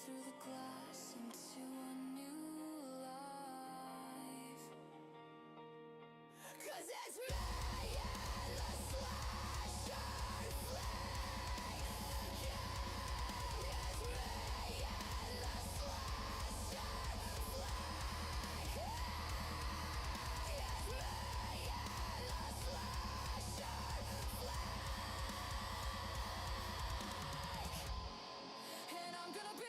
through the glass into a new life. 'Cause it's me and the slasher flame. Yeah, it's me and the slasher flame. Yeah, it's me and the slasher flame. And I'm gonna be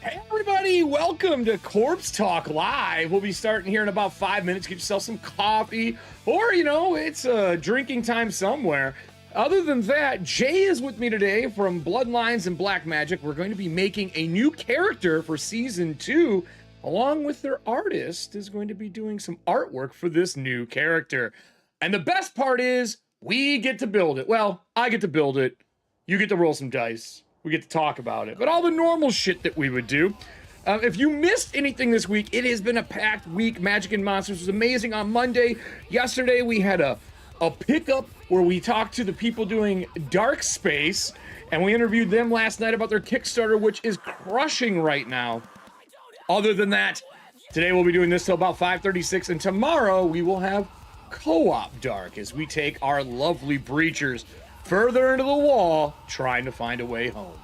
Hey everybody, welcome to Corpse Talk Live. We'll be starting here in about 5 minutes. Get yourself some coffee, or it's drinking time somewhere. Other than that, Jay is with me today from Bloodlines and Black Magic. We're going to be making a new character for season 2, along with their artist is going to be doing some artwork for this new character. And the best part is we get to build it. Well, I get to build it. You get to roll some dice. We get to talk about it. But all the normal shit that we would do. If you missed anything this week, it has been a packed week. Magic and Monsters was amazing on Monday. Yesterday, we had a pickup where we talked to the people doing Dark Space, and we interviewed them last night about their Kickstarter, which is crushing right now. Other than that, today we'll be doing this till about 5:36, and tomorrow we will have Co-op Dark as we take our lovely breachers further into the wall, trying to find a way home.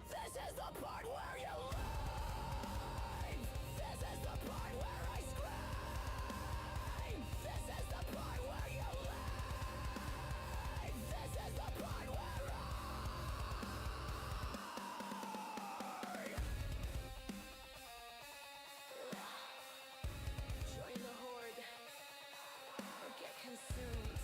This is the part where you leave. This is the part where I scream. This is the part where you leave. This is the part where I join the horde or get consumed.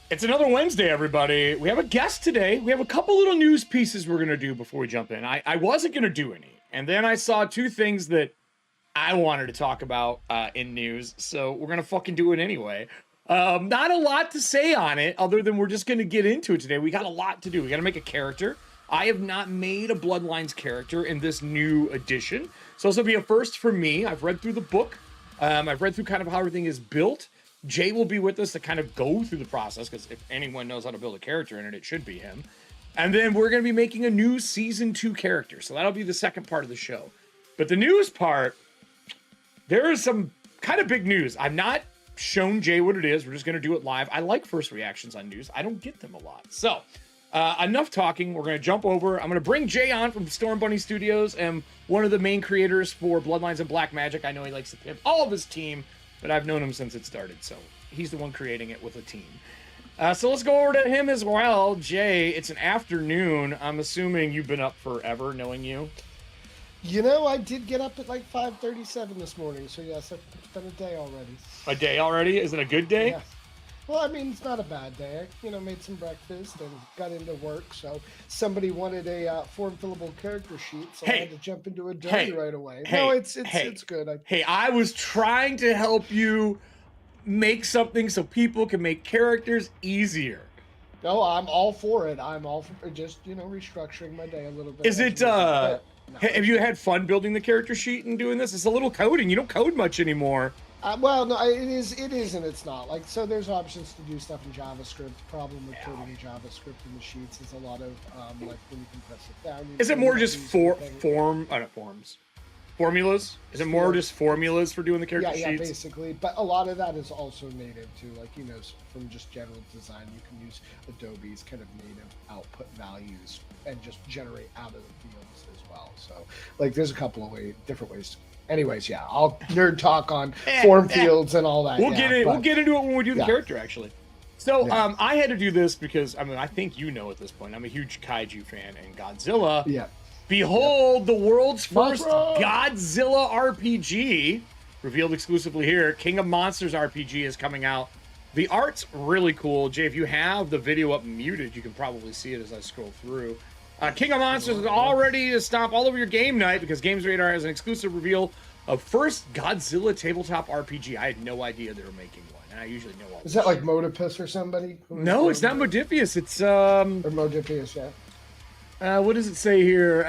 It's another Wednesday, everybody. We have a guest today. We have a couple little news pieces we're going to do before we jump in. I wasn't going to do any. And then I saw two things that I wanted to talk about in news. So we're going to fucking do it anyway. Not a lot to say on it other than we're just going to get into it today. We got a lot to do. We got to make a character. I have not made a Bloodlines character in this new edition. So this will be a first for me. I've read through the book. I've read through kind of how everything is built. Jay will be with us to kind of go through the process, because if anyone knows how to build a character in it, it should be him. And then we're going to be making a new Season 2 character. So that'll be the second part of the show. But the news part, there is some kind of big news. I've not shown Jay what it is. We're just going to do it live. I like first reactions on news. I don't get them a lot. So enough talking. We're going to jump over. I'm going to bring Jay on from STORMBUNNY Studios and one of the main creators for Bloodlines and Black Magic. I know he likes to pimp all of his team, but I've known him since it started, so he's the one creating it with a team. So let's go over to him as well. Jay, it's an afternoon. I'm assuming you've been up forever, knowing you. You know, I did get up at like 5:37 this morning, so yes, it's been a day already. A day already? Is it a good day? Yeah. Well, I mean, it's not a bad day. I, made some breakfast and got into work, so somebody wanted a form-fillable character sheet, so I had to jump into Adobe right away. No, it's good. I was trying to help you make something so people can make characters easier. No, I'm all for it. I'm all for just, restructuring my day a little bit. Is it, no. Have you had fun building the character sheet and doing this? It's a little coding. You don't code much anymore. Well, no, it is and it's not. Like, so there's options to do stuff in JavaScript. The problem with coding in JavaScript in the sheets is a lot of, like, when you compress it down. Is it more just formulas? Is it more just formulas for doing the character sheets? Yeah, basically. But a lot of that is also native too. Like, from just general design, you can use Adobe's kind of native output values and just generate out of the fields as well. So, like, there's a couple of different ways to. Anyways, yeah, I'll nerd talk on form fields and all that. We'll get into it when we do the character, actually. So I had to do this because, I think you know at this point, I'm a huge kaiju fan, and Godzilla. Yeah. Behold, the world's first Godzilla RPG, revealed exclusively here. King of Monsters RPG is coming out. The art's really cool. Jay, if you have the video up muted, you can probably see it as I scroll through. King of Monsters is all ready to stomp all over your game night because Games Radar has an exclusive reveal of first Godzilla tabletop RPG. I had no idea they were making one, and I usually know all. Is that like Modipus or somebody? No, it's not Modifius. It's or Modifius, yeah. What does it say here?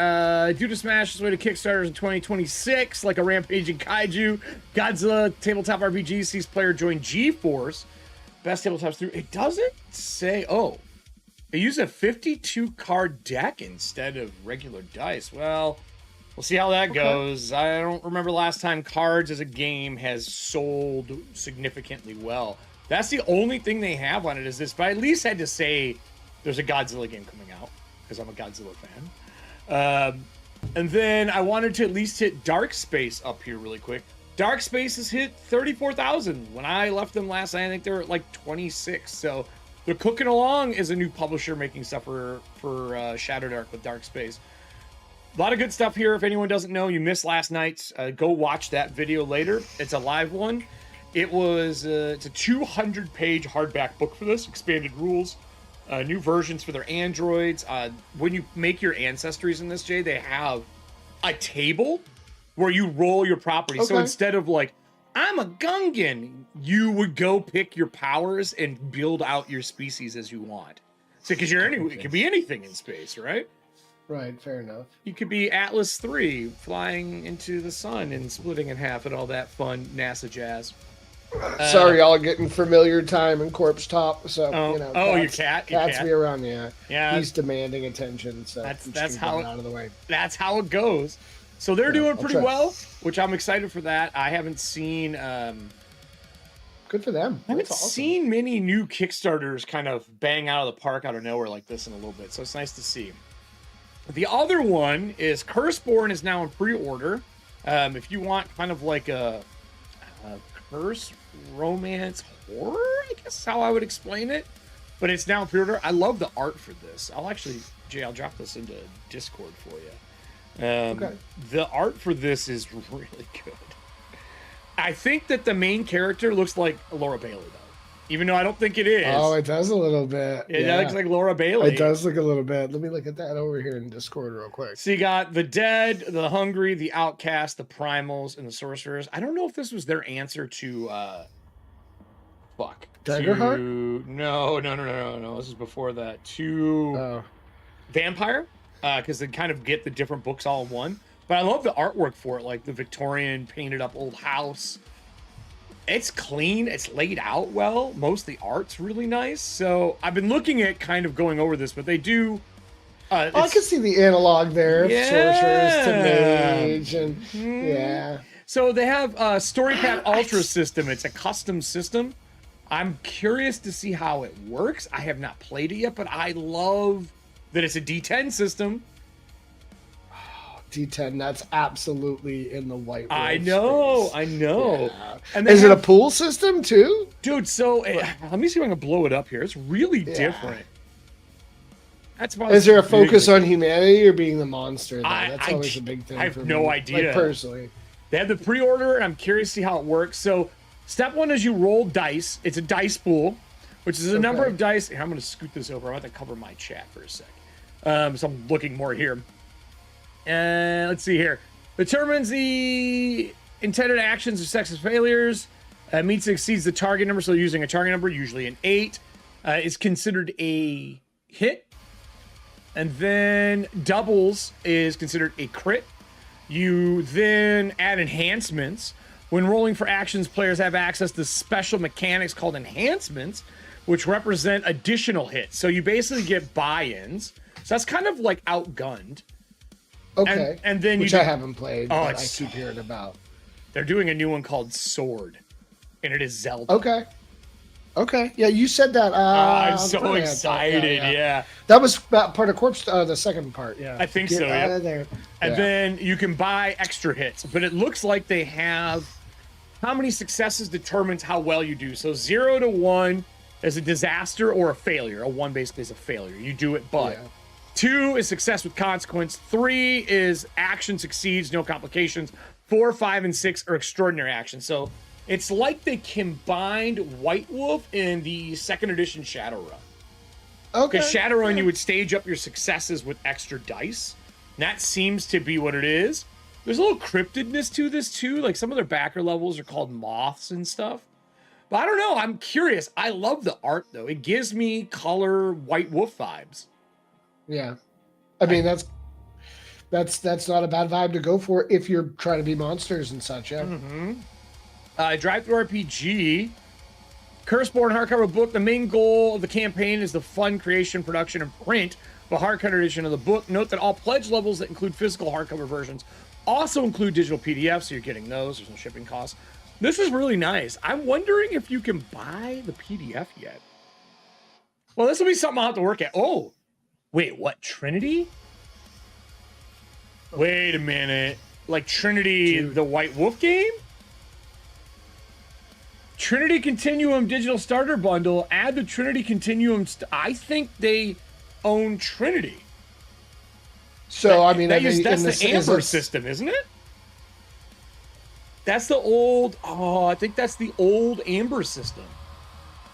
Due to Smash its way to Kickstarters in 2026, like a rampaging kaiju, Godzilla tabletop RPG sees player join G-Force. Best tabletops through. It doesn't say. Oh. They use a 52 card deck instead of regular dice. Well, we'll see how that goes. I don't remember last time cards as a game has sold significantly well. That's the only thing they have on it is this, but I at least had to say there's a Godzilla game coming out because I'm a Godzilla fan. And then I wanted to at least hit Dark Space up here really quick. Dark Space has hit 34,000. When I left them last night, I think they were at like 26. So they're cooking along as a new publisher making stuff for Shadow Dark with Dark Space. A lot of good stuff here. If anyone doesn't know, you missed last night's, go watch that video later. It's a live one. It was it's a 200-page hardback book for this, expanded rules, new versions for their androids. When you make your ancestries in this, Jay, they have a table where you roll your property. So instead of like, I'm a Gungan, you would go pick your powers and build out your species as you want. So because it could be anything in space, right? Right, fair enough. You could be Atlas 3 flying into the sun and splitting in half and all that fun NASA jazz. Sorry, y'all getting familiar time in Corpse Top. So your cat be around. Yeah, he's demanding attention. So that's how out of the way. That's how it goes. So they're doing pretty well, which I'm excited for that. I haven't seen. Good for them. I haven't seen many new Kickstarters kind of bang out of the park out of nowhere like this in a little bit. So it's nice to see. The other one is Curseborn is now in pre-order. If you want kind of like a curse romance horror, I guess is how I would explain it. But it's now in pre-order. I love the art for this. I'll drop this into Discord for you. The art for this is really good. I think that the main character looks like Laura Bailey, though. even though I don't think it is. Oh, it does a little bit. That looks like Laura Bailey. It does look a little bit. Let me look at that over here in Discord real quick. So you got the dead, the hungry, the outcast, the primals, and the sorcerers. I don't know if this was their answer to Daggerheart? No. This is before that. To Vampire, because they kind of get the different books all in one. But I love the artwork for it, like the Victorian painted up old house. It's clean. It's laid out well. Most of the art's really nice. So I've been looking at kind of going over this, but they do. I can see the analog there. Yeah. Sorcerers to mage and yeah. So they have a Story Path Ultra system. It's a custom system. I'm curious to see how it works. I have not played it yet, but I love that it's a D10 system. D10, that's absolutely in the white. I know. Yeah. And is it a pool system too? Dude, so let me see if I can blow it up here. It's really different. That's is there a focus on humanity or being the monster? That's always a big thing. I have for no me. idea. Like, personally. They have the pre-order, and I'm curious to see how it works. So step one is you roll dice. It's a dice pool, which is a number of dice. Here, I'm going to scoot this over. I want to cover my chat for a sec. So I'm looking more here. Let's see here. Determines the intended actions of success failures. Meets and exceeds the target number. So using a target number, usually an 8, is considered a hit. And then doubles is considered a crit. You then add enhancements. When rolling for actions, players have access to special mechanics called enhancements, which represent additional hits. So you basically get buy-ins. So that's kind of like outgunned. Okay. And then which I haven't played, but I keep hearing about. They're doing a new one called Sword, and it is Zelda. Okay. Yeah, you said that. I'm so excited. Yeah. That was part of Corpse, the second part. Yeah. I think so. Yeah. There. And then you can buy extra hits, but it looks like they have how many successes determines how well you do. So 0 to 1 is a disaster or a failure. A 1 basically is a failure. You do it, but. Yeah. 2 is success with consequence. 3 is action succeeds, no complications. 4, 5, and 6 are extraordinary actions. So it's like they combined White Wolf in the 2nd edition Shadowrun. Okay. Because Shadowrun, you would stage up your successes with extra dice. And that seems to be what it is. There's a little cryptidness to this too. Like some of their backer levels are called moths and stuff. But I don't know. I'm curious. I love the art though. It gives me color White Wolf vibes. Yeah, I mean that's not a bad vibe to go for if you're trying to be monsters and such. Yeah. Drive-through RPG, Curseborn hardcover book. The main goal of the campaign is the fun creation, production, and print of a hardcover edition of the book. Note that all pledge levels that include physical hardcover versions also include digital PDFs, so you're getting those. There's no shipping costs. This is really nice. I'm wondering if you can buy the PDF yet. Well, this will be something I'll have to work at. Oh. Wait, what? Trinity? Wait a minute. Like Trinity, the White Wolf game? Trinity Continuum Digital Starter Bundle. Add the Trinity Continuum. I think they own Trinity. So, I mean, that's the Amber system, isn't it? That's the old... Oh, I think that's the old Amber system.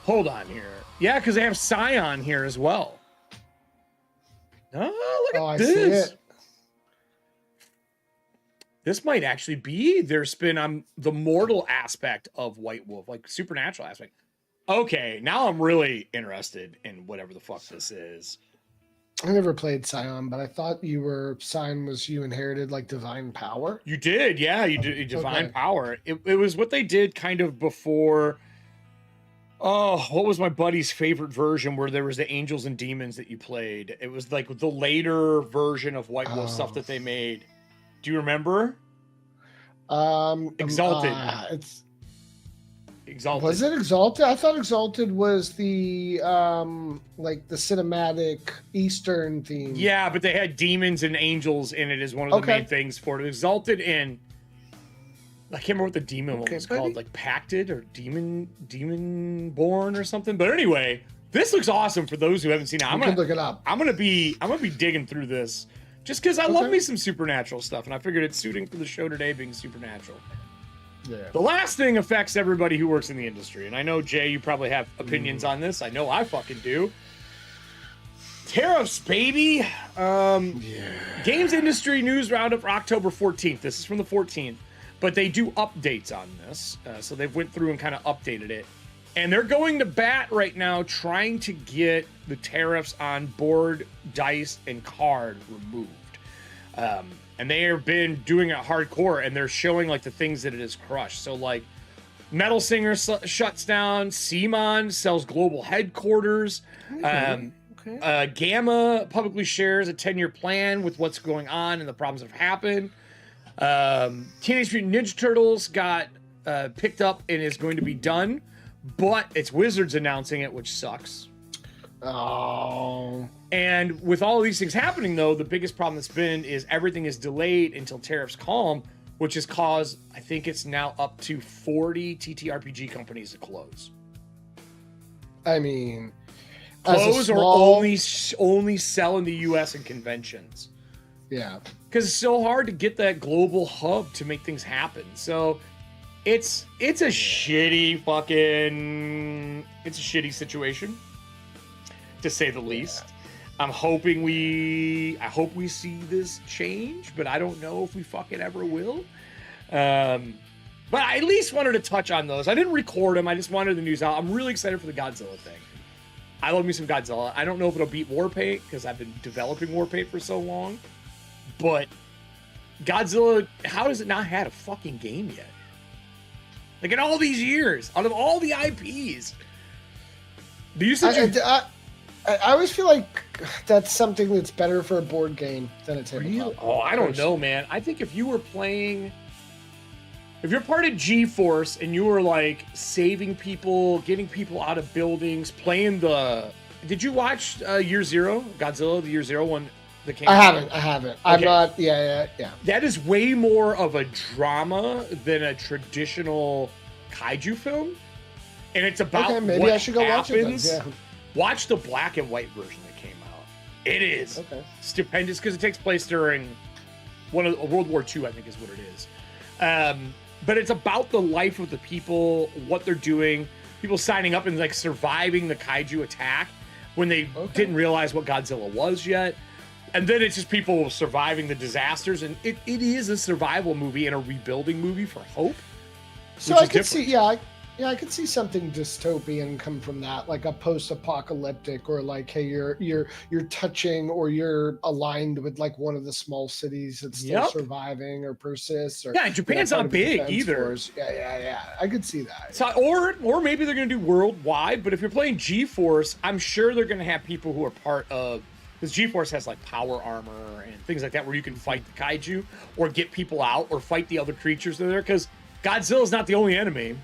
Hold on here. Yeah, because they have Scion here as well. Oh, look at this. I see it. This might actually be their spin on the mortal aspect of White Wolf, like supernatural aspect. Okay, now I'm really interested in whatever the fuck this is. I never played Scion, but I thought Scion was you inherited like divine power. You did, yeah, you did divine power. It was what they did kind of before. Oh, what was my buddy's favorite version where there was the angels and demons that you played? It was like the later version of White Wolf stuff that they made. Do you remember? Exalted. It's Exalted. Was it Exalted? I thought Exalted was the like the cinematic Eastern theme. Yeah, but they had demons and angels in it as one of the main things for it. Exalted and I can't remember what the demon one was called, like Pacted or Demon Born or something. But anyway, this looks awesome for those who haven't seen it. I'm gonna look it up. I'm gonna be digging through this just because I love me some supernatural stuff, and I figured it's suiting for the show today being supernatural. Yeah. The last thing affects everybody who works in the industry. And I know, Jay, you probably have opinions on this. I know I fucking do. Tariffs, baby. Games industry news roundup for October 14th. This is from the 14th. But they do updates on this. So they've went through and kind of updated it. And they're going to bat right now trying to get the tariffs on board, dice, and card removed. And they have been doing it hardcore, and they're showing like the things that it has crushed. So like Metal Singer shuts down, CMON sells global headquarters. Gamma publicly shares a 10-year plan with what's going on and the problems that have happened. Teenage Mutant Ninja Turtles got picked up and is going to be done, but it's Wizards announcing it, which sucks. Oh. And with all of these things happening, though, the biggest problem that's been is everything is delayed until tariffs calm, which has caused, I think it's now up to 40 TTRPG companies to close. I mean, close small... or only sell in the U.S. and conventions. Yeah. Because it's so hard to get that global hub to make things happen. So it's a shitty situation, to say the least. I hope we see this change, but I don't know if we fucking ever will. But I at least wanted to touch on those. I didn't record them. I just wanted the news out. I'm really excited for the Godzilla thing. I love me some Godzilla. I don't know if it'll beat Warpaint because I've been developing Warpaint for so long. But Godzilla, how does it not had a fucking game yet? Like in all these years, out of all the IPs. I always feel like that's something that's better for a board game than a tabletop. Oh, I don't know, man. I think if you're part of G-Force and you were like saving people, getting people out of buildings, playing did you watch Year Zero, Godzilla, the Year Zero one that came out? I haven't. Okay. I'm not, yeah. That is way more of a drama than a traditional kaiju film. And it's about maybe I should go watch it then. Yeah. Watch the black and white version that came out. It is stupendous because it takes place during World War II, I think is what it is. But it's about the life of the people, what they're doing, people signing up and like surviving the kaiju attack when they didn't realize what Godzilla was yet. And then it's just people surviving the disasters. And it is a survival movie and a rebuilding movie for hope. So I could see, I could see something dystopian come from that, like a post-apocalyptic, or like, hey, you're touching or you're aligned with like one of the small cities that's still surviving or persists. Or, Japan's not big either. Force. Yeah. I could see that. So, or maybe they're going to do worldwide. But if you're playing G-Force, I'm sure they're going to have people who are part of, because G-Force has like power armor and things like that, where you can fight the kaiju or get people out or fight the other creatures that are there. Because Godzilla's not the only enemy.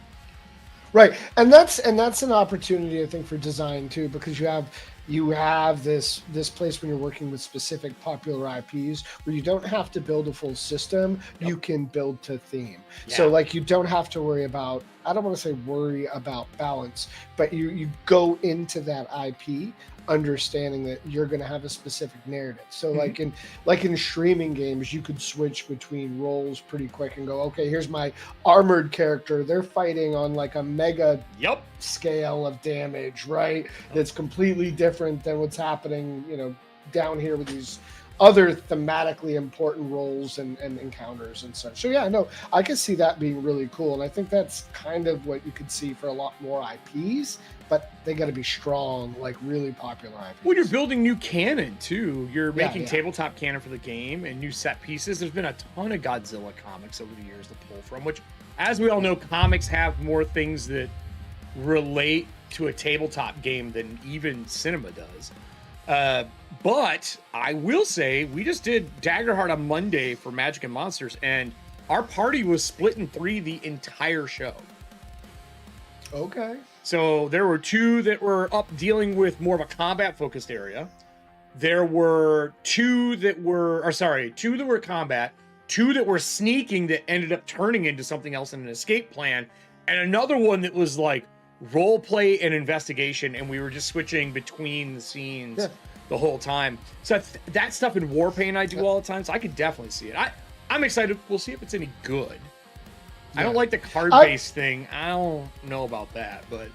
Right, and that's an opportunity, I think, for design too, because you have this place when you're working with specific popular IPs where you don't have to build a full system. You can build to theme. So like you don't have to worry about, I don't want to say worry about balance, but you go into that IP understanding that you're going to have a specific narrative. So like in streaming games, you could switch between roles pretty quick and go, okay, here's my armored character. They're fighting on like a mega scale of damage, right? That's completely different than what's happening, down here with these other thematically important roles and encounters and such. So yeah, no, I could see that being really cool. And I think that's kind of what you could see for a lot more IPs, but they got to be strong, like really popular IPs. Well, you're building new canon too. You're making tabletop canon for the game and new set pieces. There's been a ton of Godzilla comics over the years to pull from, which, as we all know, comics have more things that relate to a tabletop game than even cinema does. But I will say, we just did Daggerheart on Monday for Magic and Monsters, and our party was split in 3 the entire show. Okay. So there were 2 that were up dealing with more of a combat-focused area. There were 2 that were combat, 2 that were sneaking that ended up turning into something else in an escape plan, and another one that was like role play and investigation, and we were just switching between the scenes the whole time. So that stuff in Warpaint I do all the time, so I could definitely see it. I'm excited. We'll see if it's any good. I don't like the card-based thing. I don't know about that, but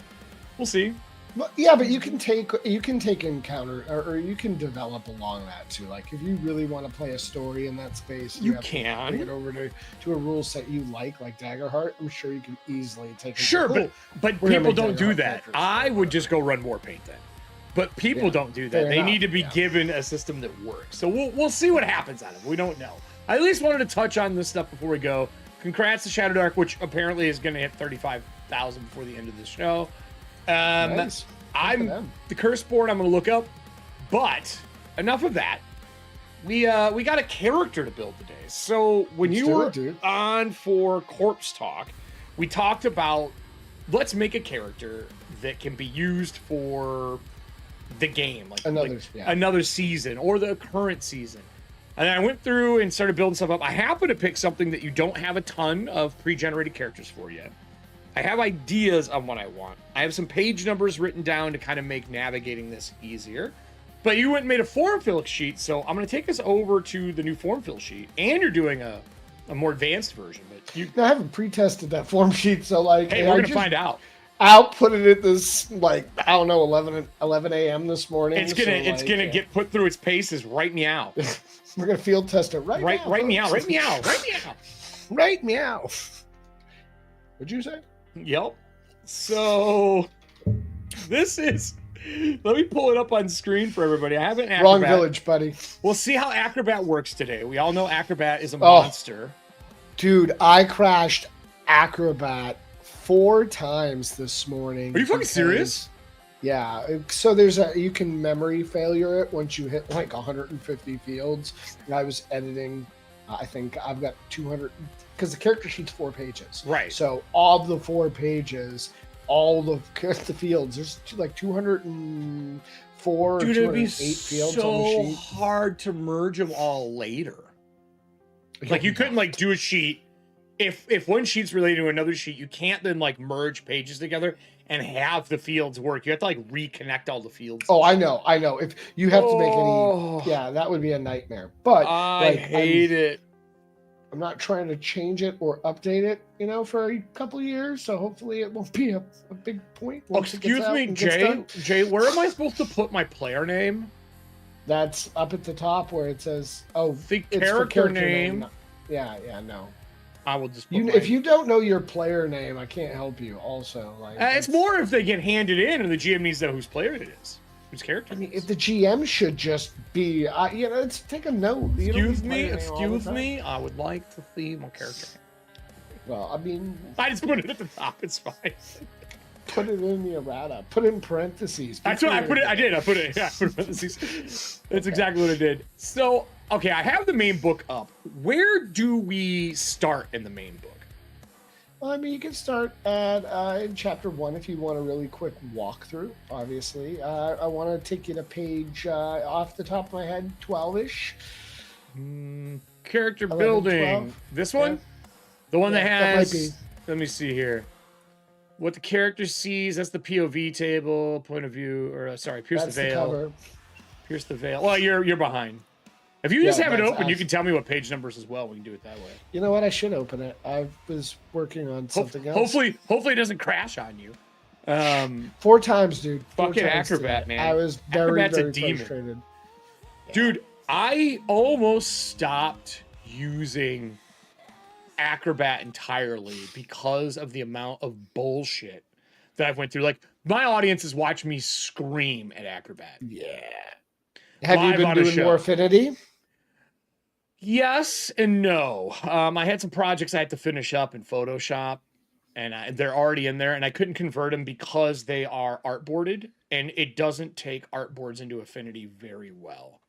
we'll see. But yeah, but you can take encounter or you can develop along that too. Like if you really want to play a story in that space, You have to can. bring it over to a rule set you like Daggerheart. I'm sure you can easily take. Sure, but we're gonna people make don't do Daggerheart that. characters. I would just go run Warpaint then. But people Yeah, don't do that. fair They enough, need to be yeah. given a system that works. So we'll see what happens out of it. We don't know. I at least wanted to touch on this stuff before we go. Congrats to Shadow Dark, which apparently is going to hit 35,000 before the end of the show. Nice. I'm the curse board. I'm going to look up, but enough of that. We got a character to build today. So when Let's you do were it, dude. on for Corpse Talk, we talked about let's make a character that can be used for the game, like another season or the current season. And then I went through and started building stuff up. I happen to pick something that you don't have a ton of pre-generated characters for yet. I have ideas on what I want. I have some page numbers written down to kind of make navigating this easier. But you went and made a form fill sheet, so I'm going to take us over to the new form fill sheet. And you're doing a more advanced version. But you, I haven't pre-tested that form sheet, so like, hey, we're going to find out. Outputted it this like I don't know 11 a.m. this morning. It's gonna get put through its paces right meow. We're gonna field test it right meow, right meow. right meow. What'd you say? Yep. So this is. Let me pull it up on screen for everybody. I have an Acrobat. Wrong village, buddy. We'll see how Acrobat works today. We all know Acrobat is a monster. Dude, I crashed Acrobat 4 times this morning. Are you fucking serious? Yeah. So you can memory failure it once you hit like 150 fields. And I was editing. I think I've got 200 because the character sheet's 4 pages. Right. So of the 4 pages, all the fields, there's like 204 Dude, or it'd be 208 fields so on the sheet. hard to merge them all later. Like you couldn't like do a sheet. If one sheet's related to another sheet, you can't then like merge pages together and have the fields work. You have to like reconnect all the fields. Oh, I know. If you have to make any, yeah, that would be a nightmare. But I hate it. I'm not trying to change it or update it, for a couple of years. So hopefully it won't be a big point. Excuse me, Jay, where am I supposed to put my player name? That's up at the top where it says, the character name. Yeah, no. I will just. If you don't know your player name, I can't help you. Also, like it's more if they get handed in, and the GM needs to know whose player it is, whose character. I mean, if the GM should just be, let's take a note. Excuse me. I would like to see my character. Well, I mean, I just put it at the top. It's fine. Put it in the errata. Put it in parentheses. That's what I put it. I did. I put it in parentheses. That's exactly what I did. So. Okay, I have the main book up. Where do we start in the main book? Well, I mean, you can start at in chapter 1 if you want a really quick walkthrough. Obviously, I want to take you to page off the top of my head 12ish. Character 11, building. 12. This one, yeah. The one that has. That might be. Let me see here. What the character sees. That's the POV table, point of view, or sorry, pierce the veil. The cover. Pierce the veil. Well, you're behind. If you just have it open, you can tell me what page numbers as well. We can do it that way. You know what? I should open it. I was working on something else. Hopefully it doesn't crash on you. 4 times, dude. Fucking Acrobat, man. I was very frustrated. Dude, I almost stopped using Acrobat entirely because of the amount of bullshit that I've went through. Like, my audience has watched me scream at Acrobat. Yeah. Have you been doing more Affinity? Yes and no. I had some projects I had to finish up in Photoshop, and they're already in there, and I couldn't convert them because they are artboarded, and it doesn't take artboards into Affinity very well.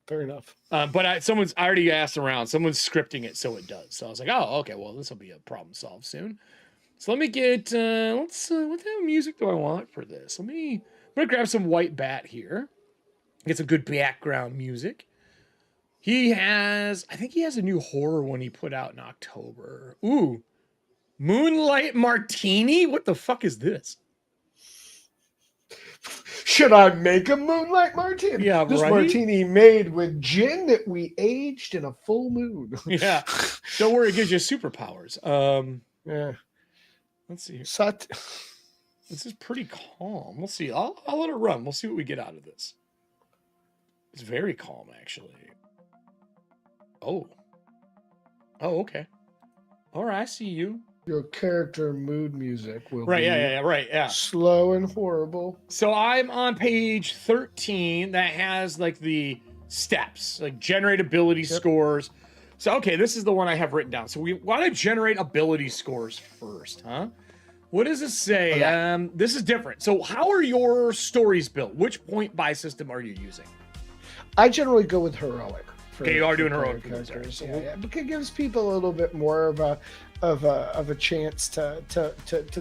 Fair enough. But I already asked around. Someone's scripting it so it does. So I was like, oh, okay, well, this will be a problem solved soon. So let me get, what type of music do I want for this? I'm gonna grab some White Bat here. Get some good background music. I think he has a new horror one he put out in October. Ooh, Moonlight Martini? What the fuck is this? Should I make a Moonlight Martini? Yeah, this right? martini made with gin that we aged in a full moon. Yeah, don't worry, it gives you superpowers. Yeah. Let's see here. Sat. This is pretty calm. We'll see. I'll let it run. We'll see what we get out of this. It's very calm, actually. Oh. Oh, okay. All right, I see you. Your character mood music will Right, be yeah. slow and horrible. So I'm on page 13 that has like the steps, like generate ability scores. So, okay, this is the one I have written down. So we want to generate ability scores first, huh? What does it say? Okay. This is different. So how are your stories built? Which point buy system are you using? I generally go with heroic. Okay, you are doing heroic characters. Yeah. Yeah, because it gives people a little bit more of a chance to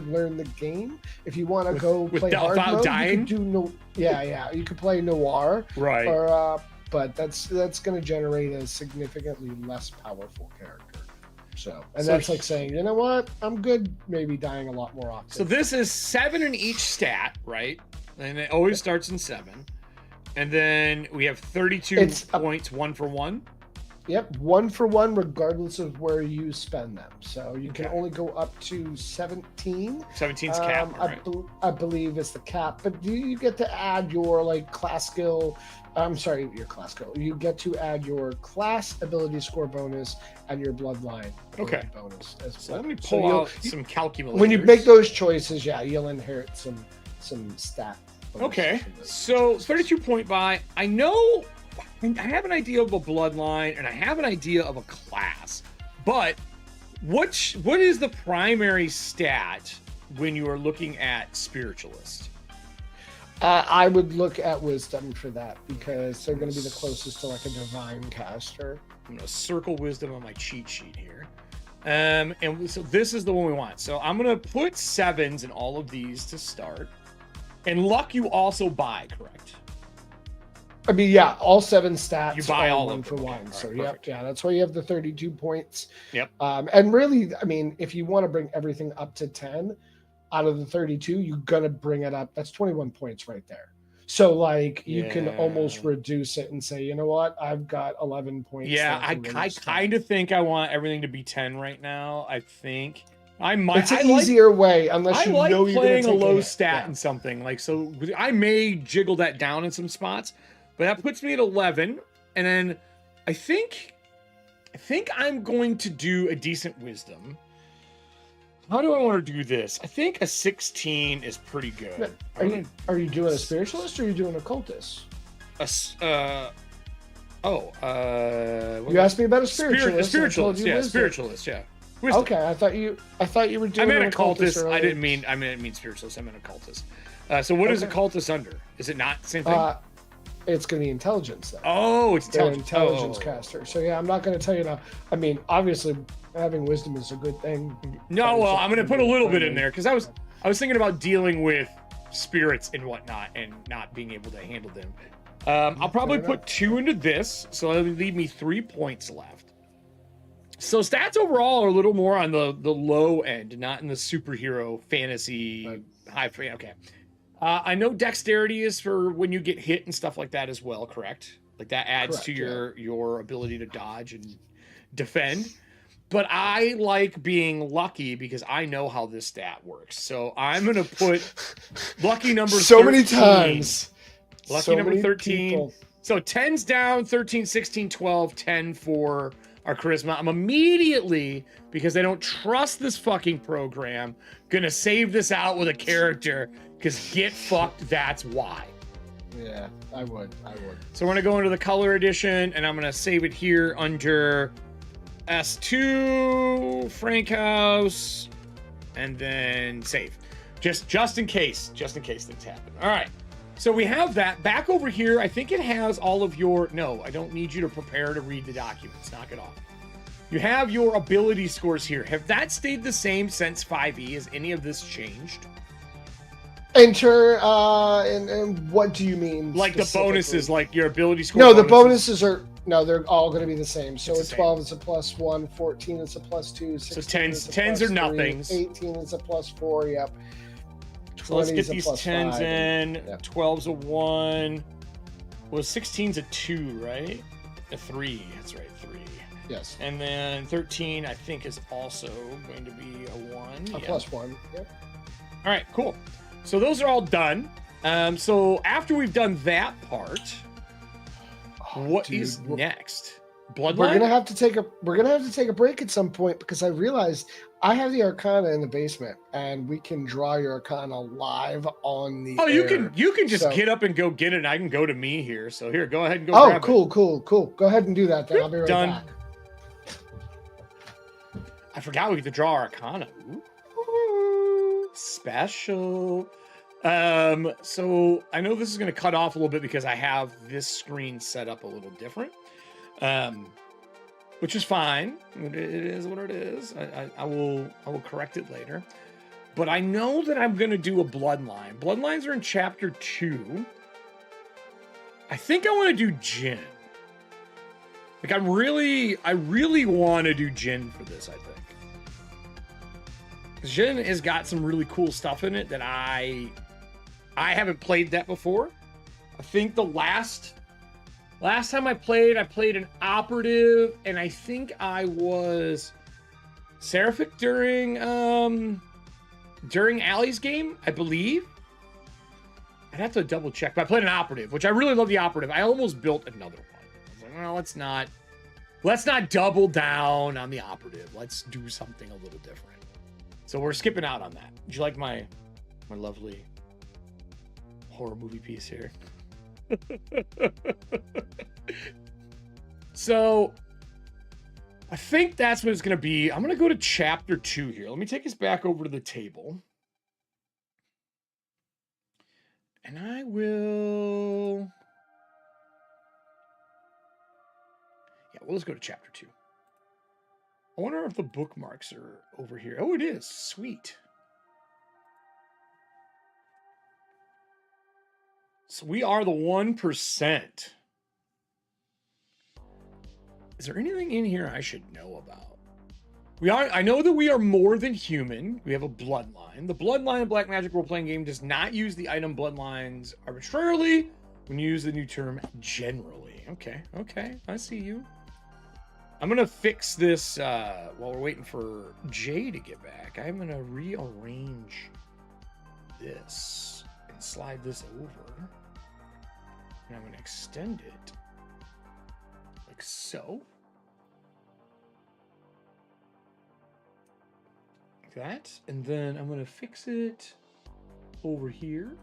learn the game. If you want to go play hard mode, dying? you could do you could play noir, Right? Or but that's going to generate a significantly less powerful character. So that's like saying, you know what, I'm good. Maybe dying a lot more often. So this is 7 in each stat, right? And it always starts in 7. And then we have 32 points, 1 for 1. Yep, 1 for 1, regardless of where you spend them. So you can only go up to 17. 17's cap, right? I believe is the cap. But you get to add your class skill. I'm sorry, your class skill. You get to add your class ability score bonus and your bloodline bonus as well. So let me pull out some calculators. When you make those choices, you'll inherit some stat. Okay, so 32 point buy. I know I have an idea of a bloodline and I have an idea of a class, but what is the primary stat when you are looking at spiritualist? I would look at wisdom for that because they're going to be the closest to like a divine caster. I'm going to circle wisdom on my cheat sheet here. And so this is the one we want. So I'm going to put 7s in all of these to start. And luck you also buy, correct? I mean, yeah, all 7 stats. You buy all 1 of for them. 1. Okay, So right, yeah, that's why you have the 32 points. Yep. And really, I mean, if you want to bring everything up to 10 out of the 32, you're gonna bring it up. That's 21 points right there. So you can almost reduce it and say, you know what, I've got 11 points. Yeah, I kind of think I want everything to be 10 right now. I think. I might. It's an easier way, unless you know you're playing a low hit. stat in something so. I may jiggle that down in some spots, but that puts me at 11. And then I think I'm going to do a decent wisdom. How do I want to do this? I think a 16 is pretty good. Are you doing a spiritualist or are you doing a cultist? You asked me about a spiritualist. Spiritualist. Yeah. Wisdom. Okay, I thought you were doing. I meant a cultist. I didn't mean spiritualist. I meant a cultist. So what is a cultist under? Is it not the same thing? It's going to be intelligence then. Oh, it's intelligence. Intelligence caster. So yeah, I'm not going to tell you now. I mean, obviously, having wisdom is a good thing. No, well, I'm going to put a little bit in there because I was thinking about dealing with spirits and whatnot and not being able to handle them. I'll probably put 2 into this, so that'll leave me 3 points left. So stats overall are a little more on the low end, not in the superhero fantasy high. Okay. I know dexterity is for when you get hit and stuff like that as well, correct? Like that adds to your ability to dodge and defend. But I like being lucky because I know how this stat works. So I'm going to put lucky number 13. So many times. Lucky number 13. People. So 10's down, 13, 16, 12, 10 for our charisma. I'm immediately, because I don't trust this fucking program, gonna save this out with a character, because get fucked, that's why. Yeah, I would. So we're gonna go into the color edition, and I'm gonna save it here under S2, Frank House, and then save. Just in case things happen. All right. So we have that. Back over here, I think it has all of your... No, I don't need you to prepare to read the documents. Knock it off. You have your ability scores here. Have that stayed the same since 5e? Has any of this changed? Enter, and what do you mean? Like the bonuses, like your ability score. No, the bonuses are... No, they're all going to be the same. So it's a 12 is a +1, 14 is a +2, 16 so 10s is a are nothings. 18 is a +4, yep. So let's get these 10s in. Yep. 12's a 1. Well, 16's a 2, right? A 3. That's right, 3. Yes. And then 13, I think, is also going to be a 1. A +1. Yep. All right, cool. So those are all done. So after we've done that part, what is next? Bloodline? We're gonna have to take a break at some point because I realized I have the Arcana in the basement and we can draw your Arcana live on the air. You can just get up and go get it, and I can go to me here. So here, go ahead and go grab cool, it. cool. Go ahead and do that then. I'll be right back. I forgot we get to draw Arcana. Ooh, special. So I know this is going to cut off a little bit because I have this screen set up a little different, which is fine. It is what it is. I will correct it later. But I know that I'm going to do a bloodline. Bloodlines are in chapter 2. I think I want to do Jin. Like I really want to do Jin for this, I think. Jin has got some really cool stuff in it that I haven't played that before. I think the last time I played an operative, and I think I was Seraphic during Allie's game, I believe. I'd have to double check, but I played an operative, which I really love the operative. I almost built another one. I was like, well, let's not double down on the operative. Let's do something a little different. So we're skipping out on that. Did you like my lovely horror movie piece here? So I think that's what it's going to be. I'm going to go to chapter 2 here. Let me take us back over to the table. And I will... Yeah, well, let's go to chapter 2. I wonder if the bookmarks are over here. Oh, it is. Sweet. So we are the 1%. Is there anything in here I should know about? I know that we are more than human. We have a bloodline. The Bloodline Black Magic role-playing game does not use the item bloodlines arbitrarily when you use the new term generally. Okay, I see you. I'm going to fix this while we're waiting for Jay to get back. I'm going to rearrange this and slide this over. And I'm going to extend it like so. Like that. And then I'm going to fix it over here.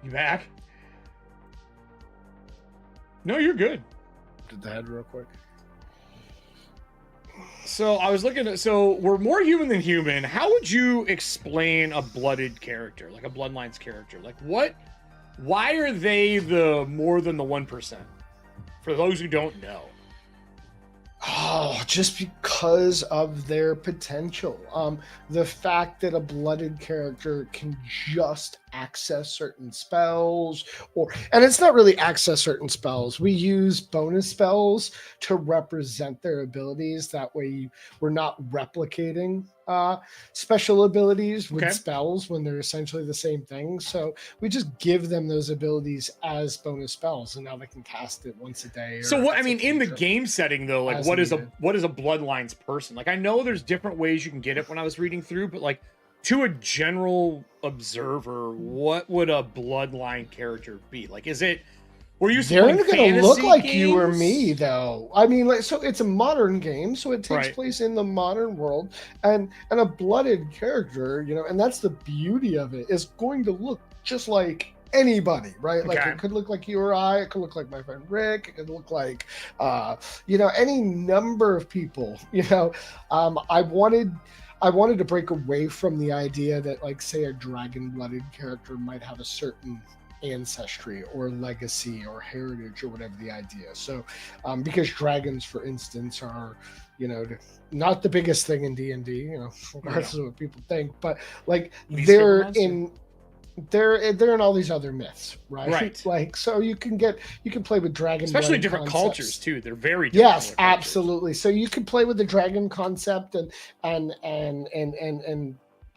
You back? No, you're good. Did the head real quick. So I was looking at, so we're more human than human. How would you explain a blooded character, like a Bloodlines character? Like why are they the more than the 1%? For those who don't know. Oh, just because of their potential. The fact that a blooded character can just access certain spells, and it's not really access certain spells. We use bonus spells to represent their abilities. That way we're not replicating special abilities with spells when they're essentially the same thing. So we just give them those abilities as bonus spells, and now they can cast it once a day. So what I mean in the game setting though, like what is a Bloodlines person? Like I know there's different ways you can get it when I was reading through, but like to a general observer, what would a Bloodline character be? Like is it they're going to look like you or me, though. I mean, like, so it's a modern game, so it takes place in the modern world, and a blooded character, you know, and that's the beauty of it, is going to look just like anybody, right? Like it could look like you or I, it could look like my friend Rick, it could look like, you know, any number of people. You know, I wanted to break away from the idea that, like, say, a dragon-blooded character might have a certain ancestry or legacy or heritage or whatever the idea. So because dragons, for instance, are, you know, not the biggest thing in D&D, you know, regardless of what people think, but like they're in all these other myths, right? Like, so you can play with dragon, especially different cultures too. They're very different. Yes, absolutely. So you can play with the dragon concept and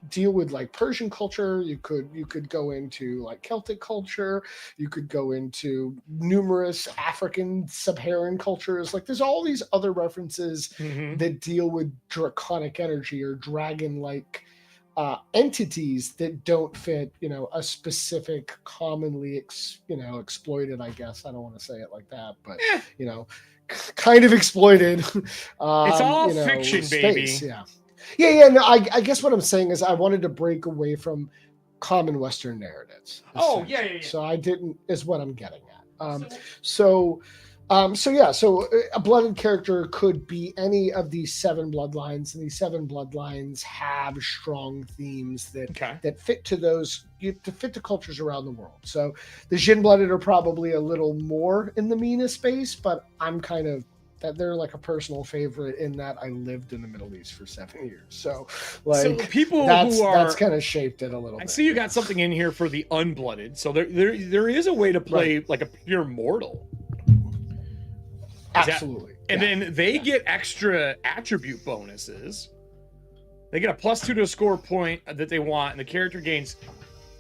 deal with like Persian culture. You could go into like Celtic culture. You could go into numerous African Sub-Saharan cultures. Like there's all these other references that deal with draconic energy or dragon-like entities that don't fit, a specific commonly, exploited. I guess I don't want to say it like that, but kind of exploited. It's all fiction, space. baby. Yeah. No, I guess what I'm saying is I wanted to break away from common Western narratives. Oh, yeah. So I didn't, is what I'm getting at. So a blooded character could be any of these 7 bloodlines, and these 7 bloodlines have strong themes that fit to those, to fit to cultures around the world. So the Jin blooded are probably a little more in the MENA space, but I'm kind of, that they're like a personal favorite in that I lived in the Middle East for 7 years. So people that's kind of shaped it a little bit. I see you got something in here for the unblooded. So there is a way to play like a pure mortal. Absolutely. And then they get extra attribute bonuses. They get a +2 to a score point that they want, and the character gains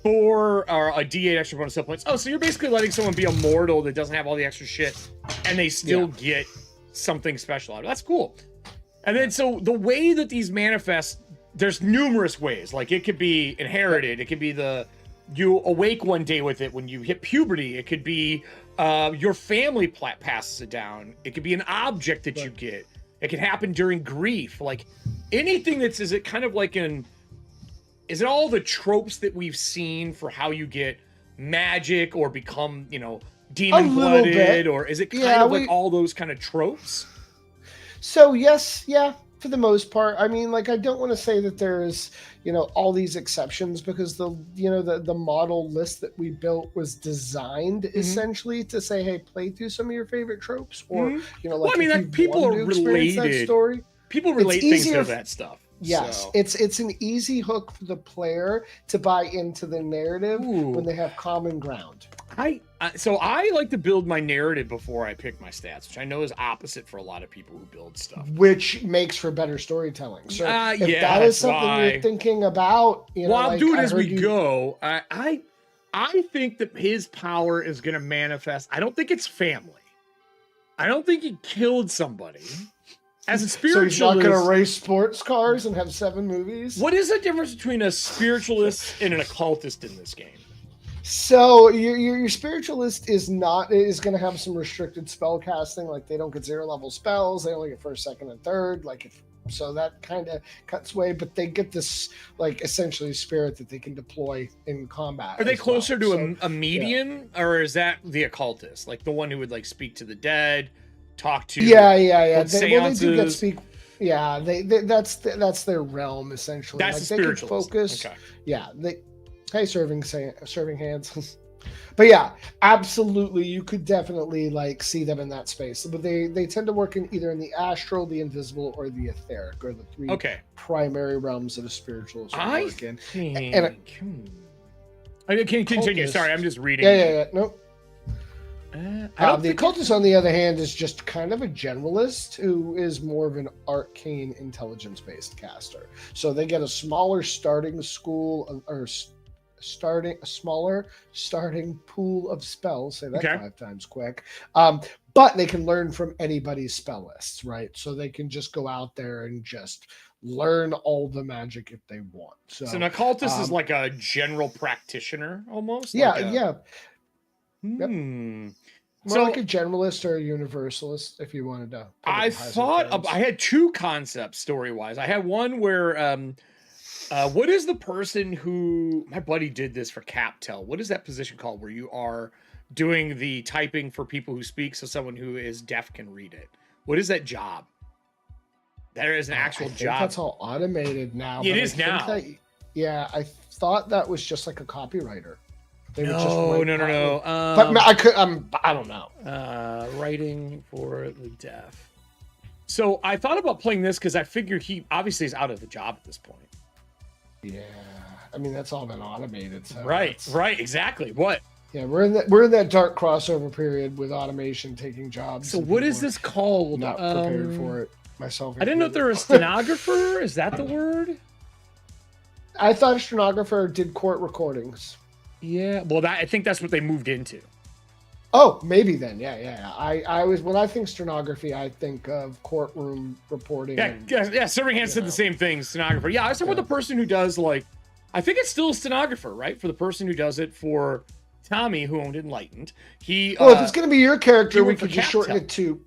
4 or a D8 extra bonus skill points. Oh, so you're basically letting someone be a mortal that doesn't have all the extra shit, and they still get something special out of it. That's cool. And then so the way that these manifest, there's numerous ways. Like it could be inherited. It could be you awake one day with it when you hit puberty. It could be your family passes it down. It could be an object that you get. It could happen during grief. Like anything is it kind of like is it all the tropes that we've seen for how you get magic or become, demon blooded, or is it kind of like all those kind of tropes? So yes, for the most part. I mean, like I don't want to say that there's, all these exceptions, because the model list that we built was designed essentially to say, hey, play through some of your favorite tropes, or like people are related. Story, people relate things to that stuff. Yes, so. It's an easy hook for the player to buy into the narrative when they have common ground. So I like to build my narrative before I pick my stats, which I know is opposite for a lot of people who build stuff. Which makes for better storytelling. So if that is something you're thinking about, I'll do it as we go. I think that his power is going to manifest. I don't think it's family. I don't think he killed somebody. As a spiritualist, so he's not going to race sports cars and have 7 movies? What is the difference between a spiritualist and an occultist in this game? So your spiritualist is going to have some restricted spell casting. Like they don't get 0-level spells. They only get 1st, 2nd, and 3rd. So that kind of cuts away. But they get this like essentially spirit that they can deploy in combat. Are they closer to a medium, or is that the occultist, like the one who would like speak to the dead? Talk to they do get speak. Yeah, that's their realm essentially. That's like the they spiritualist. Can focus. Okay. Serving hands. But yeah, absolutely, you could definitely like see them in that space. But they tend to work in either in the astral, the invisible, or the etheric, or the 3 primary realms that a spiritualist would work in. I can continue. Sorry, I'm just reading. Yeah. Nope. The occultist, on the other hand, is just kind of a generalist who is more of an arcane intelligence-based caster. So they get a smaller starting school, or a smaller starting pool of spells. Say that 5 times quick. But they can learn from anybody's spell lists, right? So they can just go out there and just learn all the magic if they want. So an occultist is like a general practitioner almost? Yeah. Yep. More like a generalist or a universalist, if you wanted to. I had 2 concepts story-wise. I had one where, what is the person who, my buddy did this for CapTel. What is that position called where you are doing the typing for people who speak so someone who is deaf can read it? What is that job? There is an actual job. That's all automated now. It is now. I thought that was just like a copywriter. No. But I don't know. Writing for the deaf. So I thought about playing this because I figured he obviously is out of the job at this point. Yeah, I mean that's all been automated. So right, exactly. What? Yeah, we're in that dark crossover period with automation taking jobs. So what is this called? Not prepared for it myself. I didn't know if there was a stenographer. Is that the word? I thought a stenographer did court recordings. Yeah, well, I think that's what they moved into. Oh, maybe then. Yeah. I was when I think stenography, I think of courtroom reporting. Yeah. Serving Hands said the same thing. Stenographer. Yeah, I was talking about the person who does like, I think it's still a stenographer, right? For the person who does it for Tommy, who owned Enlightened. Well, if it's going to be your character, we could just shorten Captel. it to.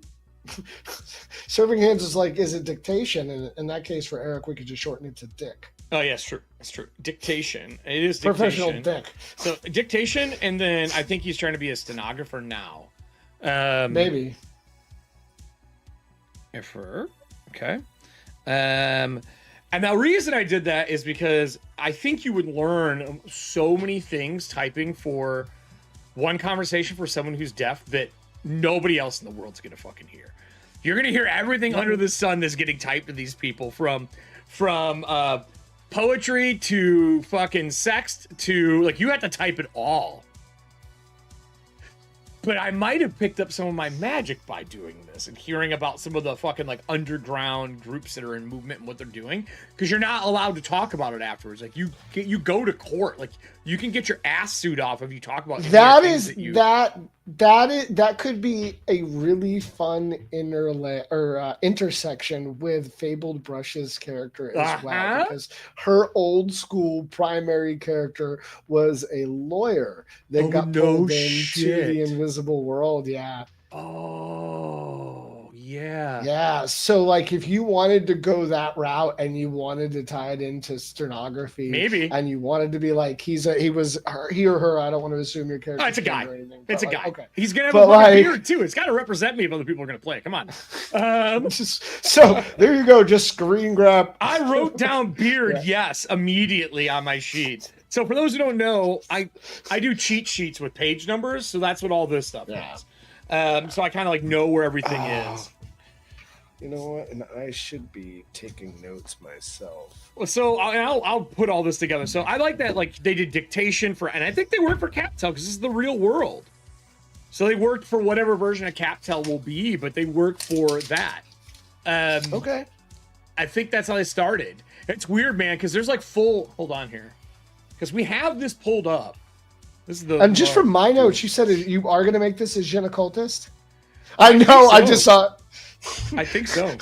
Serving Hands is a dictation, and in that case, for Eric, we could just shorten it to Dick. Oh yeah, it's true. It's true. Dictation. It is dictation. Professional Dick. So dictation, and then I think he's trying to be a stenographer now. Maybe. Okay. And the reason I did that is because I think you would learn so many things typing for one conversation for someone who's deaf that nobody else in the world's gonna fucking hear. You're gonna hear everything under the sun that's getting typed to these people, from poetry to fucking sex to, like, you have to type it all. But I might have picked up some of my magic by doing this and hearing about some of the fucking like underground groups that are in movement and what they're doing, because you're not allowed to talk about it afterwards. Like you go to court, like you can get your ass suit off if you talk about that. That could be a really fun intersection with Fabled Brush's character as well, because her old school primary character was a lawyer that got pulled into the invisible world. Yeah. Oh, yeah. Yeah. So, like, if you wanted to go that route and you wanted to tie it into stenography, maybe, and you wanted to be like, he or her, I don't want to assume your character. Oh, it's a guy. It's a guy. Okay. He's going to have a beard, too. It's got to represent me if other people are going to play. Come on. So, there you go. Just screen grab. I wrote down beard, yes, immediately on my sheet. So for those who don't know, I do cheat sheets with page numbers, so that's what all this stuff is. So I kind of like know where everything is. You know what? And I should be taking notes myself. So I'll put all this together. So I like that, like, they did dictation for, and I think they work for Captel because this is the real world. So they worked for whatever version of Captel will be, but they work for that. Okay. I think that's how they started. It's weird, man, because there's like full. Hold on here. Because we have this pulled up. This is the. And just from my notes, you said you are going to make this a Jin occultist. I know. I just saw. I think so.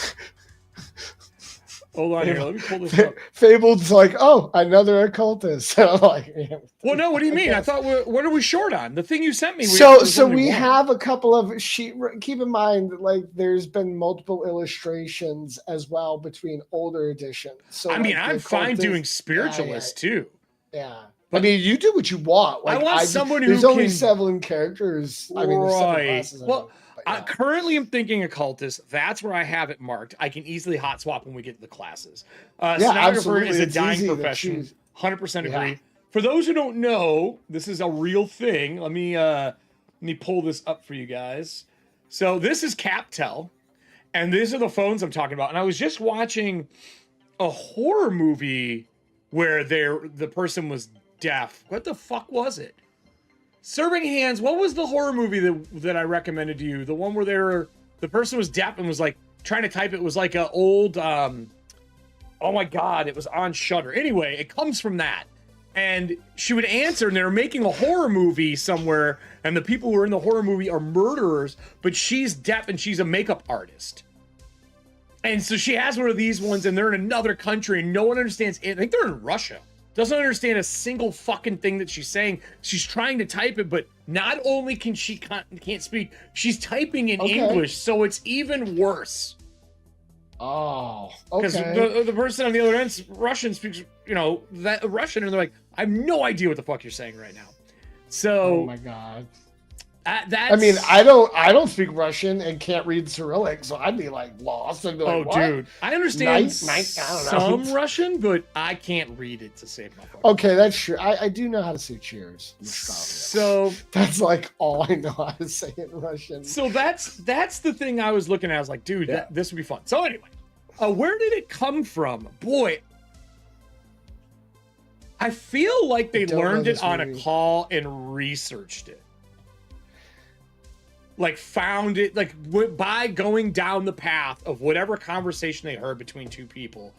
Hold on here. Let me pull this up. Fabled's like, oh, another occultist. I'm like, yeah. Well, no. What do you mean? I thought, what are we short on? The thing you sent me. So we have a couple of sheet. Keep in mind, like, there's been multiple illustrations as well between older editions. So I mean, I'm fine doing spiritualist too. Yeah. But, I mean, you do what you want. Like, I want someone who there's only 7 characters. I mean, there's 7 classes. Well, currently I'm thinking occultist. That's where I have it marked. I can easily hot swap when we get to the classes. Stenographer is a dying profession. 100% agree. Yeah. For those who don't know, this is a real thing. Let me pull this up for you guys. So this is Captel, and these are the phones I'm talking about. And I was just watching a horror movie where the person was deaf. What the fuck was it? Serving Hands. What was the horror movie that I recommended to you? The one where the person was deaf and was like trying to type. It was like an old. Oh my god! It was on Shudder. Anyway, it comes from that. And she would answer, and they were making a horror movie somewhere, and the people who are in the horror movie are murderers, but she's deaf and she's a makeup artist. And so she has one of these ones, and they're in another country, and no one understands it. I think they're in Russia. Doesn't understand a single fucking thing that she's saying. She's trying to type it, but not only can't speak, she's typing in English, so it's even worse. Oh, okay. Because the person on the other end, Russian, speaks, that Russian, and they're like, I have no idea what the fuck you're saying right now. So, oh my god. That's... I mean, I don't speak Russian and can't read Cyrillic, so I'd be like lost and be like, what? Dude, I understand some Russian, but I can't read it to save my fucking Okay, that's true. I do know how to say cheers. So that's like all I know how to say in Russian. So that's the thing I was looking at. I was like, dude, this would be fun. So anyway, where did it come from? Boy, I feel like they learned it on a call and researched it. Like, found it, like, by going down the path of whatever conversation they heard between two people,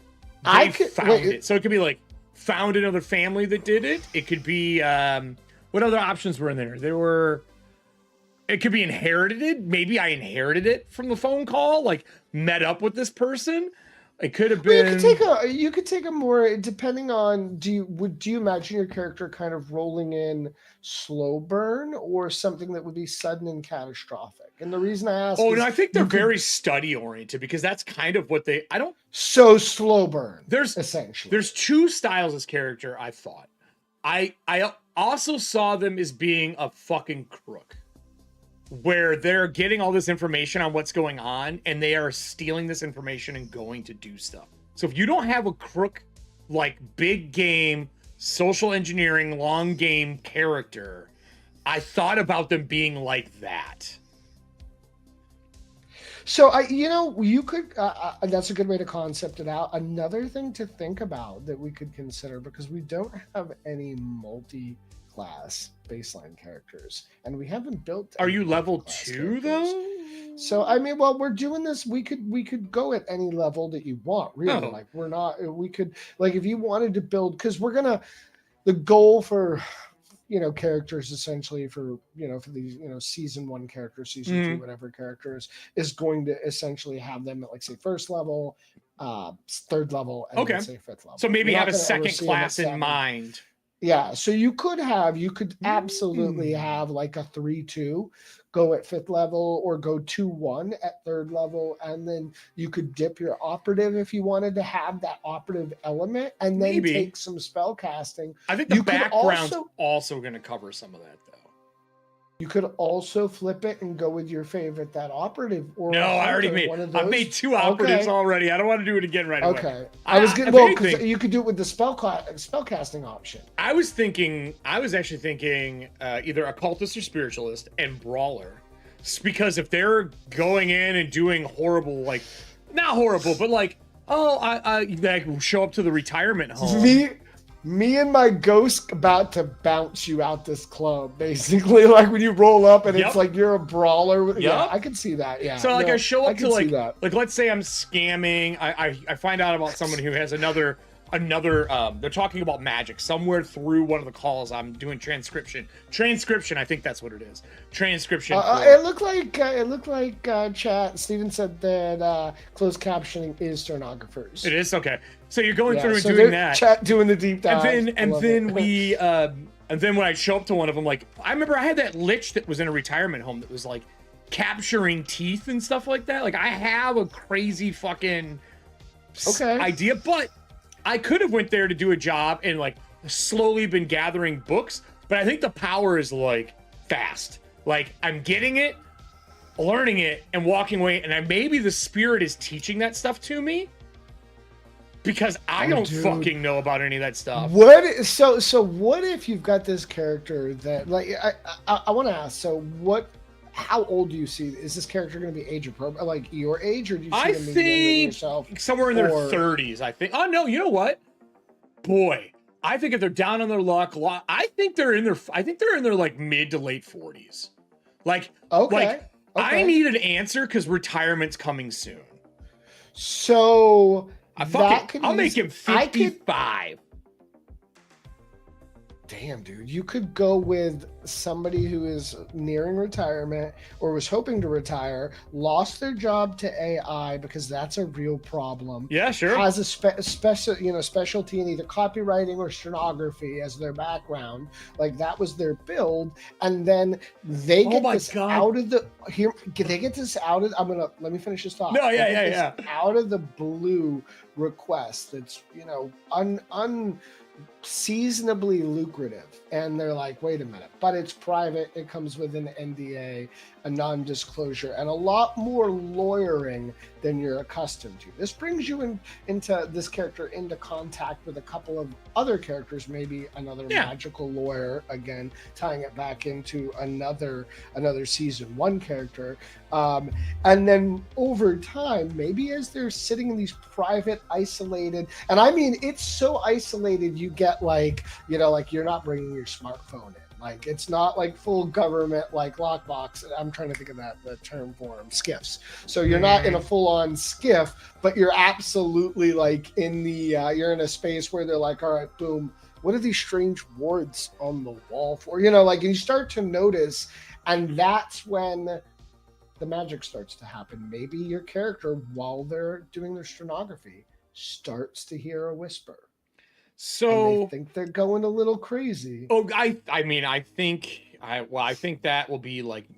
found it. So it could be like found another family that did it. It could be what other options were in there? It could be inherited. Maybe I inherited it from the phone call, like met up with this person. It could have been. You could take a more, depending on, do you imagine your character kind of rolling in slow burn or something that would be sudden and catastrophic? And the reason I ask, no, I think they're very study oriented, because that's kind of what so slow burn. Essentially there's two styles as character. I thought I also saw them as being a fucking crook, where they're getting all this information on what's going on and they are stealing this information and going to do stuff. So if you don't have a crook, like big game, social engineering, long game character, I thought about them being like that. So you could, that's a good way to concept it out. Another thing to think about that we could consider, because we don't have any multi-class baseline characters, and we haven't built. Are you level 2 though? So I mean, well, we're doing this. We could go at any level that you want, really. Like we're not. We could, like, if you wanted to build, because the goal for characters essentially for these season 1 characters, season 2, whatever characters, is going to essentially have them at, like, say, first level, 3rd level, and then, say 5th level. So maybe have a second class in mind. Yeah, so you could absolutely have like a 3-2 go at 5th level, or go 2-1 at 3rd level, and then you could dip your operative if you wanted to have that operative element, and then take some spell casting. I think the background's also going to cover some of that, though. You could also flip it and go with your favorite, that operative. Or no, I already I've made 2 operatives already. I don't want to do it again right away. Okay. I was getting, well, because you could do it with the spell casting option. I was actually thinking either occultist or spiritualist and brawler, because if they're going in and doing horrible, like, not horrible, but like, I show up to the retirement home. Me and my ghost about to bounce you out this club, basically. Like when you roll up and it's like you're a brawler. Yeah, I can see that. Yeah. So like I show up to like let's say I'm scamming. I find out about someone who has another they're talking about magic somewhere through one of the calls. I'm doing transcription, I think that's what it is. Transcription. It looked like chat Steven said that closed captioning is stenographers. It is? Okay, so you're going through and doing that, chat doing the deep dive, and then when I show up to one of them, like, I remember I had that lich that was in a retirement home that was like capturing teeth and stuff like that. Like, I have a crazy fucking idea, but I could have went there to do a job and like slowly been gathering books, but I think the power is like fast. Like, I'm getting it, learning it, and walking away, and maybe the spirit is teaching that stuff to me, because I don't fucking know about any of that stuff. So what if you've got this character that, like, I want to ask, so how old do you see? Is this character going to be age appropriate, like your age, or do you see them maybe yourself? Somewhere in their 30s, I think. Oh no, you know what? Boy, I think if they're down on their luck, I think they're in their like mid to late 40s. Like, I need an answer because retirement's coming soon. So I'll make him 55. Damn, dude. You could go with somebody who is nearing retirement or was hoping to retire, lost their job to AI because that's a real problem. Yeah, sure. Has a specialty in either copywriting or stenography as their background. Like, that was their build. And then they get let me finish this thought. No, yeah. Out of the blue request that's, unseasonably lucrative, and they're like, wait a minute, but it's private, it comes with an NDA, a non-disclosure, and a lot more lawyering than you're accustomed to. This brings you into this character into contact with a couple of other characters, maybe another magical lawyer, again tying it back into another season 1 character, and then over time, maybe as they're sitting in these private, isolated, and I mean, it's so isolated, you get like, like, you're not bringing your smartphone in. Like it's not like full government like lockbox. I'm trying to think of the term for them, skiffs. So you're not in a full on skiff, but you're absolutely like in the you're in a space where they're like, all right, boom, what are these strange wards on the wall for? You know, like you start to notice, and that's when the magic starts to happen. Maybe your character, while they're doing their stenography, starts to hear a whisper. So and they think they're going a little crazy. Oh, I think that will be like,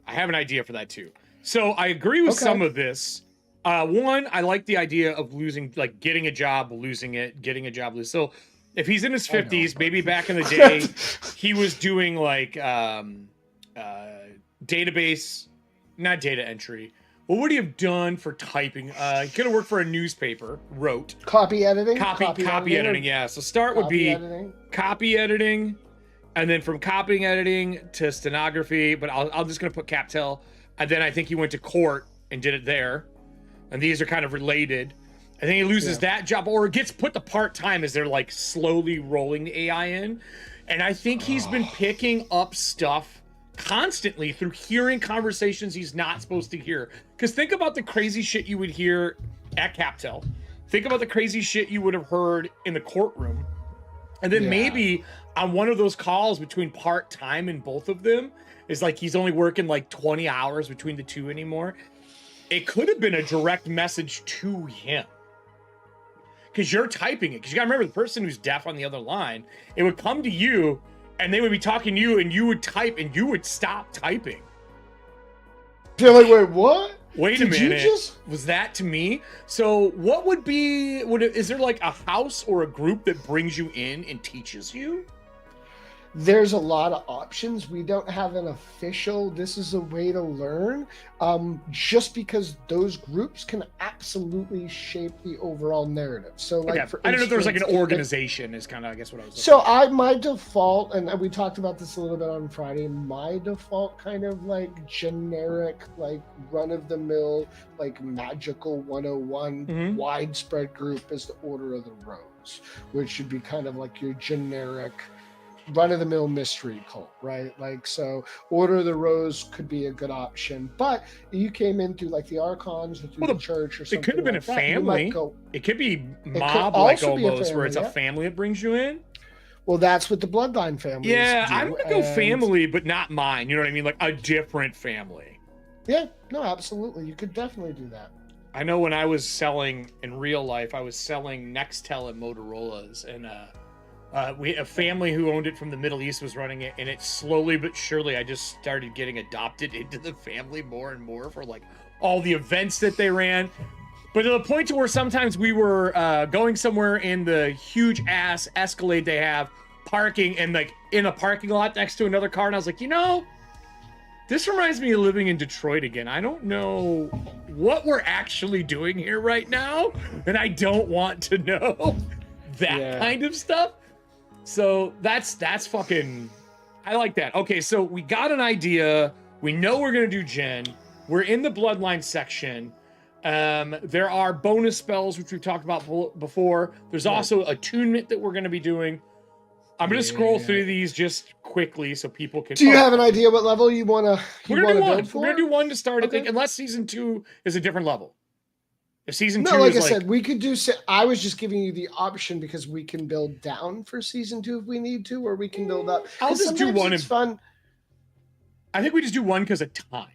I have an idea for that too. So I agree with some of this. One, I like the idea of losing, like getting a job, losing it, getting a job, lose. So if he's in his 50s, maybe back in the day, he was doing like database, not data entry. What would he have done for typing? He could have worked for a newspaper, wrote. Copy editing? Copy editing, yeah. So start would be copy editing, and then from copying editing to stenography, but I'm just going to put CapTel. And then I think he went to court and did it there. And these are kind of related. I think he loses that job, or gets put to part-time as they're like slowly rolling the AI in. And I think he's been picking up stuff constantly through hearing conversations he's not supposed to hear. Because think about the crazy shit you would hear at CapTel. Think about the crazy shit you would have heard in the courtroom. And then maybe on one of those calls between part-time and both of them, is like he's only working like 20 hours between the two anymore. It could have been a direct message to him. Because you're typing it. Because you got to remember, the person who's deaf on the other line, it would come to you, and they would be talking to you, and you would type, and you would stop typing. You're like, wait, what? Wait a minute. Was that to me? So what would be, is there like a house or a group that brings you in and teaches you? There's a lot of options. We don't have an official, this is a way to learn, just because those groups can absolutely shape the overall narrative. So like, for I don't know if there's like an organization is kind of, I guess, what I was looking So my default, and we talked about this a little bit on Friday, my default kind of like generic, like run-of-the-mill, like magical 101 widespread group is the Order of the Rose, which should be kind of like your generic run-of-the-mill mystery cult, right? Like, so Order of the Rose could be a good option, but you came in through like the Archons or through the church or something. It could have been like a family. It could be mob, like almost, where it's a family that brings you in. Well, that's what the Bloodline family do. I'm gonna go family, but not mine. You know what I mean? Like a different family. Yeah, no, absolutely. You could definitely do that. I know when I was selling in real life, I was selling Nextel and Motorola's, and a family who owned it from the Middle East was running it, and it slowly but surely I just started getting adopted into the family more and more for like all the events that they ran. But to the point to where sometimes we were going somewhere in the huge ass Escalade they have, parking and like in a parking lot next to another car, and I was like, you know, this reminds me of living in Detroit again. I don't know what we're actually doing here right now, and I don't want to know that kind of stuff. So that's fucking, I like that. Okay, so we got an idea. We know we're going to do Jen. We're in the Bloodline section. There are bonus spells, which we've talked about before. There's also Attunement that we're going to be doing. I'm going to scroll through these just quickly so people can... Do you have an idea what level you want to build for? We're going to do one to start, I think, unless season 2 is a different level. If season 2 like is I said, we could do... I was just giving you the option because we can build down for season 2 if we need to, or we can build up. I'll just do one. It's fun. I think we just do one because of time.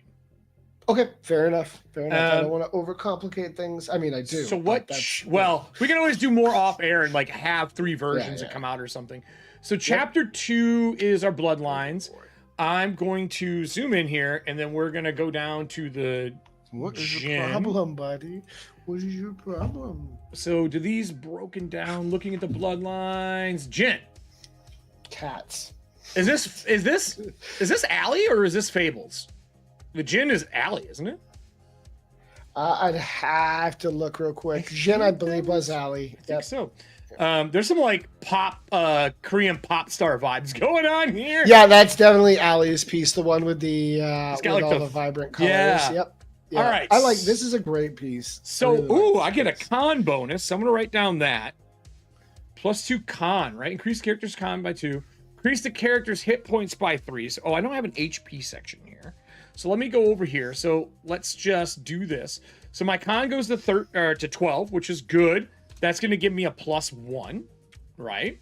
Okay, fair enough. I don't want to overcomplicate things. I mean, I do. So what? Well, we can always do more off air and like have 3 versions that come out or something. So chapter 2 is our Bloodlines. I'm going to zoom in here, and then we're gonna go down to the. What is your problem, buddy? What is your problem? So do these broken down? Looking at the Bloodlines, Jen. Cats. Is this Allie or is this Fables? The Jin is Allie, isn't it? I'd have to look real quick. Jin, I believe, was Allie. I think so. There's some like pop, Korean pop star vibes going on here. Yeah, that's definitely Allie's piece. The one with the with like all the vibrant colors. Yeah. Yep. All right. I like this. Is a great piece. So, really I get a con bonus. So I'm gonna write down that. +2 con, right? Increase character's con by 2. Increase the character's hit points by 3. So, I don't have an HP section here. So let me go over here. So let's just do this. So my con goes to 12, which is good. That's going to give me a +1, right?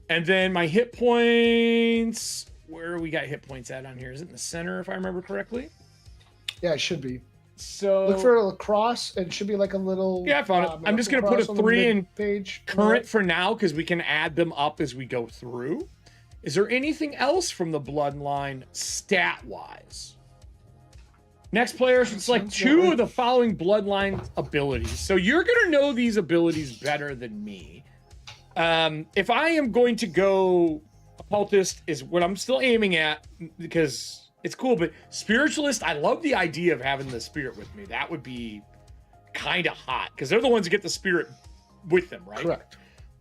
And then my hit points, where we got hit points at on here? Is it in the center, if I remember correctly? Yeah, it should be. So look for a lacrosse. It should be like a little. Yeah, I found it. I'm just going to put a 3 in page current for now because we can add them up as we go through. Is there anything else from the Bloodline stat-wise? Next player should select 2 of the following Bloodline abilities. So you're going to know these abilities better than me. If I am going to go occultist is what I'm still aiming at because it's cool, but spiritualist, I love the idea of having the spirit with me. That would be kind of hot because they're the ones that get the spirit with them, right? Correct.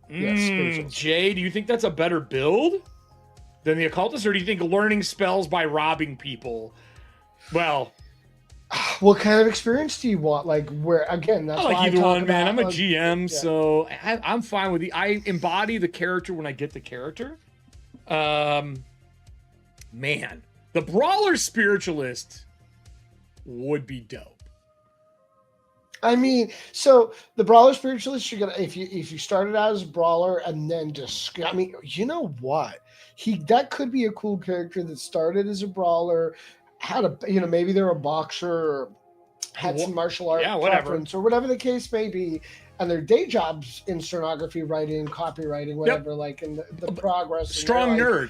Yes, Jay, do you think that's a better build than the occultist, or do you think learning spells by robbing people? Well, what kind of experience do you want? Like, where again? That's I like why either I talk one, man. about, I'm a GM, so I'm fine with I embody the character when I get the character. Man, the brawler spiritualist would be dope. I mean, so the brawler spiritualist, you're gonna if you started out as a brawler and then just, I mean, you know what? That could be a cool character that started as a brawler, had a, you know, maybe they're a boxer or had some martial art preference or whatever the case may be, and their day jobs in stenography, writing, copywriting, whatever, like in the progress. Strong nerd.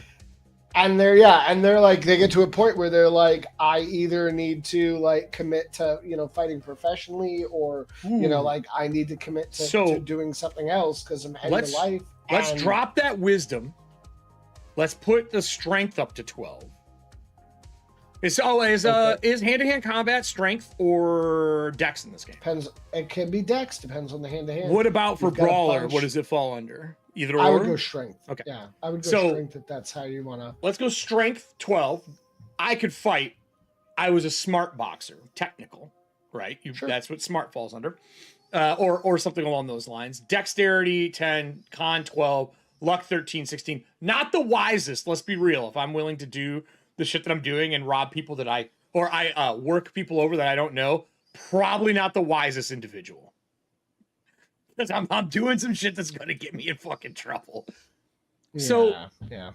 And they're like, they get to a point where they're like, I either need to like commit to, you know, fighting professionally, or, you know, like I need to commit to doing something else because I'm heading to life. Let's drop that wisdom. Let's put the strength up to 12. Is hand-to-hand combat strength or dex in this game? Depends. It can be dex. Depends on the hand-to-hand. What about for brawler? What does it fall under? Either or? I would go strength. Okay. Yeah, I would go strength if that's how you want to. Let's go strength 12. I could fight. I was a smart boxer, technical, right? Sure. That's what smart falls under. Or something along those lines. Dexterity 10, con 12, luck 13, 16. Not the wisest, let's be real. If I'm willing to do the shit that I'm doing and rob people that I work people over that I don't know, probably not the wisest individual. Because I'm doing some shit that's gonna get me in fucking trouble. Yeah, so yeah,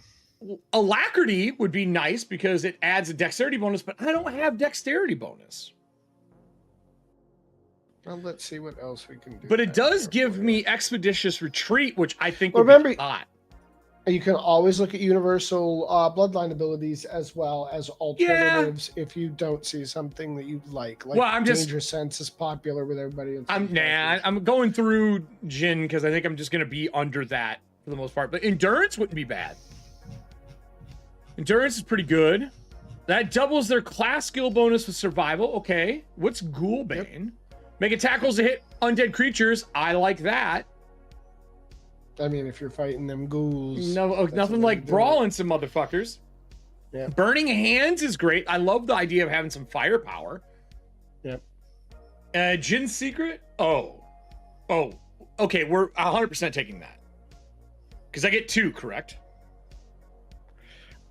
alacrity would be nice because it adds a dexterity bonus, but I don't have dexterity bonus. Well, let's see what else we can do. But it does give me expeditious retreat, which I think would be hot. You can always look at universal bloodline abilities as well as alternatives if you don't see something that you like. Like, well, Danger Sense is popular with everybody. I'm going through Jin because I think I'm just going to be under that for the most part. But Endurance wouldn't be bad. Endurance is pretty good. That doubles their class skill bonus with survival. Okay. What's Ghoulbane? Yep. Making tackles to hit undead creatures. I like that. I mean, if you're fighting them ghouls. No, nothing like brawling some motherfuckers. Yeah. Burning Hands is great. I love the idea of having some firepower. Yep. Jin's Secret? Oh. Okay, we're 100% taking that. Because I get 2, correct?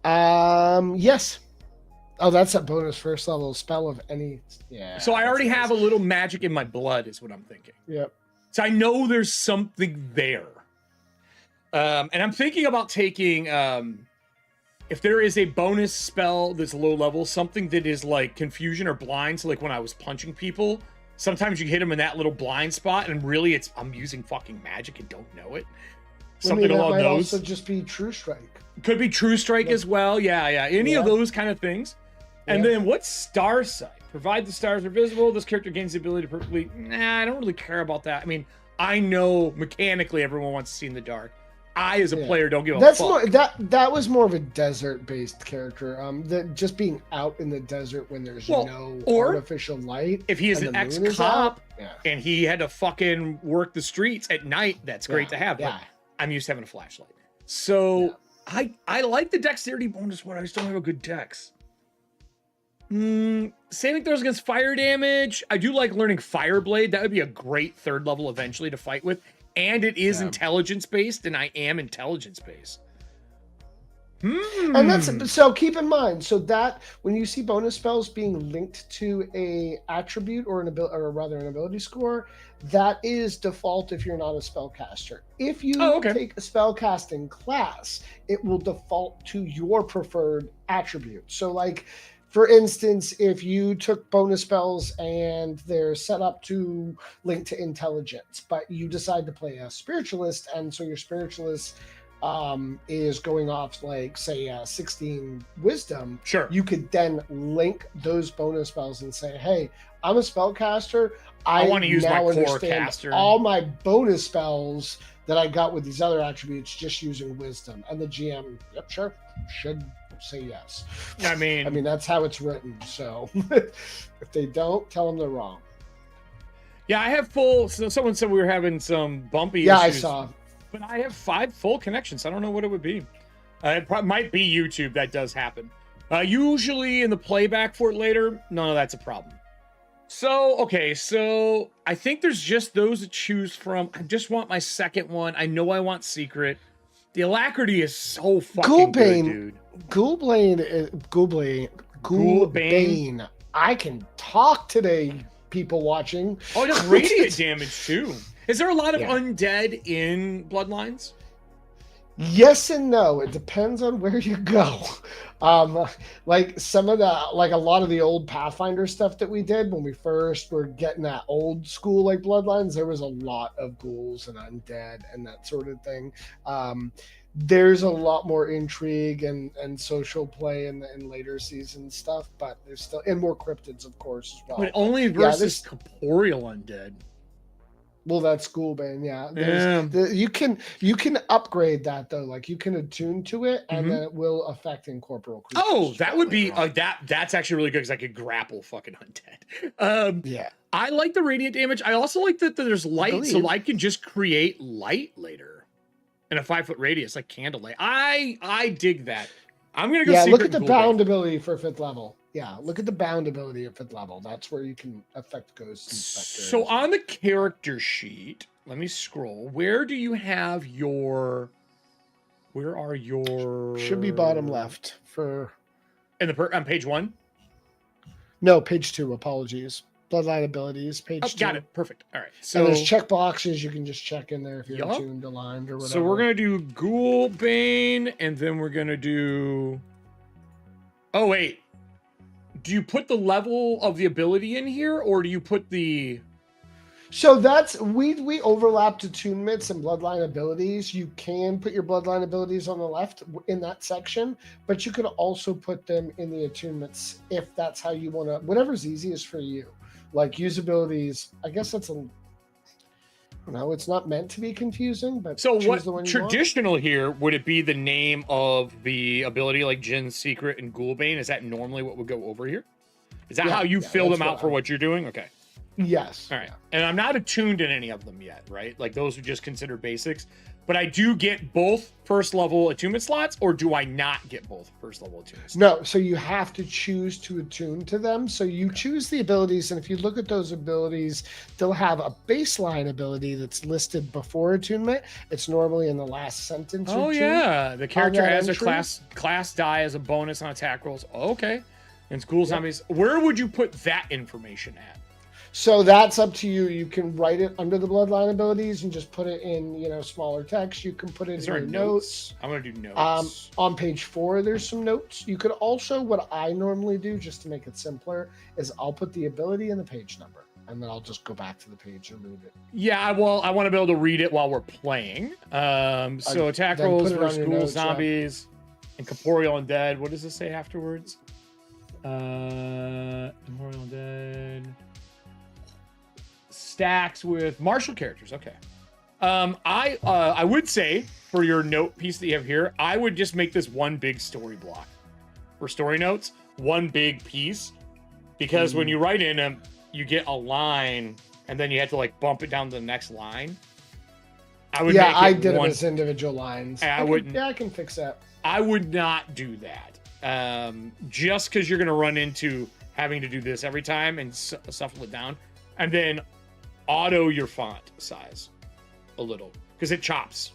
Yes. Oh, that's a bonus first level spell of any. Yeah. So I already have a little magic in my blood, is what I'm thinking. Yep. So I know there's something there. And I'm thinking about taking, if there is a bonus spell that's low level, something that is like confusion or blind. So like when I was punching people, sometimes you hit them in that little blind spot, and really I'm using fucking magic and don't know it. Something along those. That might also just be True Strike. Could be True Strike as well. Yeah. Any of those kind of things. And then what's Star Sight? Provide the stars are visible. This character gains the ability to perfectly. Nah, I don't really care about that. I mean, I know mechanically everyone wants to see in the dark. I, as a player, don't give a fuck. More, that was more of a desert-based character. Just being out in the desert when there's no artificial light. If he is an ex-cop and he had to fucking work the streets at night, that's great to have. But I'm used to having a flashlight. So I like the dexterity bonus, but I just don't have a good dex. Saving throws against fire damage. I do like learning Fireblade. That would be a great 3rd level eventually to fight with. And it is intelligence based, and I am intelligence based. And that's so keep in mind. So that when you see bonus spells being linked to a attribute or an ability, or rather an ability score, that is default if you're not a spellcaster. If you take a spellcasting class, it will default to your preferred attribute. So like, for instance, if you took bonus spells and they're set up to link to intelligence, but you decide to play a spiritualist, and so your spiritualist is going off like say 16 wisdom, sure, you could then link those bonus spells and say, hey, I'm a spellcaster, I want to use my core caster, all my bonus spells that I got with these other attributes just using wisdom. And the GM, yep, sure, should say yes. I mean that's how it's written. So if they don't, tell them they're wrong. Yeah, I have full. So someone said we were having some bumpy issues. I saw. But I have 5 full connections. I don't know what it would be. It might be YouTube. That does happen. Usually in the playback for it later, none of that's a problem. So, okay, so I think there's just those to choose from. I just want my second one. I know I want secret. The alacrity is so fucking good, dude. Ghoulbane. I can talk today, people watching. Oh, it does radiant damage too. Is there a lot of undead in Bloodlines? Yes and no. It depends on where you go. Like some of the, like a lot of the old Pathfinder stuff that we did when we first were getting that old school like Bloodlines, there was a lot of ghouls and undead and that sort of thing. There's a lot more intrigue and social play in later season stuff, but there's still, and more cryptids, of course, as well. But only versus corporeal undead. Well, that's Ghoulbane, you can upgrade that though. Like you can attune to it, and then it will affect incorporeal creatures. Oh, that would be that's actually really good because I could grapple fucking undead. Yeah, I like the radiant damage. I also like that there's light, so I can just create light later in a 5-foot radius, like candlelight. I dig that. I'm gonna go. Yeah, look at the bound ability for 5th level. Yeah, look at the bound ability at 5th level. That's where you can affect ghosts and specters. So on the character sheet, let me scroll. Where do you have your? Where are your? Should be bottom left for. In the on page 1. No, page 2. Apologies. Bloodline abilities, page 2. Got it. Perfect. All right. So and there's check boxes you can just check in there if you're attuned, aligned, or whatever. So we're gonna do Ghoulbane, and then we're gonna do. Oh wait. Do you put the level of the ability in here, or do you put the? So that's we overlapped attunements and bloodline abilities. You can put your bloodline abilities on the left in that section, but you can also put them in the attunements if that's how you want to. Whatever's easiest for you. Like usabilities, I guess that's a. I don't know. It's not meant to be confusing, but so what traditional here would it be the name of the ability like Jin's Secret and Ghoulbane? Is that normally what would go over here? Is that how you fill them out for what you're doing? Okay. Yes. All right. And I'm not attuned in any of them yet, right? Like those are just considered basics. But I do get both first level attunement slots, or do I not get both first level attunement slots? No, so you have to choose to attune to them. So you choose the abilities, and if you look at those abilities, they'll have a baseline ability that's listed before attunement. It's normally in the last sentence. Oh, yeah. The character adds a class die as a bonus on attack rolls. Okay. And school zombies. Where would you put that information at? So that's up to you. You can write it under the bloodline abilities and just put it in, smaller text. You can put it in your notes. I'm going to do notes. On page 4, there's some notes. You could also, what I normally do, just to make it simpler, is I'll put the ability and the page number, and then I'll just go back to the page and read it. Yeah, well, I want to be able to read it while we're playing. So attack rolls versus school zombies and corporeal undead. What does this say afterwards? Corporeal undead. Stacks with martial characters. Okay. I would say for your note piece that you have here, I would just make this one big story block for story notes, one big piece, because when you write in them, you get a line and then you have to like bump it down to the next line. I did it as individual lines. I can fix that. I would not do that. Just because you're going to run into having to do this every time and shuffle it down, and then auto your font size a little because it chops.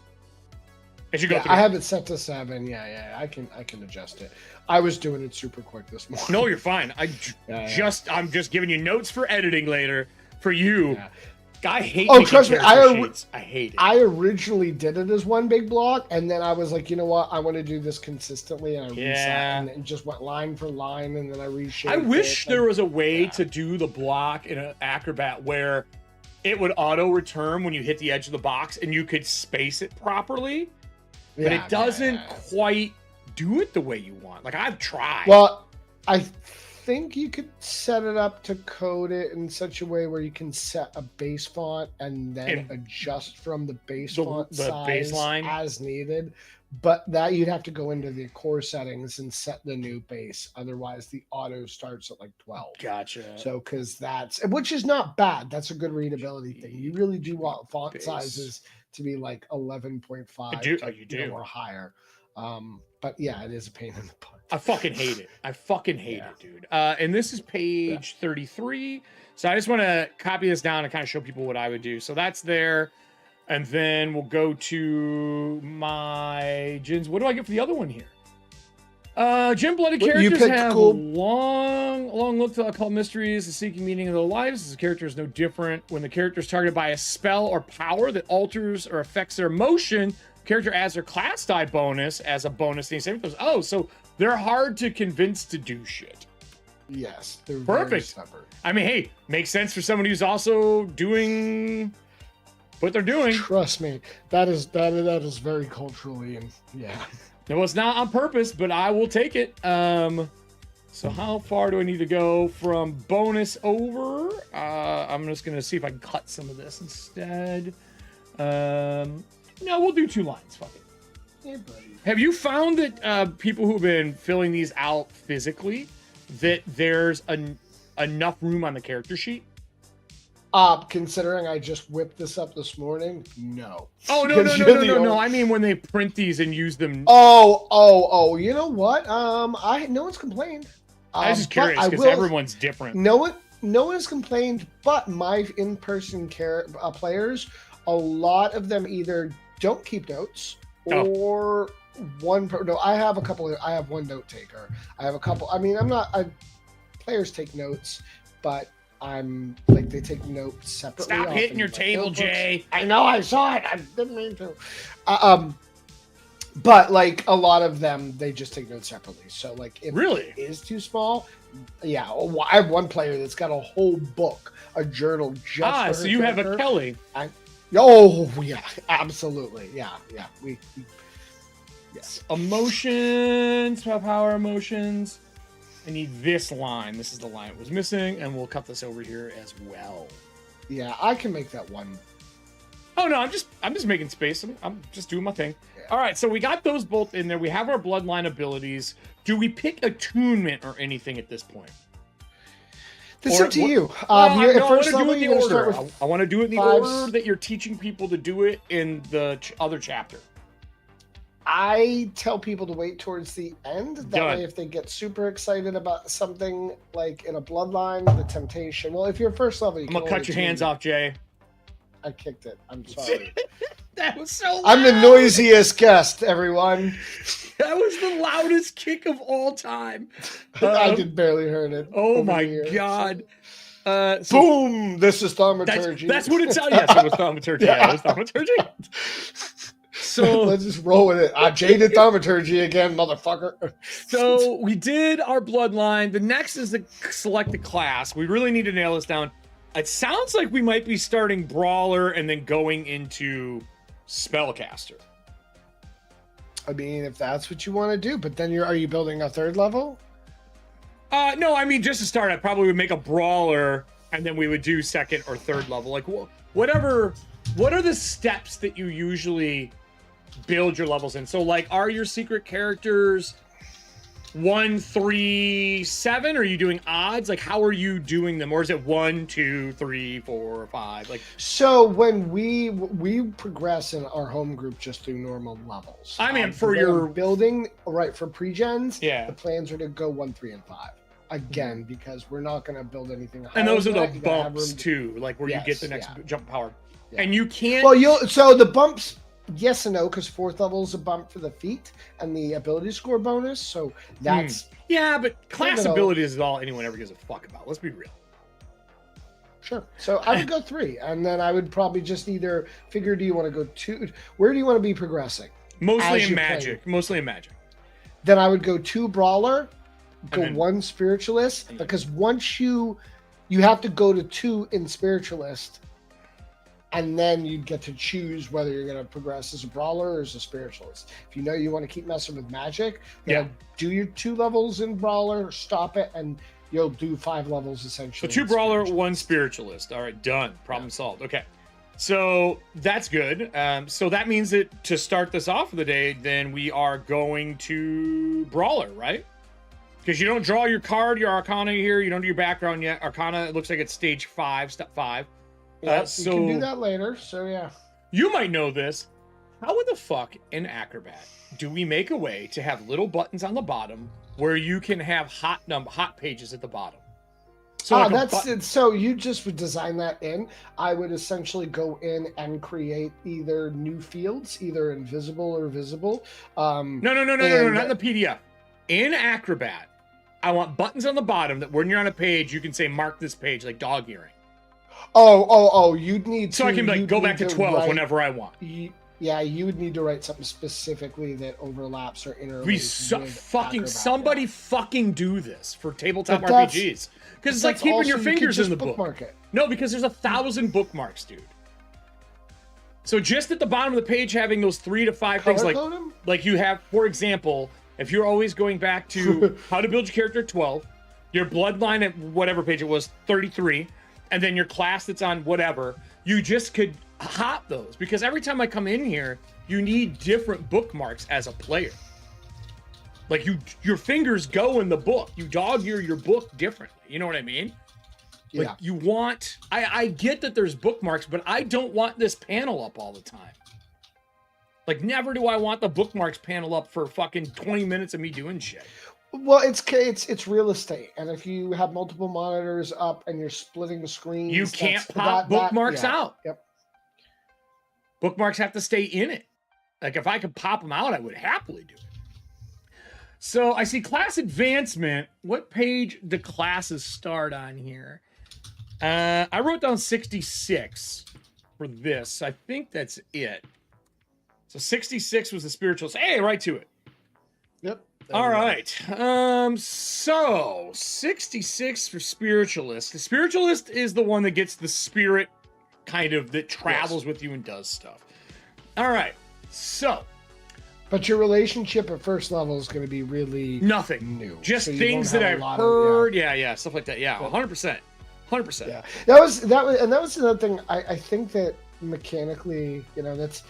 As you go Yeah, through. I have it set to 7. Yeah, I can adjust it. I was doing it super quick this morning. No, you're fine. I'm just giving you notes for editing later for you. Yeah. I hate Oh, making trust me, character sheets. I hate it. I originally did it as one big block, and then I was like, you know what? I want to do this consistently, and I reset, and it just went line for line, and then I reshaped. I wish there was a way to do the block in an Acrobat where it would auto return when you hit the edge of the box, and you could space it properly, but it doesn't quite do it the way you want. Like, I've tried. Well, I think you could set it up to code it in such a way where you can set a base font and then adjust from the base font size baseline as needed. But that you'd have to go into the core settings and set the new base. Otherwise, the auto starts at like 12. Gotcha. So, which is not bad. That's a good readability thing. You really do want font sizes to be like 11.5 or higher. But yeah, it is a pain in the butt. I fucking hate it. I fucking hate it, dude. And this is page 33. So I just want to copy this down and kind of show people what I would do. So that's there. And then we'll go to my Jin's. What do I get for the other one here? Jin blooded characters have long look to occult mysteries, the seeking meaning of their lives. This character is no different. When the character is targeted by a spell or power that alters or affects their emotion, character adds their class die bonus as a bonus to any saving throws. Oh, so they're hard to convince to do shit. Yes, they're perfect. Very stubborn. I mean, hey, makes sense for someone who's also doing what they're doing. Trust me, that is very culturally, and yeah. It was not on purpose, but I will take it. So how far do I need to go from bonus over? I'm just gonna see if I can cut some of this instead. No, we'll do 2 lines. Fuck it. Hey, buddy. Have you found that people who've been filling these out physically, that there's enough room on the character sheet? Considering I just whipped this up this morning, no. Oh, no. I mean, when they print these and use them. Oh. You know what? No one's complained. I was just curious because everyone's different. No one's complained, but my in-person players, a lot of them either don't keep notes or I have one note taker. I have a couple. I mean, players take notes, but I'm like, they take notes separately. Stop hitting your table, Jay. I know, I saw it. I didn't mean to. But like a lot of them, they just take notes separately. So like, if it is too small, yeah. I have one player that's got a whole book, a journal just for her so you have a Kelly. Oh yeah, absolutely, yeah. Yes. Emotions, power emotions. I need this line. This is the line that was missing, and we'll cut this over here as well. Yeah, I can make that one. Oh no, I'm just making space. I'm just doing my thing. Yeah. All right, so we got those both in there. We have our bloodline abilities. Do we pick attunement or anything at this point? That's up to you. I want to do it in the order. I want to do it in the order that you're teaching people to do it in the other chapter. I tell people to wait towards the end. That way, if they get super excited about something like in a bloodline, the temptation. Well, if you're first level, I'm gonna cut your hands off, Jay. I kicked it. I'm sorry. That was so loud. I'm the noisiest guest, everyone. That was the loudest kick of all time. I did barely heard it. Oh my god. Boom! This is thaumaturgy. That's what it sounded. Yes, it was thaumaturgy. Yeah, it was thaumaturgy. So let's just roll with it. I jaded thaumaturgy again, motherfucker. So we did our bloodline. The next is the selected class. We really need to nail this down. It sounds like we might be starting brawler and then going into spellcaster. I mean, if that's what you want to do, but then are you building a 3rd level? No, I mean, just to start, I probably would make a brawler and then we would do 2nd or 3rd level. Like whatever. What are the steps that you usually build your levels in? So like, are your secret characters 1, 3, 7? Are you doing odds? Like, how are you doing them? Or is it 1, 2, 3, 4, 5? Like, so when we progress in our home group just through normal levels. I mean, for your building, right? For pre-gens, the plans are to go 1, 3, and 5. Again, because we're not going to build anything higher. And those are the bumps too, like where you get the next jump power. Yeah. And you can't. Well, so the bumps yes and no, because 4th level is a bump for the feat and the ability score bonus. So that's yeah, but class pivotal. abilities is all anyone ever gives a fuck about. Let's be real. Sure. So I would go 3, and then I would probably just either figure, do you want to go 2? Where do you want to be progressing? Mostly as in you're Magic. playing? Mostly in Magic. Then I would go 2 brawler, go then- 1 spiritualist, because once you have to go to 2 in spiritualist, and then you get to choose whether you're going to progress as a brawler or as a spiritualist. If you know you want to keep messing with Magic, then do your 2 levels in brawler, stop it, and you'll do 5 levels essentially. So 2 brawler, 1 spiritualist. All right, done. Problem solved. Okay. So that's good. So that means that to start this off of the day, then we are going to brawler, right? Because you don't draw your card, your Arcana here. You don't do your background yet. Arcana, it looks like it's stage 5, step 5. Yeah, So you can do that later. So yeah. You might know this. How in the fuck in Acrobat do we make a way to have little buttons on the bottom where you can have hot pages at the bottom? So like so you just would design that in. I would essentially go in and create either new fields, either invisible or visible. No, not in the PDF. In Acrobat, I want buttons on the bottom that when you're on a page, you can say mark this page, like dog earring. Oh, you'd need so to, I can like go back to 12 whenever I want. Yeah, you would need to write something specifically that overlaps or interlaces. Somebody fucking do this for tabletop RPGs. Because it's like keeping your fingers in the book. No, because there's 1,000 bookmarks, dude. So just at the bottom of the page, having those 3 to 5 things, like you have, for example, if you're always going back to how to build your character at 12, your bloodline at whatever page it was, 33, and then your class that's on whatever, you just could hop those. Because every time I come in here, you need different bookmarks as a player. Like your fingers go in the book. You dog your book differently. You know what I mean? Like you want, I get that there's bookmarks, but I don't want this panel up all the time. Like never do I want the bookmarks panel up for fucking 20 minutes of me doing shit. Well, it's real estate, and if you have multiple monitors up and you're splitting the screens, you can't pop bookmarks out. Yep. Bookmarks have to stay in it. Like if I could pop them out, I would happily do it. So I see class advancement. What page do classes start on here? I wrote down 66 for this. I think that's it. So 66 was the spiritual. Hey, right to it. Yep. All right. So 66 for spiritualist. The spiritualist is the one that gets the spirit kind of that travels with you and does stuff. All right. So. But your relationship at first level is going to be really nothing new. Just so things that I've heard. Stuff like that. Yeah, 100%. 100%. Yeah. That was another thing. I think that mechanically, that's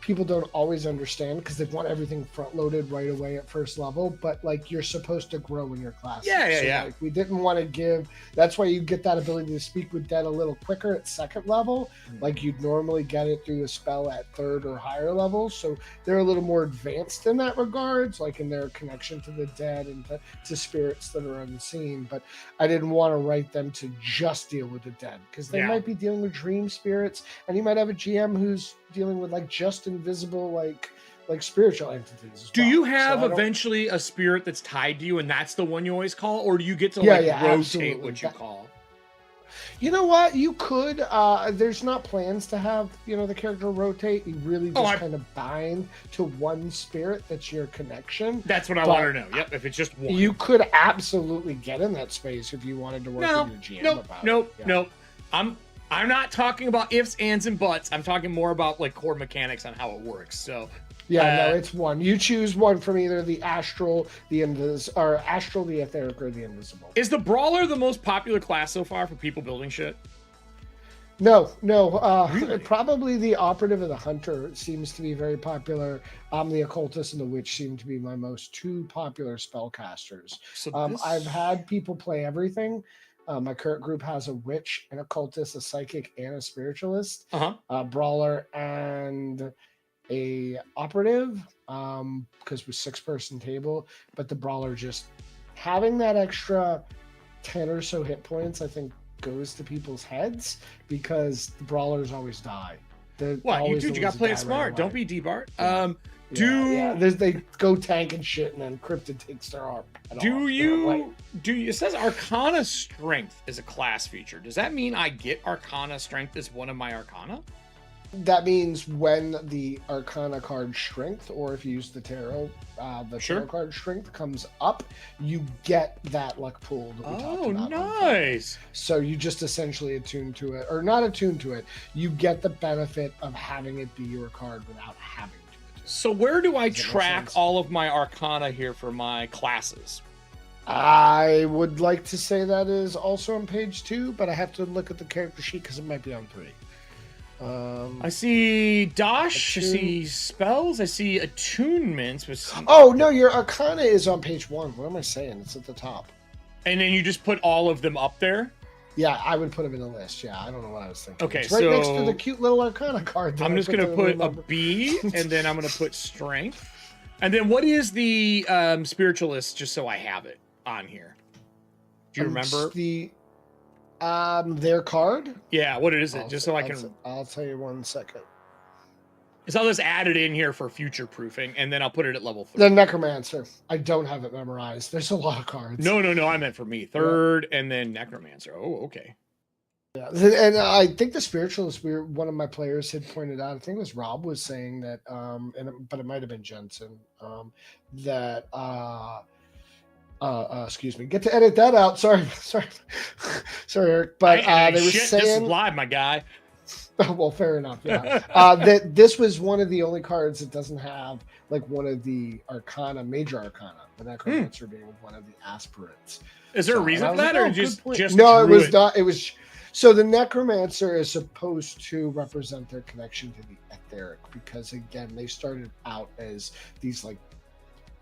people don't always understand because they want everything front loaded right away at first level, but like you're supposed to grow in your class. Like, we didn't want to give, that's why you get that ability to speak with dead a little quicker at second level. Like you'd normally get it through a spell at third or higher levels. So they're a little more advanced in that regards, like in their connection to the dead and to spirits that are unseen. But I didn't want to write them to just deal with the dead because they might be dealing with dream spirits, and you might have a GM who's dealing with like just invisible like spiritual entities. Do you have eventually a spirit that's tied to you and that's the one you always call, or do you get to rotate absolutely. What you call? You know what? You could. There's not plans to have the character rotate. You really just kind of bind to one spirit that's your connection. That's what I want to know. Yep. If it's just one, you could absolutely get in that space if you wanted to work with your GM about it. Nope. I'm not talking about ifs, ands, and buts. I'm talking more about like core mechanics on how it works. So it's one. You choose one from either the astral, the astral, the etheric, or the invisible. Is the brawler the most popular class so far for people building shit? No. Really? Probably the operative and the hunter seems to be very popular. The occultist and the witch seem to be my most two popular spellcasters. So I've had people play everything. My current group has a witch, an occultist, a psychic, and a spiritualist, a brawler, and a operative, because we're 6-person table. But the brawler, just having that extra 10 or so hit points, I think goes to people's heads because the brawlers always die. What, you dude? You gotta play it smart. Don't be D-Bart. They go tank and shit, and then Cryptid takes their arm. Do you? It says Arcana Strength is a class feature. Does that mean I get Arcana Strength as one of my Arcana? That means when the Arcana card Strength, or if you use the Tarot, Tarot card Strength comes up, you get that luck pool that we talked about. Nice. So you just essentially attune to it, or not attune to it. You get the benefit of having it be your card without having to attune. So where do I track all of my Arcana here for my classes? I would like to say that is also on page 2, but I have to look at the character sheet because it might be on 3. I see Dosh, I see spells, I see attunements. Oh, no, your Arcana is on page 1. What am I saying? It's at the top. And then you just put all of them up there? Yeah, I would put them in the list. Yeah, I don't know what I was thinking. Okay, it's right next to the cute little Arcana card. I'm just going to put a B, and then I'm going to put Strength. And then what is the Spiritualist, just so I have it on here? Do you remember? Their card? Yeah, what is it? Just so I can... I'll tell you 1 second. So I'll just add it in here for future proofing, and then I'll put it at level 3. The Necromancer. I don't have it memorized. There's a lot of cards. No, I meant for me. 3rd, and then Necromancer. Oh, okay. Yeah, and I think the Spiritualist, one of my players had pointed out, I think it was Rob was saying that, but it might have been Jensen, that... excuse me. Get to edit that out. Sorry, Eric. But they were saying this is live, my guy. Well, fair enough. Yeah. That this was one of the only cards that doesn't have like one of the Arcana, major Arcana, the Necromancer being one of the aspirants. Is there a reason for that, or just no? It was not. It was so the Necromancer is supposed to represent their connection to the etheric, because again, they started out as these like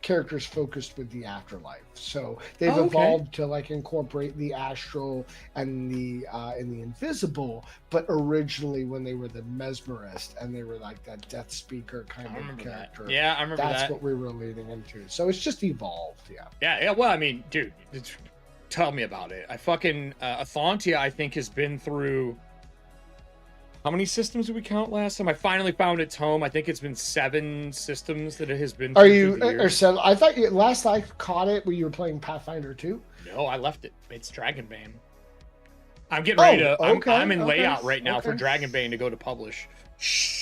characters focused with the afterlife, so they've evolved to like incorporate the astral and the invisible, but originally when they were the mesmerist and they were like that death speaker kind of character, I remember that's what we were leading into. So it's just evolved. Yeah, well, I mean, dude, tell me about it. I fucking Athantia, I think, has been through... How many systems did we count last time? I finally found its home. I think it's been 7 systems that it has been through. Are you, or 7? I thought last I caught it when you were playing Pathfinder 2. No, I left it. It's Dragonbane. I'm getting ready to... I'm in layout right now for Dragonbane to go to publish.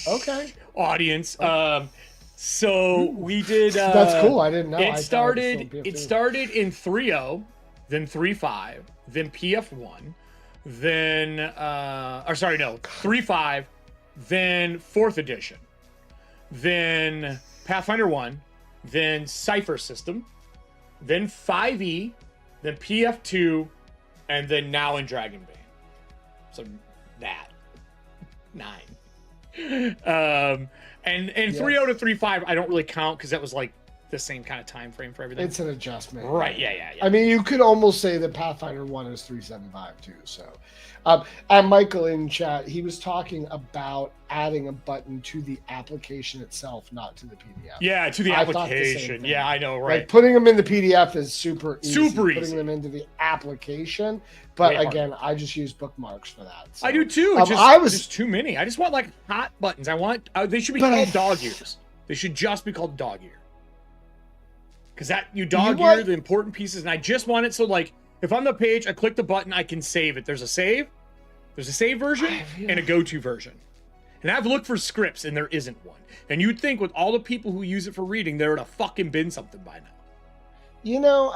Okay. Audience. So we did... That's cool. I didn't know. It started in 3.0, then 3.5, then PF1. Then 3.5, then 4th edition, then Pathfinder 1, then Cypher System, then 5e, then PF2, and then now in Dragonbane. So that 9. And 3.0 to 3.5 I don't really count because that was like the same kind of time frame for everything. It's an adjustment. Right, yeah. I mean, you could almost say that Pathfinder 1 is 3.75 too, so. And Michael in chat, he was talking about adding a button to the application itself, not to the PDF. Yeah, to the application. Yeah, I know, right. Like putting them in the PDF is super easy. Putting them into the application, but again, I just use bookmarks for that. So. I do too. Just too many. I just want like hot buttons. I want they should be called dog ears. They should just be called dog ear. Because you dog ear the important pieces, and I just want it so like if on the page I click the button, I can save it. There's a save version and a go-to version. And I've looked for scripts and there isn't one. And you'd think with all the people who use it for reading, there would have fucking been something by now. You know,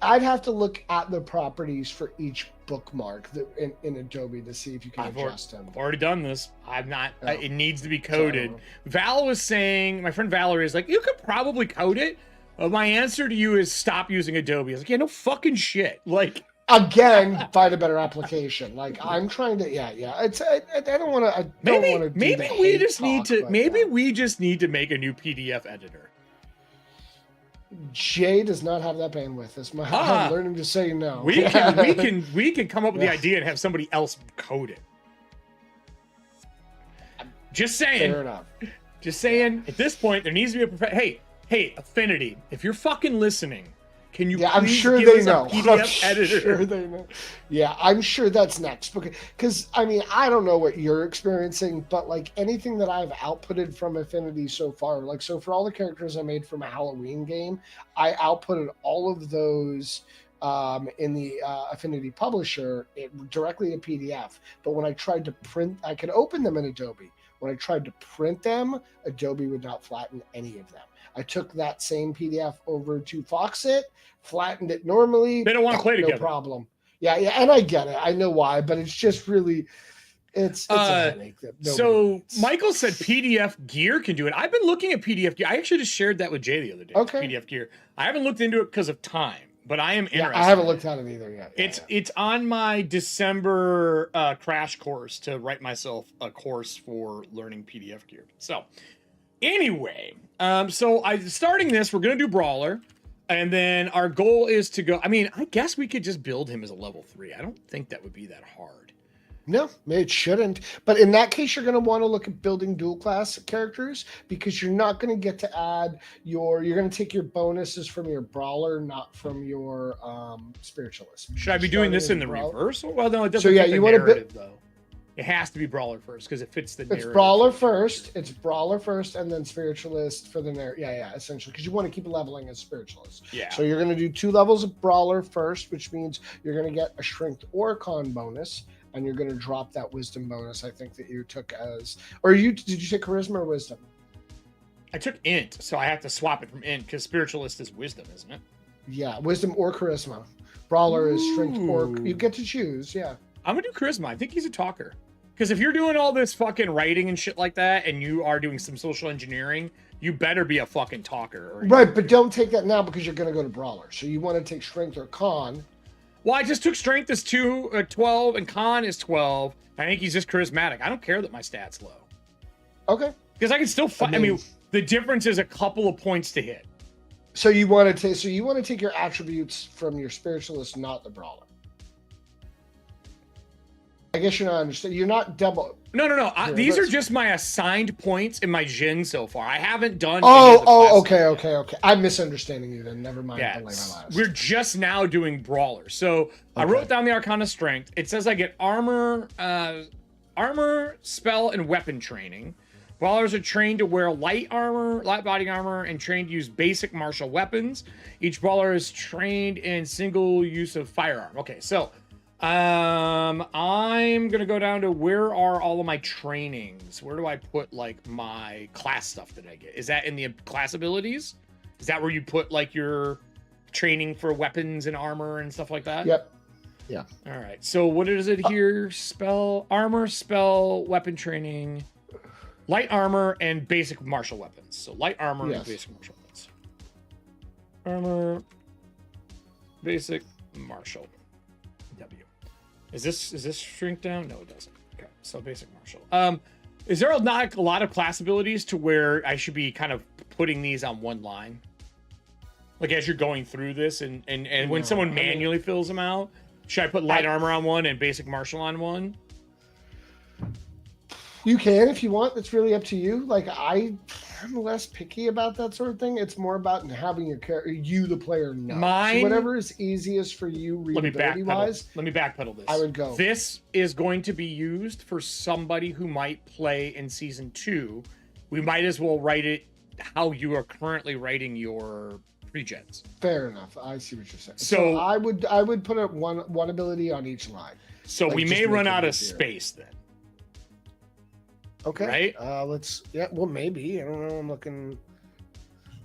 I'd have to look at the properties for each bookmark in Adobe to see if you can adjust them. I've already done this. I've not. It needs to be coded. Val was saying, my friend Valerie is like, you could probably code it. My answer to you is stop using Adobe. I was like, yeah, no fucking shit. Like, again, find a better application. Like, I'm trying to, It's I don't want to. Maybe we just need to make a new PDF editor. Jay does not have that bandwidth. I'm learning to say no. We can come up with the idea and have somebody else code it. Just saying. Fair enough. Just saying. At this point, there needs to be a Hey, Affinity, if you're fucking listening, Can you Yeah, I'm please sure give they us know. a PDF I'm editor? sure they know. Yeah, I'm sure that's next. Because, I mean, I don't know what you're experiencing, but like anything that I've outputted from Affinity so far, like, so for all the characters I made from a Halloween game, I outputted all of those in the Affinity publisher directly to PDF. But when I tried to print, I could open them in Adobe. When I tried to print them, Adobe would not flatten any of them. I took that same PDF over to Foxit, flattened it normally. They don't want to play together. No problem. Yeah, and I get it. I know why, but it's just really, it's a headache. So needs. Michael said PDF gear can do it. I've been looking at PDF gear. I actually just shared that with Jay the other day. Okay. PDF gear. I haven't looked into it because of time, but I am interested. I haven't looked at it either yet. It's on my December crash course to write myself a course for learning PDF gear. So anyway, so starting this, we're gonna do Brawler, and then our goal is to go. I mean, I guess we could just build him as a level 3. I don't think that would be that hard. No, it shouldn't. But in that case, you're going to want to look at building dual class characters, because you're not going to get to add you're going to take your bonuses from your Brawler, not from your Spiritualist. Should I be doing this in the reverse? Well, no, it doesn't. So yeah, fit the you want to narrative though. It has to be Brawler first because it fits the narrative. It's Brawler first. It's Brawler first, and then Spiritualist for the narrative. Yeah, essentially, because you want to keep leveling as Spiritualist. Yeah. So you're going to do 2 levels of Brawler first, which means you're going to get a Strength or Con bonus, and you're going to drop that Wisdom bonus. I think that you took as, or did you take Charisma or Wisdom? I took Int, so I have to swap it from Int because Spiritualist is Wisdom, isn't it? Yeah, Wisdom or Charisma. Brawler is Strength or you get to choose. Yeah. I'm gonna do Charisma. I think he's a talker. Because if you're doing all this fucking writing and shit like that, and you are doing some social engineering, you better be a fucking talker. Right, but don't take that now because you're going to go to Brawler. So you want to take Strength or Con. Well, I just took Strength as 12, and Con is 12. I think he's just charismatic. I don't care that my stat's low. Okay. Because I can still fight. I mean, the difference is a couple of points to hit. So you want to take your attributes from your Spiritualist, not the Brawler. I guess you're not understanding. You're not double. No. These are just my assigned points in my Jin so far. I haven't done. Okay. I'm misunderstanding you then. Never mind. Yeah, we're just now doing Brawler. So I wrote down the Arcana Strength. It says I get armor, spell, and weapon training. Brawlers are trained to wear light body armor, and trained to use basic martial weapons. Each brawler is trained in single use of firearm. Okay, so I'm gonna go down to where are all of my trainings? Where do I put like my class stuff that I get? Is that in the class abilities? Is that where you put like your training for weapons and armor and stuff like that? Yep. Yeah. All right. So what is it here? Armor, spell, weapon training, light armor, and basic martial weapons. So light armor and basic martial weapons. Armor, basic martial. W. Is this shrink down? No, it doesn't. Okay, so basic martial. Is there not a lot of class abilities to where I should be kind of putting these on one line? Like as you're going through this and when someone manually fills them out, should I put light armor on one and basic martial on one? You can if you want. It's really up to you. Like I'm less picky about that sort of thing. It's more about having your character, you the player, know. So whatever is easiest for you readability wise. Let me backpedal this. I would go. This is going to be used for somebody who might play in season 2. We might as well write it how you are currently writing your pre-gens. Fair enough. I see what you're saying. So I would put up one ability on each line. So like we may run out of space then. Okay. Right. Well, maybe. I don't know.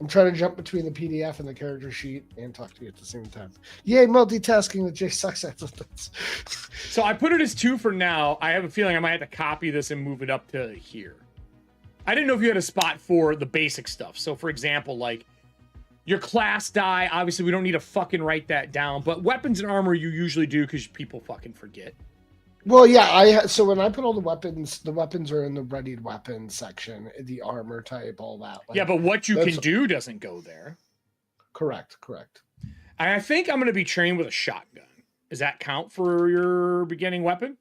I'm trying to jump between the PDF and the character sheet and talk to you at the same time. Yay, multitasking with Jaye sucks at this. So I put it as 2 for now. I have a feeling I might have to copy this and move it up to here. I didn't know if you had a spot for the basic stuff. So for example, like your class die, obviously we don't need to fucking write that down, but weapons and armor you usually do because people fucking forget. Well, yeah, so when I put all the weapons are in the readied weapons section, the armor type, all that. Like, yeah, but what you can do doesn't go there. Correct. And I think I'm going to be trained with a shotgun. Does that count for your beginning weapon?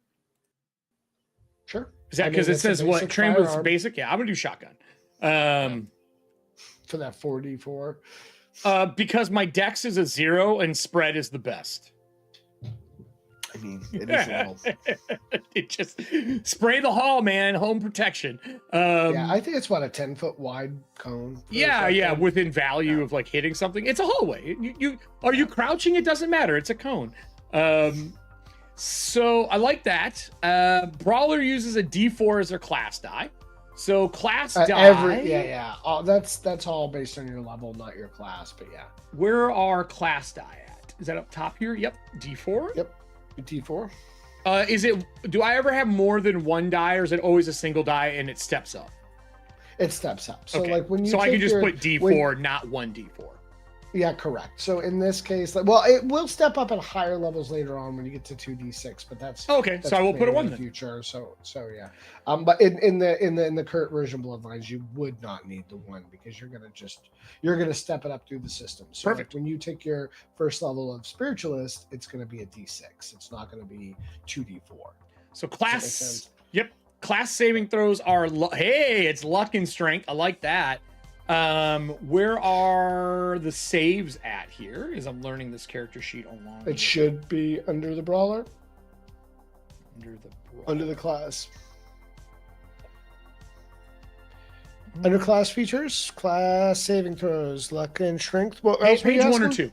Sure. Is that because it says what? Trained with basic? Yeah, I'm going to do shotgun. For that 4d4. Because my dex is a 0 and spread is the best. I mean, it is little. It just spray the hall, man. Home protection. Yeah, I think it's what, a 10-foot wide cone. Yeah, within value of like hitting something. It's a hallway. You are you crouching? It doesn't matter. It's a cone. So I like that. Brawler uses a D4 as their class die. So class die. That's all based on your level, not your class. But yeah, where are class die at? Is that up top here? Yep, D4. Yep, D4. Is it? Do I ever have more than one die, or is it always a single die and it steps up? It steps up. So okay. like when you so I can just put D4, not one D4. Yeah, correct. So in this case, like, well, it will step up at higher levels later on when you get to 2d6, but that's okay. So I will put a 1 in the future. So yeah. But in the current version of Bloodlines, you would not need the 1 because you're gonna step it up through the system. So perfect. Like when you take your first level of Spiritualist, it's gonna be a d6. It's not gonna be 2d4. So class. Yep. Class saving throws are hey, it's luck and strength. I like that. Where are the saves at here? As I'm learning this character sheet along. It should be under the brawler. Under the class. Under class features, class saving throws, luck and strength. What else? Page 1 or 2.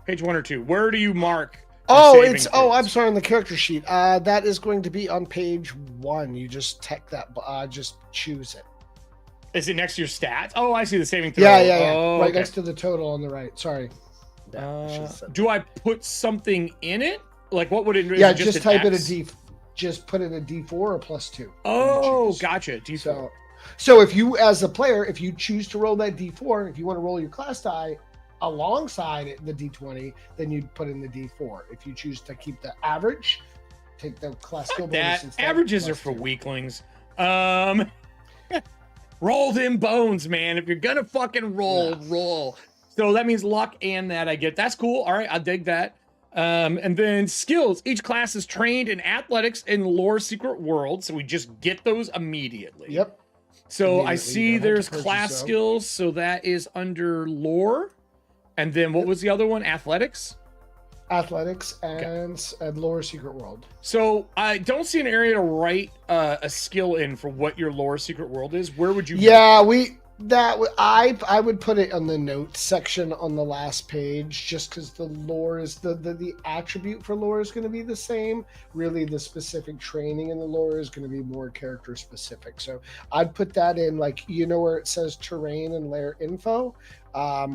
Page 1 or 2. Where do you mark? I'm sorry, on the character sheet. That is going to be on page 1. You just tech that. Just choose it. Is it next to your stats? Oh, I see the saving throw. Yeah. Oh, right next to the total on the right. Sorry. Do I put something in it? Like what would it? Yeah, just type it a D. Just put it a D4 or +2. Oh, gotcha. D4. So if you, as a player, if you choose to roll that D4, if you want to roll your class die alongside the D20, then you'd put in the D4. If you choose to keep the average, take the class skill bonus instead. Averages are for weaklings. Roll them bones, man. If you're gonna fucking roll. So that means luck and that I get. That's cool. All right, I dig that. And then skills. Each class is trained in athletics and lore secret world. So we just get those immediately. Yep. So I see there's class skills. So that is under lore. And then what was the other one? Athletics? Athletics and lore secret world. So I don't see an area to write a skill in for what your lore secret world is. Where would you? Yeah, I would put it on the notes section on the last page, just because the lore is the attribute for lore is going to be the same. Really, the specific training in the lore is going to be more character specific. So I'd put that in, like, where it says terrain and lair info.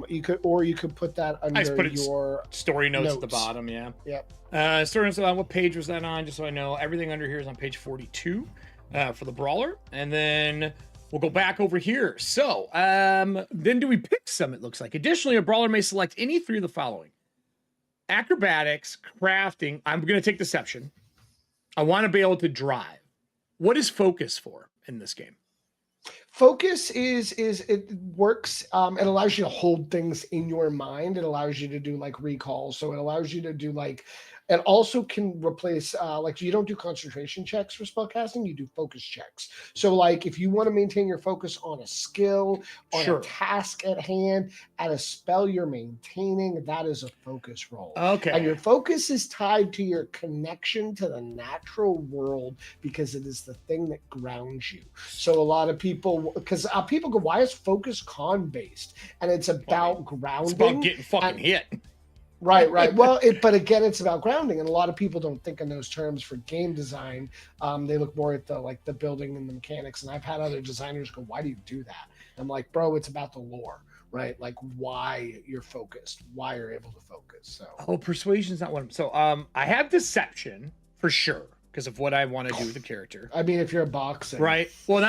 You could put that under your story notes at the bottom. Yeah. Yep. Story notes. What page was that on? Just so I know, everything under here is on page 42 for the brawler, and then we'll go back over here. So then do we pick some? It looks like. Additionally, a brawler may select any 3 of the following: acrobatics, crafting. I'm going to take deception. I want to be able to drive. What is focus for in this game? Focus is it works. It allows you to hold things in your mind. It allows you to do like recall. So it allows you to do like, it also can replace like, you don't do concentration checks for spellcasting, you do focus checks. So like if you want to maintain your focus on a skill, on a task at hand, at a spell you're maintaining, that is a focus roll. Okay. And your focus is tied to your connection to the natural world because it is the thing that grounds you. So a lot of people, because people go, why is focus con based? And it's about grounding. It's about getting fucking hit. Right. Well, but again, it's about grounding, and a lot of people don't think in those terms for game design. They look more at the building and the mechanics. And I've had other designers go, "Why do you do that?" I'm like, "Bro, it's about the lore, right? Like why you're focused, why you're able to focus." So, persuasion's not one of them. So, I have deception for sure because of what I want to do with the character. I mean, if you're a boxing, right? Well,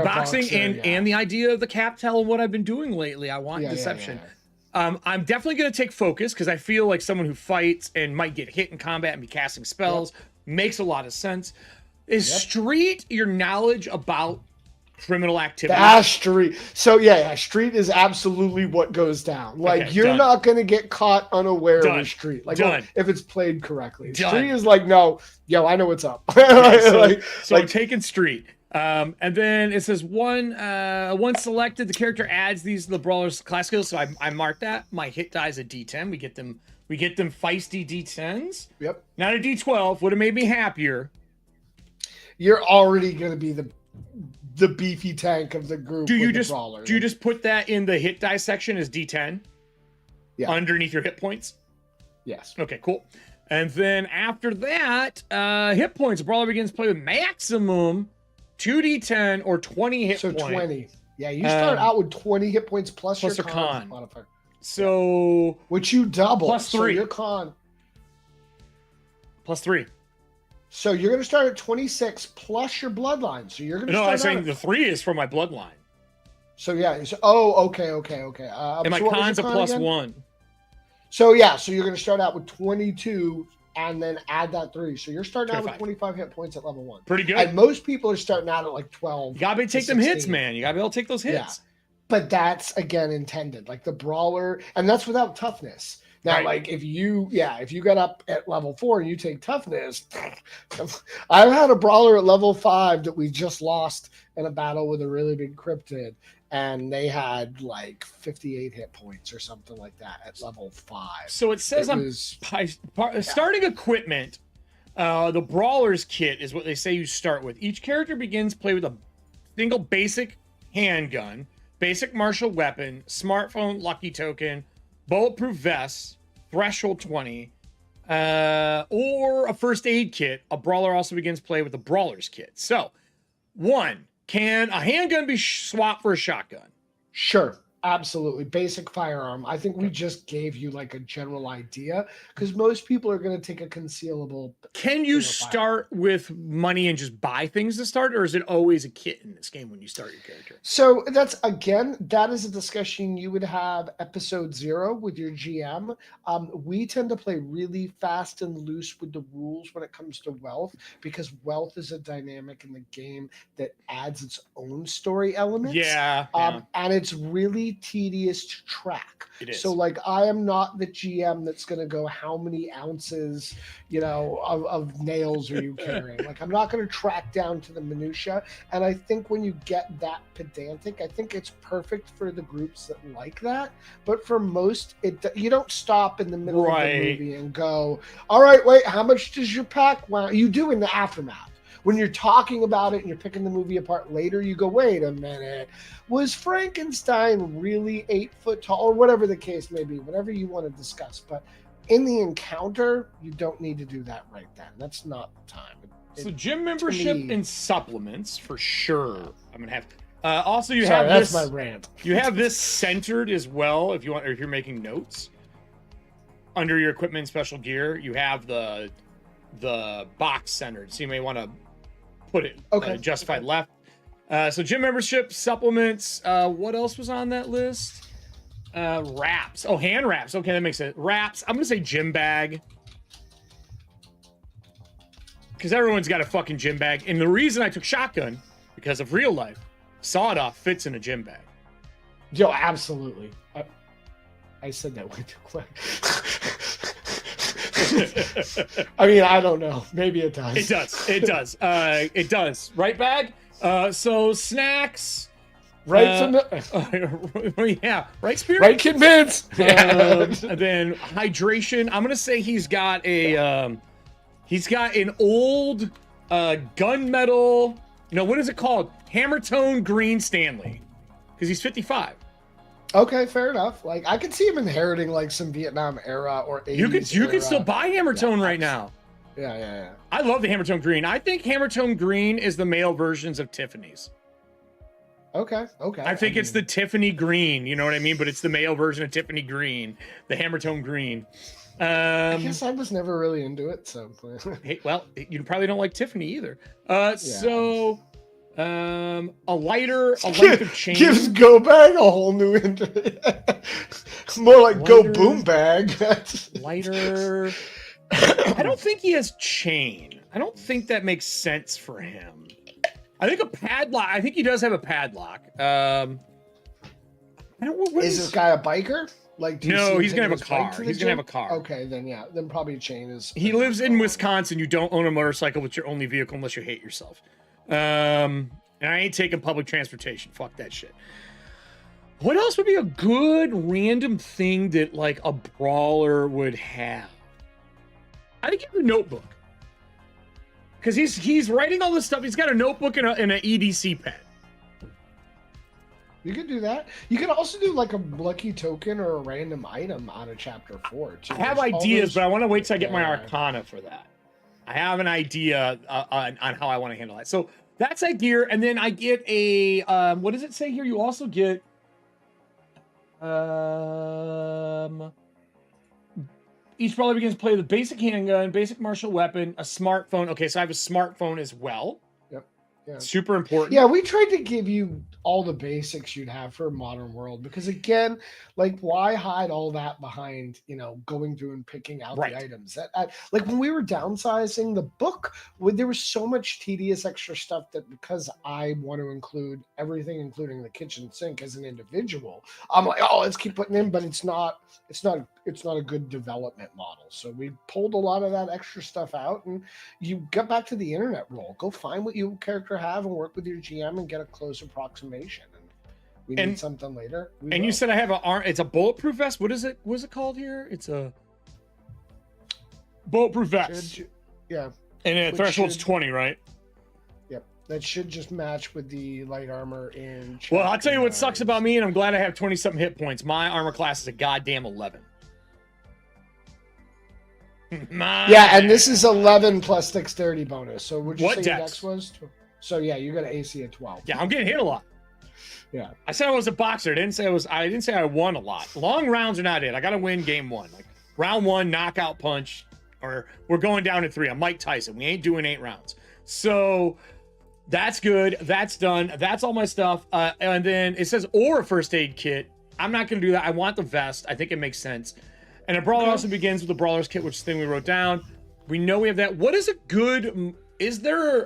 boxing and the idea of the cap tell and what I've been doing lately, I want deception. Yeah. I'm definitely going to take focus because I feel like someone who fights and might get hit in combat and be casting spells makes a lot of sense. Is street your knowledge about criminal activity? Street. So street is absolutely what goes down. Like you're not going to get caught unaware of a street. Like if it's played correctly. Street is like, no, I know what's up. So I'm taking street. And then it says once selected, the character adds these to the brawler's class skills. So I marked that. My hit die is a D10. We get them feisty D10s. Yep. Not a D12. Would have made me happier. You're already going to be the beefy tank of the group. Do you just put that in the hit die section as D10? Yeah. Underneath your hit points? Yes. Okay, cool. And then after that, hit points. A brawler begins to play with maximum 2d10 or 20 hit points. So 20. Yeah, you start out with 20 hit points plus your con modifier. So which you double. Plus 3. So your con. Plus 3. So you're going to start at 26 plus your bloodline. So you're going to start. No, I'm saying the 3 is for my bloodline. So yeah. Okay. And my con's a plus again? 1. So yeah. So you're going to start out with 22 and then add that 3. So you're starting 25. Out with 25 hit points at level 1. Pretty good. And most people are starting out at like 12. You got to be able to take them hits, man. You got to be able to take those hits. Yeah. But that's again intended, like the brawler, and that's without toughness. Now, right. Like if you got up at level 4 and you take toughness, I've had a brawler at level 5 that we just lost in a battle with a really big cryptid, and they had like 58 hit points or something like that at level 5. So it says starting equipment. The brawler's kit is what they say you start with. Each character begins play with a single basic handgun, basic martial weapon, smartphone, lucky token, bulletproof vest, threshold 20, or a first aid kit. A brawler also begins play with the brawler's kit. So, 1, can a handgun be swapped for a shotgun? Sure. Absolutely. Basic firearm. I think we just gave you like a general idea because most people are going to take a concealable. Can you start with money and just buy things to start, or is it always a kit in this game when you start your character? So that is a discussion you would have episode 0 with your GM. We tend to play really fast and loose with the rules when it comes to wealth because wealth is a dynamic in the game that adds its own story elements. Yeah. And it's really tedious to track. It is. So like I am not the GM that's going to go how many ounces, of nails are you carrying? Like I'm not going to track down to the minutia. And I think when you get that pedantic, I think it's perfect for the groups that like that. But for most, you don't stop in the middle of the movie and go, all right, wait, how much does your pack want? You do in the aftermath. When you're talking about it and you're picking the movie apart later, you go, wait a minute, was Frankenstein really 8 foot tall? Or whatever the case may be, whatever you want to discuss. But in the encounter, you don't need to do that right then. That's not the time. So gym membership and supplements, for sure. I'm going to have... also, have this... That's my rant. You have this centered as well, if you want, or if you're making notes. Under your equipment and special gear, you have the box centered. So you may want to put it justified left. So gym membership, supplements. What else was on that list? Wraps. Oh, hand wraps. Okay, that makes sense. Wraps. I'm gonna say gym bag because everyone's got a fucking gym bag. And the reason I took shotgun because of real life, sawed-off fits in a gym bag. Yo, absolutely. I said that way too quick. I mean, I don't know. Maybe it does. It does. It does. It does. Right, bag? So snacks. Right. Yeah. Right, Spirit? Right, Kid Vince. And then hydration. I'm going to say he's got an old gunmetal. What is it called? Hammer tone green Stanley. Because he's 55. Okay, fair enough. Like I could see him inheriting like some Vietnam era or 80s you could still buy Hammertone right now. Yeah. I love the Hammertone green. I think Hammertone green is the male versions of Tiffany's. Okay. I think it's the Tiffany green, you know what I mean? But it's the male version of Tiffany green, the Hammertone green. I guess I was never really into it, so. Hey, well, you probably don't like Tiffany either. So. A lighter, a length of chain. Gives Go Bag a whole new more like Go Boom Bag. Lighter. I don't think he has chain. I don't think that makes sense for him. I think a padlock. I think he does have a padlock. Is this guy a biker? Like, no, he's gonna have a car. He's gonna have a car. Okay, then probably chain is. He lives in Wisconsin. You don't own a motorcycle with your only vehicle unless you hate yourself. And I ain't taking public transportation. Fuck that shit. What else would be a good random thing that like a brawler would have? I think a notebook. Because he's writing all this stuff. He's got a notebook and an EDC pen. You could do that. You could also do like a lucky token or a random item out of chapter 4 too. I have ideas, but I want to wait till I get my Arcana for that. I have an idea on how I want to handle that. So that's that gear, and then I get a what does it say here? You also get each brawler begins to play with a basic handgun, basic martial weapon, a smartphone. Okay, so I have a smartphone as well. Yep. Yeah. Super important. Yeah, we tried to give you all the basics you'd have for a modern world because again, like why hide all that behind, going through and picking out the items like when we were downsizing the book, there was so much tedious extra stuff that because I want to include everything, including the kitchen sink as an individual, I'm like, oh, let's keep putting in, but it's not a good development model. So we pulled a lot of that extra stuff out and you get back to the internet role. Go find what your character have and work with your GM and get a close approximation. And we need something later. And you said I have it's a bulletproof vest. What is it? What is it called here? It's a bulletproof vest. Yeah. And the threshold's 20, right? Yep. That should just match with the light armor in. Well, I'll tell you what sucks about me, and I'm glad I have 20-something hit points. My armor class is a goddamn 11. Yeah, and this is 11 plus dexterity bonus. So would you say your dex was? So yeah, you got an AC of 12. Yeah, I'm getting hit a lot. Yeah. I said I was a boxer. I didn't say I won a lot. Long rounds are not it. I got to win game 1. Like round 1, knockout punch, or we're going down to 3. I'm Mike Tyson. We ain't doing 8 rounds. So that's good. That's done. That's all my stuff. And then it says or a first aid kit. I'm not going to do that. I want the vest. I think it makes sense. And a brawler also begins with the brawler's kit, which is the thing we wrote down. We know we have that. What is a good? Is there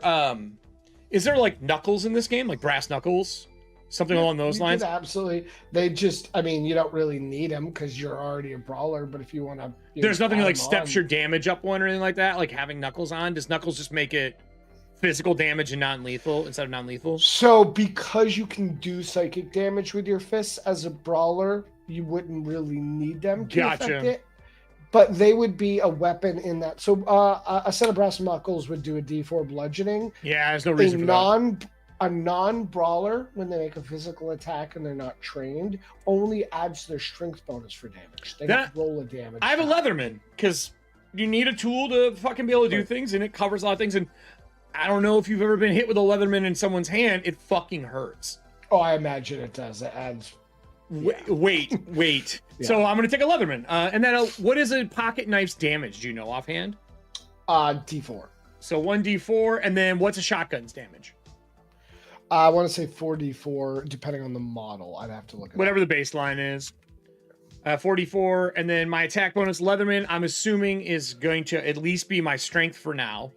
like knuckles in this game, like brass knuckles? Something along those lines? Absolutely. They just, you don't really need them because you're already a brawler, but if you want to... There's nothing like steps your damage up one or anything like that, like having knuckles on? Does knuckles just make it physical damage and non-lethal instead of non-lethal? So because you can do psychic damage with your fists as a brawler, you wouldn't really need them to affect it. But they would be a weapon in that. So a set of brass knuckles would do a D4 bludgeoning. Yeah, there's no reason for that. A non-brawler, when they make a physical attack and they're not trained, only adds their strength bonus for damage. They don't roll a damage. I have a Leatherman, because you need a tool to fucking be able to do things, and it covers a lot of things. And I don't know if you've ever been hit with a Leatherman in someone's hand. It fucking hurts. Oh, I imagine it does. It adds... Wait. Yeah. So I'm going to take a Leatherman. And then what is a pocket knife's damage? Do you know offhand? D4. So 1d4, and then what's a shotgun's damage? I want to say 4d4, depending on the model. I'd have to look at whatever the baseline is. 4d4, and then my attack bonus Leatherman, I'm assuming, is going to at least be my strength for now.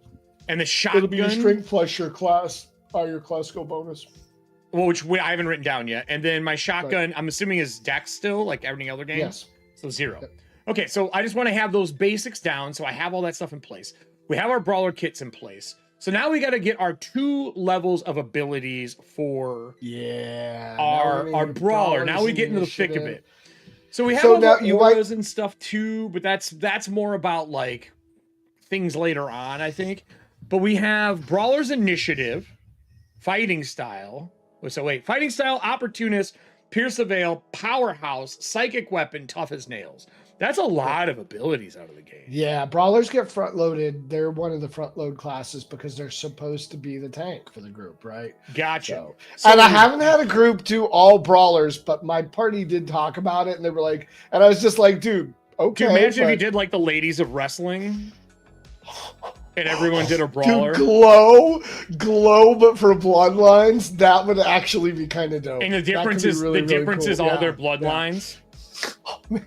And the shotgun... It'll be your strength plus your class skill bonus. Well, which I haven't written down yet. And then my shotgun, I'm assuming, is dex still, like every other game? Yes. So 0. Yep. Okay, so I just want to have those basics down, so I have all that stuff in place. We have our brawler kits in place. So now we got to get our 2 levels of abilities for our brawler. Now we get into the thick of it. So we have auras and stuff too, but that's more about like things later on, I think. But we have brawler's initiative, fighting style. So wait, fighting style, opportunist, pierce the veil, powerhouse, psychic weapon, tough as nails. That's a lot of abilities out of the game. Yeah, brawlers get front loaded. They're one of the front load classes because they're supposed to be the tank for the group, right? Gotcha. And I haven't had a group do all brawlers, but my party did talk about it, and they were like, and I was just like, dude, okay. Dude, imagine if you did like the ladies of wrestling. And everyone did a brawler. Dude, glow, but for bloodlines, that would actually be kind of dope. And the difference is cool. All their bloodlines. Yeah.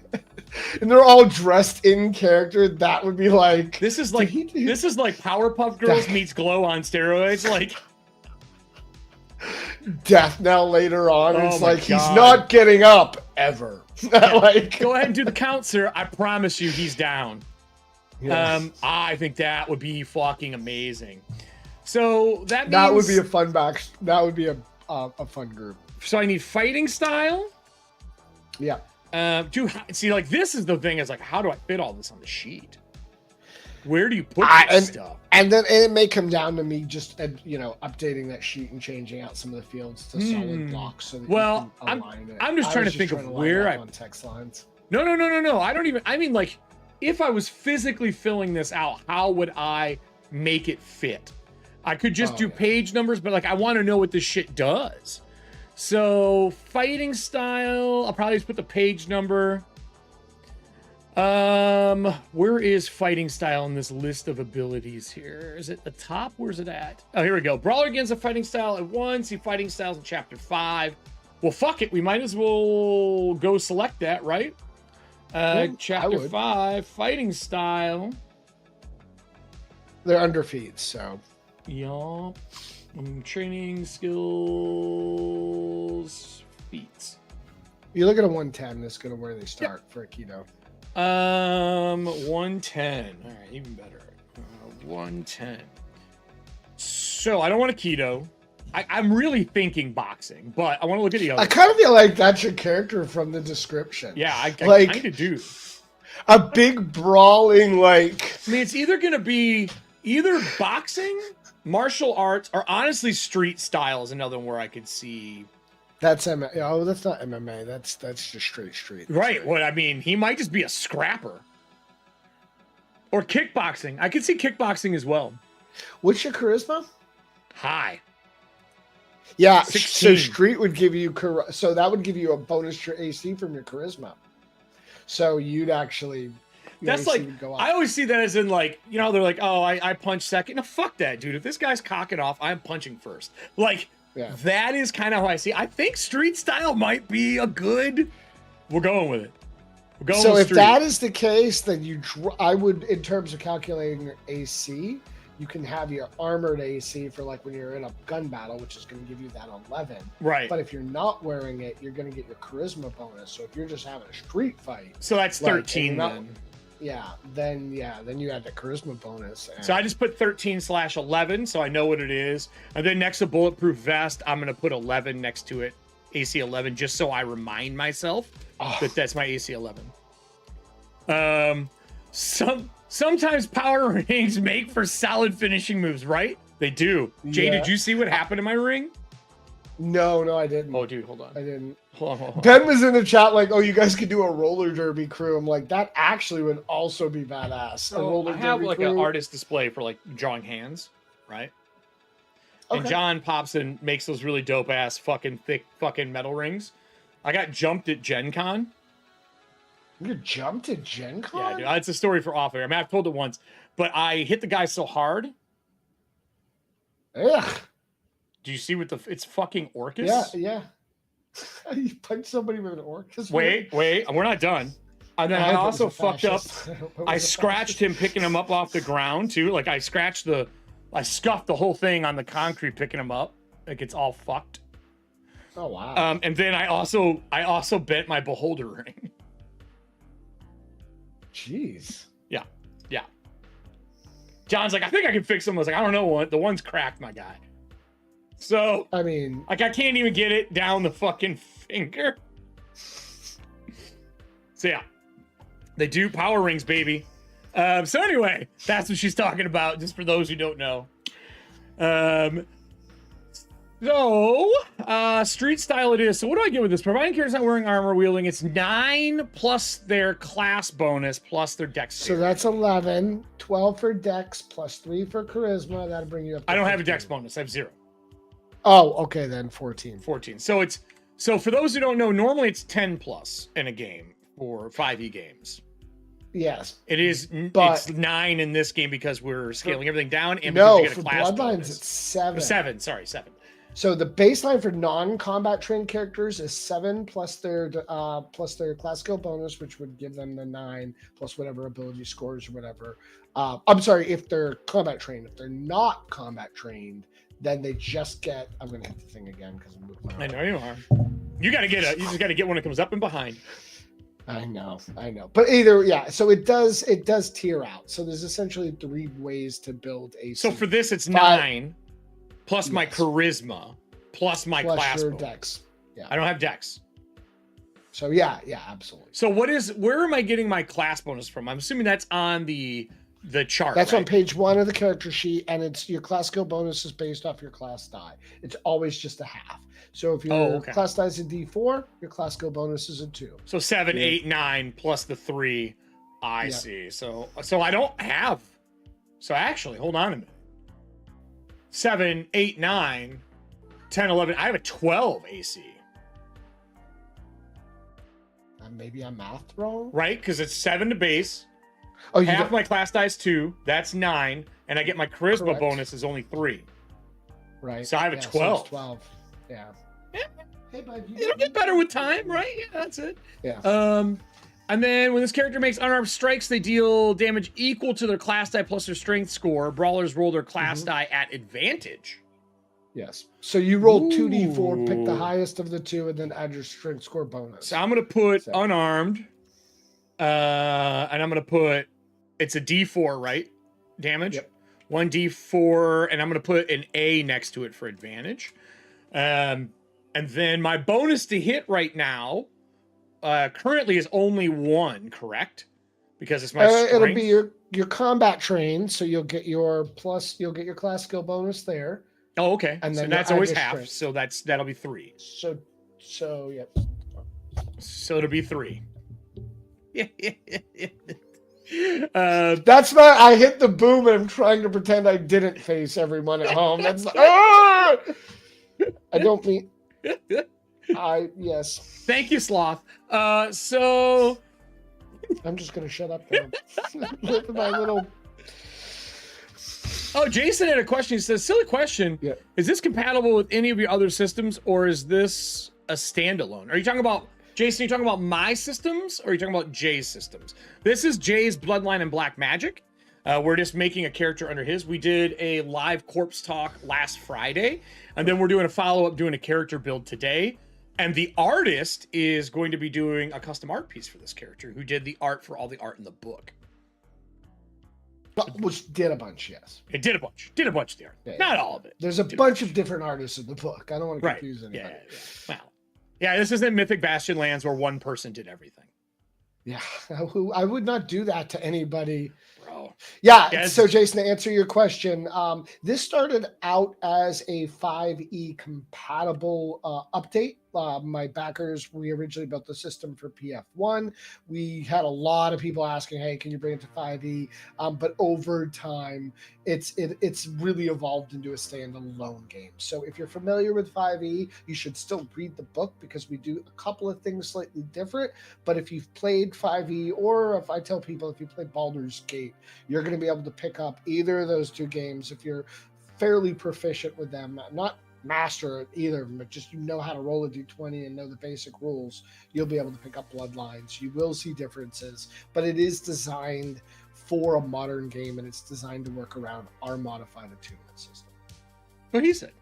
And they're all dressed in character. That would be like this is like Powerpuff Girls meets Glow on steroids. Like Death Knell later on. It's like he's not getting up ever. Like go ahead and do the count, sir. I promise you, he's down. Yes. I think that would be fucking amazing. So that means, That would be a fun That would be a fun group. So I need fighting style. Yeah. See, like this is the thing. Is like, how do I fit all this on the sheet? Where do you put this stuff? And then it may come down to me just updating that sheet and changing out some of the fields to solid blocks so that you can align it. I'm just trying to think of where I on text lines. No. I don't even. I mean, like, if I was physically filling this out, how would I make it fit? I could just do page numbers, but like, I want to know what this shit does. So fighting style, I'll probably just put the page number. Where is fighting style in this list of abilities here? Is it the top? Where's it at? Oh, here we go. Brawler gains a fighting style at 1. See fighting styles in chapter 5. Well, fuck it. We might as well go select that, right? Chapter 5, fighting style. They're under feats, so. Yup. Training skills, feats. You look at a 110, that's gonna where they start for a keto. 110. All right, even better. 110. So I don't want a keto. I'm really thinking boxing, but I want to look at the other. I kind of feel like that's your character from the description. Yeah, I kind of do. A big brawling, like. I mean, it's either going to be either boxing, martial arts, or honestly street style is another one where I could see. That's that's not MMA. That's just straight street. Right. Well, I mean, he might just be a scrapper. Or kickboxing. I could see kickboxing as well. What's your charisma? High. Yeah, 16. so street would give you so that would give you a bonus to your AC from your charisma. So you'd actually. That's like, I always see that as in like, they're like, oh, I punch second. No, fuck that, dude. If this guy's cocking off, I'm punching first. Like, that is kind of how I see. I think street style might be a good. We're going with it. We're going so with if street. that is the case, then I would, in terms of calculating your AC, you can have your armored AC for like when you're in a gun battle, which is going to give you that 11. Right. But if you're not wearing it, you're going to get your charisma bonus. So if you're just having a street fight, so that's 13 then. Then you add the charisma bonus. So I just put 13/11, so I know what it is. And then next to bulletproof vest, I'm gonna put 11 next to it, AC 11, just so I remind myself that that's my AC 11. Sometimes power rings make for solid finishing moves, right? They do. Jay, did you see what happened to my ring? No, I didn't. Oh, dude, hold on. I didn't. Hold on. Ben was in the chat like, oh, you guys could do a roller derby crew. I'm like, that actually would also be badass. So I have like an artist display for like drawing hands, right? Okay. And John pops and makes those really dope ass fucking thick fucking metal rings. I got jumped at Gen Con. You jumped at Gen Con? Yeah, dude. It's a story for off air. I mean, I've told it once, but I hit the guy so hard. Ugh. Do you see what it's fucking Orcus? Yeah. You punched somebody with an Orcus? Wait, we're not done. And then I also fucked up. I scratched him picking him up off the ground too. Like I scuffed the whole thing on the concrete picking him up. Like it's all fucked. Oh wow. And then I also bent my beholder ring. Jeez. Yeah. John's like, I think I can fix him. I was like, I don't know, the one's cracked, my guy. So, I mean, like, I can't even get it down the fucking finger. So, yeah. They do power rings, baby. So, anyway, that's what she's talking about, just for those who don't know. Street style it is. So, what do I get with this? Providing characters not wearing armor wielding, it's 9 plus their class bonus plus their dex. So, that's 11, 12 for dex, plus 3 for charisma. That'll bring you up to I don't 15. have a dex bonus. I have 0. Oh, okay, then 14. 14. So for those who don't know, normally it's 10 plus in a game for 5e games. Yes. It is, but it's 9 in this game because we're scaling everything down and because you get a class Bloodlines bonus. it's 7. 7. So the baseline for non-combat trained characters is 7 plus their class skill bonus, which would give them the 9 plus whatever ability scores or whatever. I'm sorry, if they're combat trained. If they're not combat trained, then they just get. I'm gonna hit the thing again because I'm moving. I know you are. You just gotta get one that comes up and behind. I know. But either, yeah. So it does tier out. So there's essentially 3 ways to build a. So for this, it's 9 plus my charisma plus my plus class your bonus. dex. Yeah. I don't have dex. So yeah, absolutely. So where am I getting my class bonus from? I'm assuming that's on the chart. That's right? on page 1 of the character sheet, and it's your class skill bonus is based off your class die. It's always just a half. So if your class die is a D4, your class skill bonus is a 2. So 7, 8, 9 plus the 3. I see. So I don't have. So actually, hold on a minute. 7, 8, 9, 10, 11. I have a 12 AC. Maybe I'm math wrong. Right, because it's 7 to base. Oh, half my class die is 2. That's 9, and I get my charisma bonus is only 3. Right. So I have a 12. So it's 12. Yeah. Hey, bud. It'll get better with time, right? Yeah, that's it. Yeah. And then when this character makes unarmed strikes, they deal damage equal to their class die plus their strength score. Brawlers roll their class die at advantage. Yes. So you roll 2d4, pick the highest of the 2, and then add your strength score bonus. So I'm going to put unarmed, and I'm going to put, it's a d4, right? Damage. Yep. 1d4, and I'm going to put an A next to it for advantage. And then my bonus to hit right now currently is only 1, correct? Because it's my strength. It'll be your combat train, so you'll get your class skill bonus there. Oh, okay. And then so that's always half. strength. So that'll be 3. So yeah. So it'll be 3. That's why I hit the boom and I'm trying to pretend I didn't face everyone at home. That's I don't mean yes. Thank you, Sloth. So I'm just gonna shut up now. With my little. Oh, Jason had a question. He says, silly question. Yeah. Is this compatible with any of your other systems, or is this a standalone? Are you talking about, Jason, are you talking about my systems, or are you talking about Jay's systems? This is Jay's Bloodline and Black Magic. We're just making a character under his. We did a live corpse talk last Friday, and then we're doing a follow-up, doing a character build today. And the artist is going to be doing a custom art piece for this character, who did the art for all the art in the book. Which did a bunch, yes. It did a bunch. Did a bunch there. Yeah, not all of it. There's a bunch of different artists in the book. I don't want to confuse anybody. Well, this isn't Mythic Bastion Lands where one person did everything. Yeah, I would not do that to anybody. Bro. Yeah, so Jason, to answer your question, this started out as a 5e compatible update. My backers, we originally built the system for PF1. We had a lot of people asking, hey, can you bring it to 5e? But over time, it's really evolved into a standalone game. So if you're familiar with 5e, you should still read the book because we do a couple of things slightly different. But if you've played 5e, or if I tell people if you play Baldur's Gate, you're going to be able to pick up either of those 2 games if you're fairly proficient with them. Not master at either of them, but just how to roll a d20 and know the basic rules, you'll be able to pick up Bloodlines. You will see differences, but it is designed for a modern game, and it's designed to work around our modified attunement system. What he said.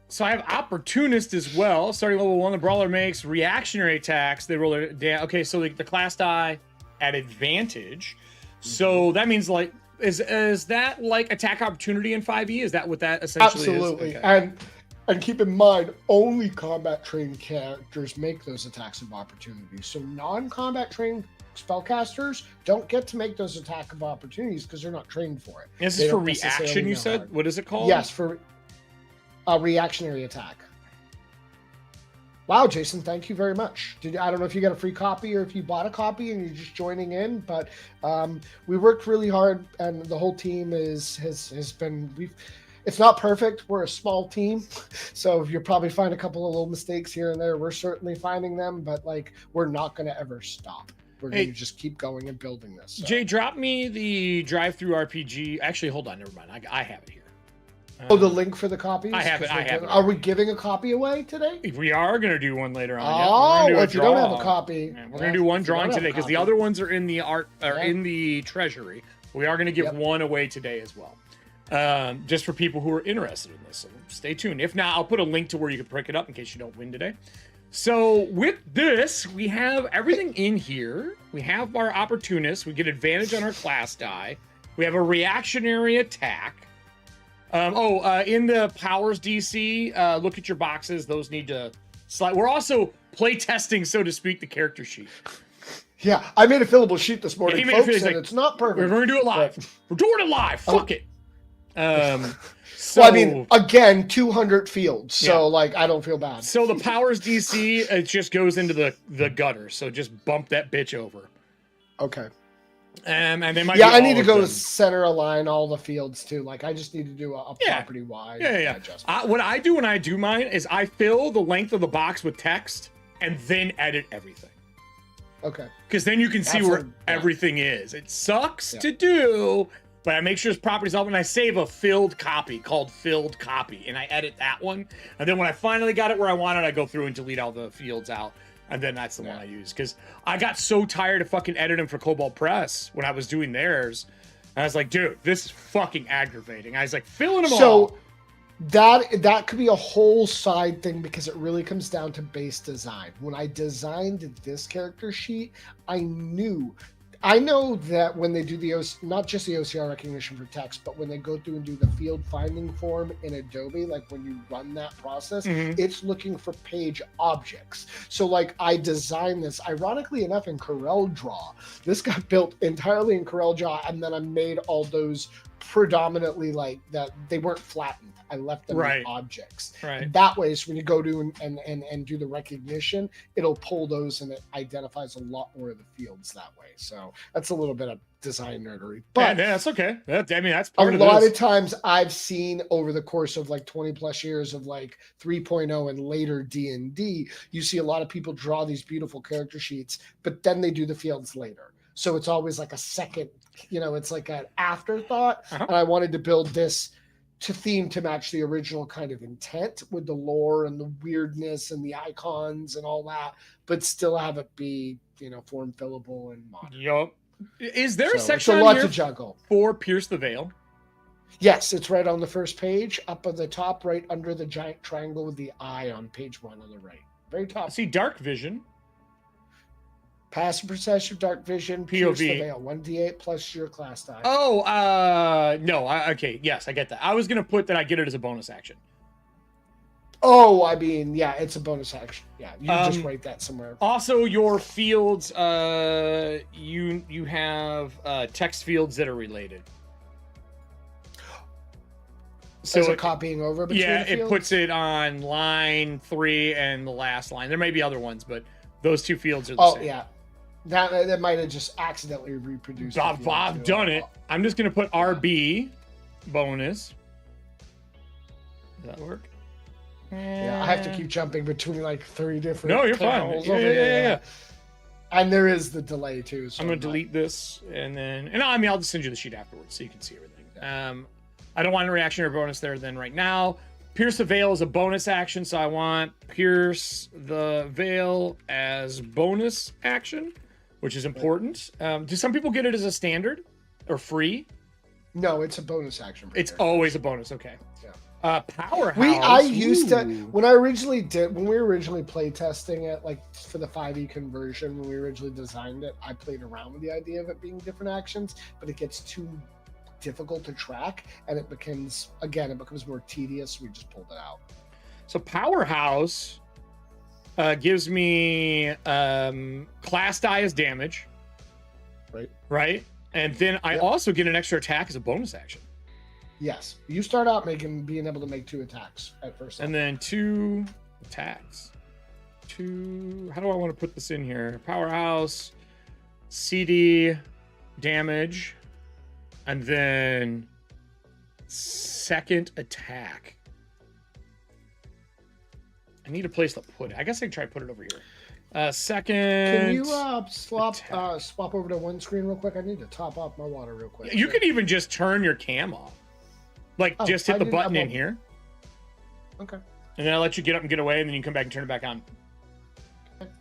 So I have Opportunist as well. Starting level 1, the Brawler makes reactionary attacks. They roll their down. Okay, so the class die at advantage. So that means is that like attack opportunity in 5e? Is that what that essentially is? Absolutely. Okay. And keep in mind, only combat trained characters make those attacks of opportunity. So non-combat trained spellcasters don't get to make those attack of opportunities because they're not trained for it. This is for reaction, you said? What is it called? Yes, for a reactionary attack. Wow, Jason, thank you very much. I don't know if you got a free copy or if you bought a copy and you're just joining in, but we worked really hard, and the whole team has been. It's not perfect. We're a small team, so you'll probably find a couple of little mistakes here and there. We're certainly finding them, but we're not going to ever stop. We're going to just keep going and building this. So. Jay, drop me the drive-through RPG. Actually, hold on, never mind. I have it here. The link for the copies? I have it. Are we giving a copy away today? We are going to do one later on. Oh, if you don't have a copy. Yeah, we're going to do one drawing today because the other ones are in the in the treasury. We are going to give one away today as well. Just for people who are interested in this. So stay tuned. If not, I'll put a link to where you can pick it up in case you don't win today. So with this, we have everything in here. We have our opportunists. We get advantage on our class die. We have a reactionary attack. In the powers DC, look at your boxes. Those need to slide. We're also play testing, so to speak, the character sheet. Yeah, I made a fillable sheet this morning, Yeah, folks, and like, it's not perfect. We're going to do it live. But... We're doing it live. Fuck it. So, well, I mean, again, 200 fields, so yeah. like I don't feel bad. So the powers DC, it just goes into the gutter. So just bump that bitch over. Okay. And they might. Yeah, I need to go to center align all the fields too. Like I just need to do a property wide. Yeah. What I do when I do mine is I fill the length of the box with text and then edit everything. Okay. Because then you can see where everything is. It sucks to do, but I make sure it's properties up and I save a filled copy called filled copy and I edit that one. And then when I finally got it where I want it, I go through and delete all the fields out. And then that's the one I use. Because I got so tired of fucking editing for Cobalt Press when I was doing theirs. And I was like, dude, this is fucking aggravating. I was like, filling them all. So that could be a whole side thing because it really comes down to base design. When I designed this character sheet, I know that when they do not just the OCR recognition for text, but when they go through and do the field finding form in Adobe, like when you run that process, it's looking for page objects. So like I designed this, ironically enough, in CorelDRAW. This got built entirely in CorelDRAW, and then I made all those predominantly like that. They weren't flattened. I left them as objects. Right. That way, so when you go to and do the recognition, it'll pull those and it identifies a lot more of the fields that way. So that's a little bit of design nerdery. But yeah, that's okay. That's part a lot of times I've seen over the course of like 20 plus years of like 3.0 and later D&D, you see a lot of people draw these beautiful character sheets, but then they do the fields later. So it's always like a second, it's like an afterthought. And I wanted to build this to theme to match the original kind of intent with the lore and the weirdness and the icons and all that, but still have it be, form fillable and modern. Yup. Is there a section it's a lot to juggle for Pierce the Veil? Yes, it's right on the first page, up at the top, right under the giant triangle with the eye on page 1 on the right. Very top. I see Dark Vision. Passive Perception, Dark Vision, POV. Pierce the Veil, 1d8 plus your class die. No. Okay, yes, I get that. I was going to put that I get it as a bonus action. Oh, I mean, yeah, it's a bonus action. Yeah, you just write that somewhere. Also, your fields, you have text fields that are related. So is it copying over between the fields? It puts it on line 3 and the last line. There may be other ones, but those two fields are the same. Oh, yeah. That might have just accidentally reproduced. I've done it. I'm just going to put RB bonus. Does that work? Yeah, I have to keep jumping between like 3 different. No, you're fine. Yeah. And there is the delay too. So I'm going to delete this and I'll just send you the sheet afterwards so you can see everything. I don't want a reactionary bonus there then right now. Pierce the Veil is a bonus action, so I want Pierce the Veil as bonus action, which is important. Do some people get it as a standard or free? No, it's a bonus action. It's always a bonus. Okay. Yeah. Powerhouse. I used to when we were originally play testing it, like for the 5e conversion, when we originally designed it, I played around with the idea of it being different actions, but it gets too difficult to track and it becomes more tedious. We just pulled it out. So Powerhouse gives me class die as damage. Right. And then I also get an extra attack as a bonus action. Yes. You start out being able to make 2 attacks at first. And then 2 attacks. How do I want to put this in here? Powerhouse, CD, damage, and then second attack. I need a place to put it. I guess I can try to put it over here. Second. Can you swap over to one screen real quick? I need to top off my water real quick. You can even just turn your cam off. Just hit the button in here. Okay. And then I'll let you get up and get away, and then you can come back and turn it back on. Okay.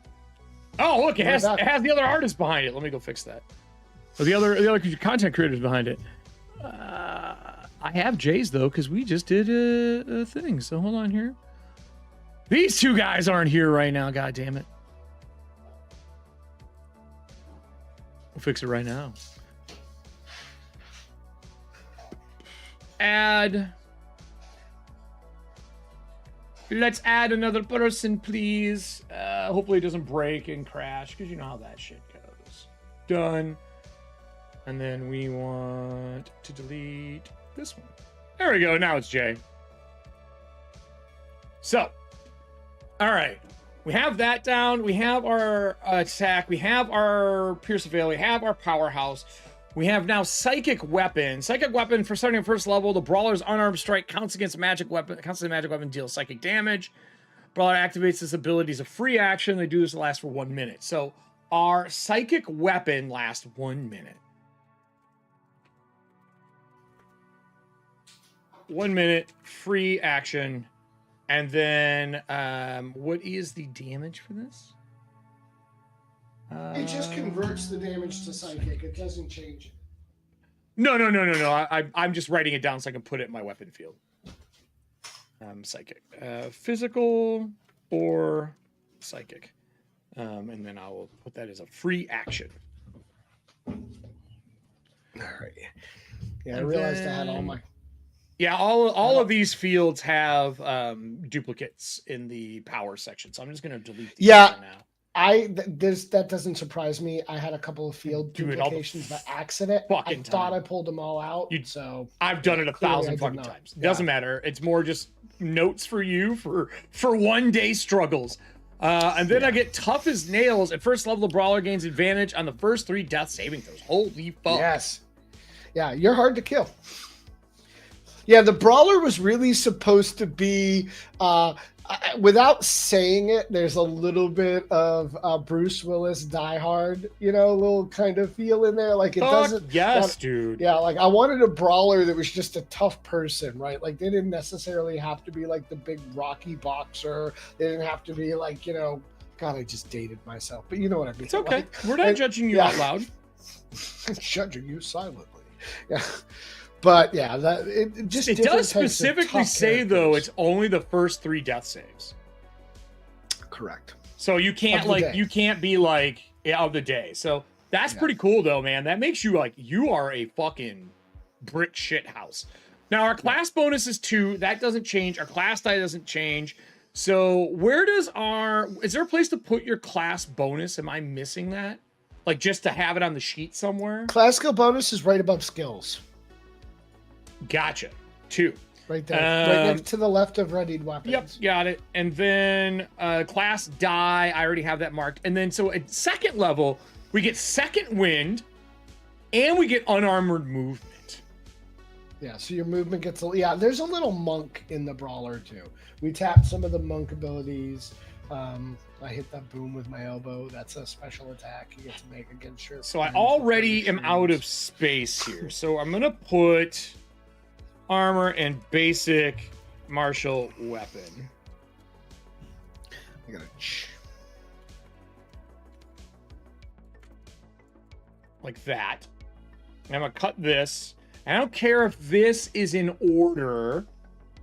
Oh, look, it has the other artist behind it. Let me go fix that. Or the other content creators behind it. I have Jay's though, because we just did a thing. So hold on here. These two guys aren't here right now. God damn it. We'll fix it right now. Add. Let's add another person, please. Hopefully it doesn't break and crash, because you know how that shit goes. Done. And then we want to delete this one. There we go. Now it's Jay. So, all right. We have that down. We have our attack. We have our Pierce Veil. We have our Powerhouse. We have now Psychic Weapon. Psychic Weapon, for starting at first level, the Brawler's unarmed strike counts against magic weapon. Counts as a magic weapon, deals psychic damage. Brawler activates this ability as a free action. They do this to last for 1 minute. So our Psychic Weapon lasts 1 minute. 1 minute, free action. And then, what is the damage for this? It just converts the damage to psychic. It doesn't change it. No. I'm just writing it down so I can put it in my weapon field. Psychic. Physical or psychic. And then I will put that as a free action. All right. Yeah, I realized I had all my... Yeah, all of these fields have duplicates in the power section, so I'm just going to delete these for now. That doesn't surprise me. I had a couple of field duplications by accident. I thought I pulled them all out. So I've done it 1,000 fucking times. Doesn't matter. It's more just notes for you for 1 day struggles. And then I get Tough as Nails. At first level, the Brawler gains advantage on the first 3 death saving throws. Holy fuck. Yes. Yeah, you're hard to kill. Yeah, the Brawler was really supposed to be, without saying it, there's a little bit of Bruce Willis Die Hard, little kind of feel in there. Like, it doesn't. Yes, dude. Yeah, like, I wanted a Brawler that was just a tough person, right? Like, they didn't necessarily have to be like the big Rocky boxer. They didn't have to be like, God, I just dated myself. But you know what I mean. It's okay. Like, we're not judging you out loud. Judging you silently. Yeah. But yeah, it does specifically say though it's only the first 3 death saves. Correct. So you can't be like of the day. So that's pretty cool though, man. That makes you like you are a fucking brick shit house. Now our class bonus is 2. That doesn't change. Our class die doesn't change. So is there a place to put your class bonus? Am I missing that? Like just to have it on the sheet somewhere? Class skill bonus is right above skills. Gotcha. 2. Right there. Right next to the left of readied weapons. Yep, got it. And then class die, I already have that marked. And then so at second level, we get second wind and we get unarmored movement. Yeah, so your movement gets there's a little monk in the Brawler too. We tapped some of the monk abilities. I hit that boom with my elbow. That's a special attack you get to make against your... So I already am out of space here. So I'm going to put armor and basic martial weapon. I gotta... Like that. I'm going to cut this. I don't care if this is in order.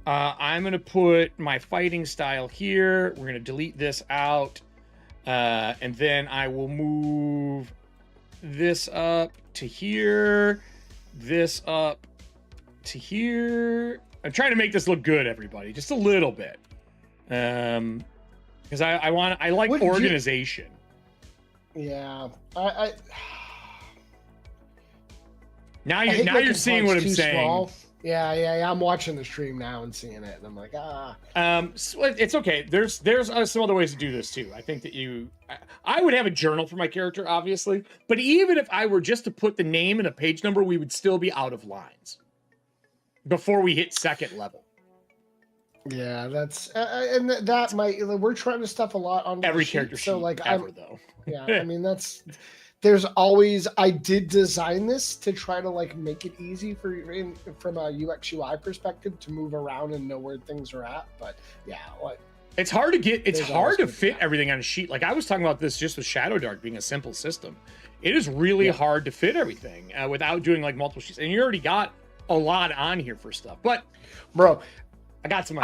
I'm going to put my fighting style here. We're going to delete this out. And then I will move this up to here. This up to here. I'm trying to make this look good, everybody. Just a little bit. Because I like organization. Yeah. Now you're seeing what I'm saying. Small. Yeah. I'm watching the stream now and seeing it, and I'm like, So it's okay. There's some other ways to do this too. I think that I would have a journal for my character, obviously, but even if I were just to put the name and a page number, we would still be out of lines before we hit second level. Yeah, that's and that might we're trying to stuff a lot on every character sheet, so like ever though. Yeah, I mean there's always, I did design this to try to like make it easy from a UX UI perspective to move around and know where things are at. But yeah, it's hard to fit everything on a sheet. Like I was talking about this just with Shadow Dark being a simple system. It is really hard to fit everything without doing like multiple sheets. And you already got a lot on here for stuff. But bro, I got some.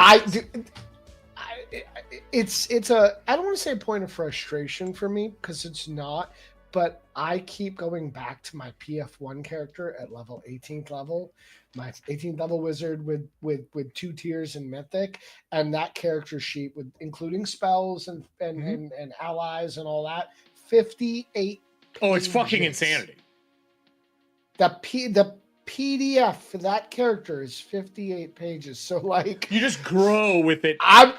it's a, I don't want to say a point of frustration for me, because it's not, but I keep going back to my PF1 character at level 18th level, my 18th level wizard with 2 tiers in mythic, and that character sheet with including spells and allies and all that, 58 Oh, it's fucking pages. insanity. The PDF for that character is 58 pages. So like, You just grow with it. I'm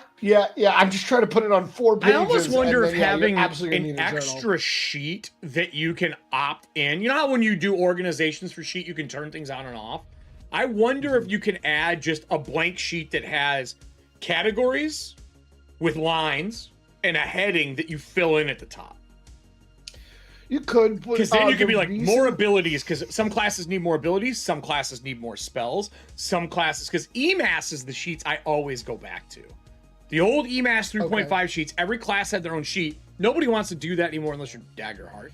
just trying to put it on 4 pages. I almost wonder if you're having absolutely an gonna need a journal. extra sheet that you can opt in. You know how when you do organizations for sheet, you can turn things on and off? I wonder if you can add just a blank sheet that has categories with lines and a heading that you fill in at the top. You could, because then you could be like more abilities, because some classes need more abilities, some classes need more spells, some classes, because EMAS is the sheets I always go back to. The old EMAS 3.5 sheets, every class had their own sheet. Nobody wants to do that anymore unless you're Daggerheart.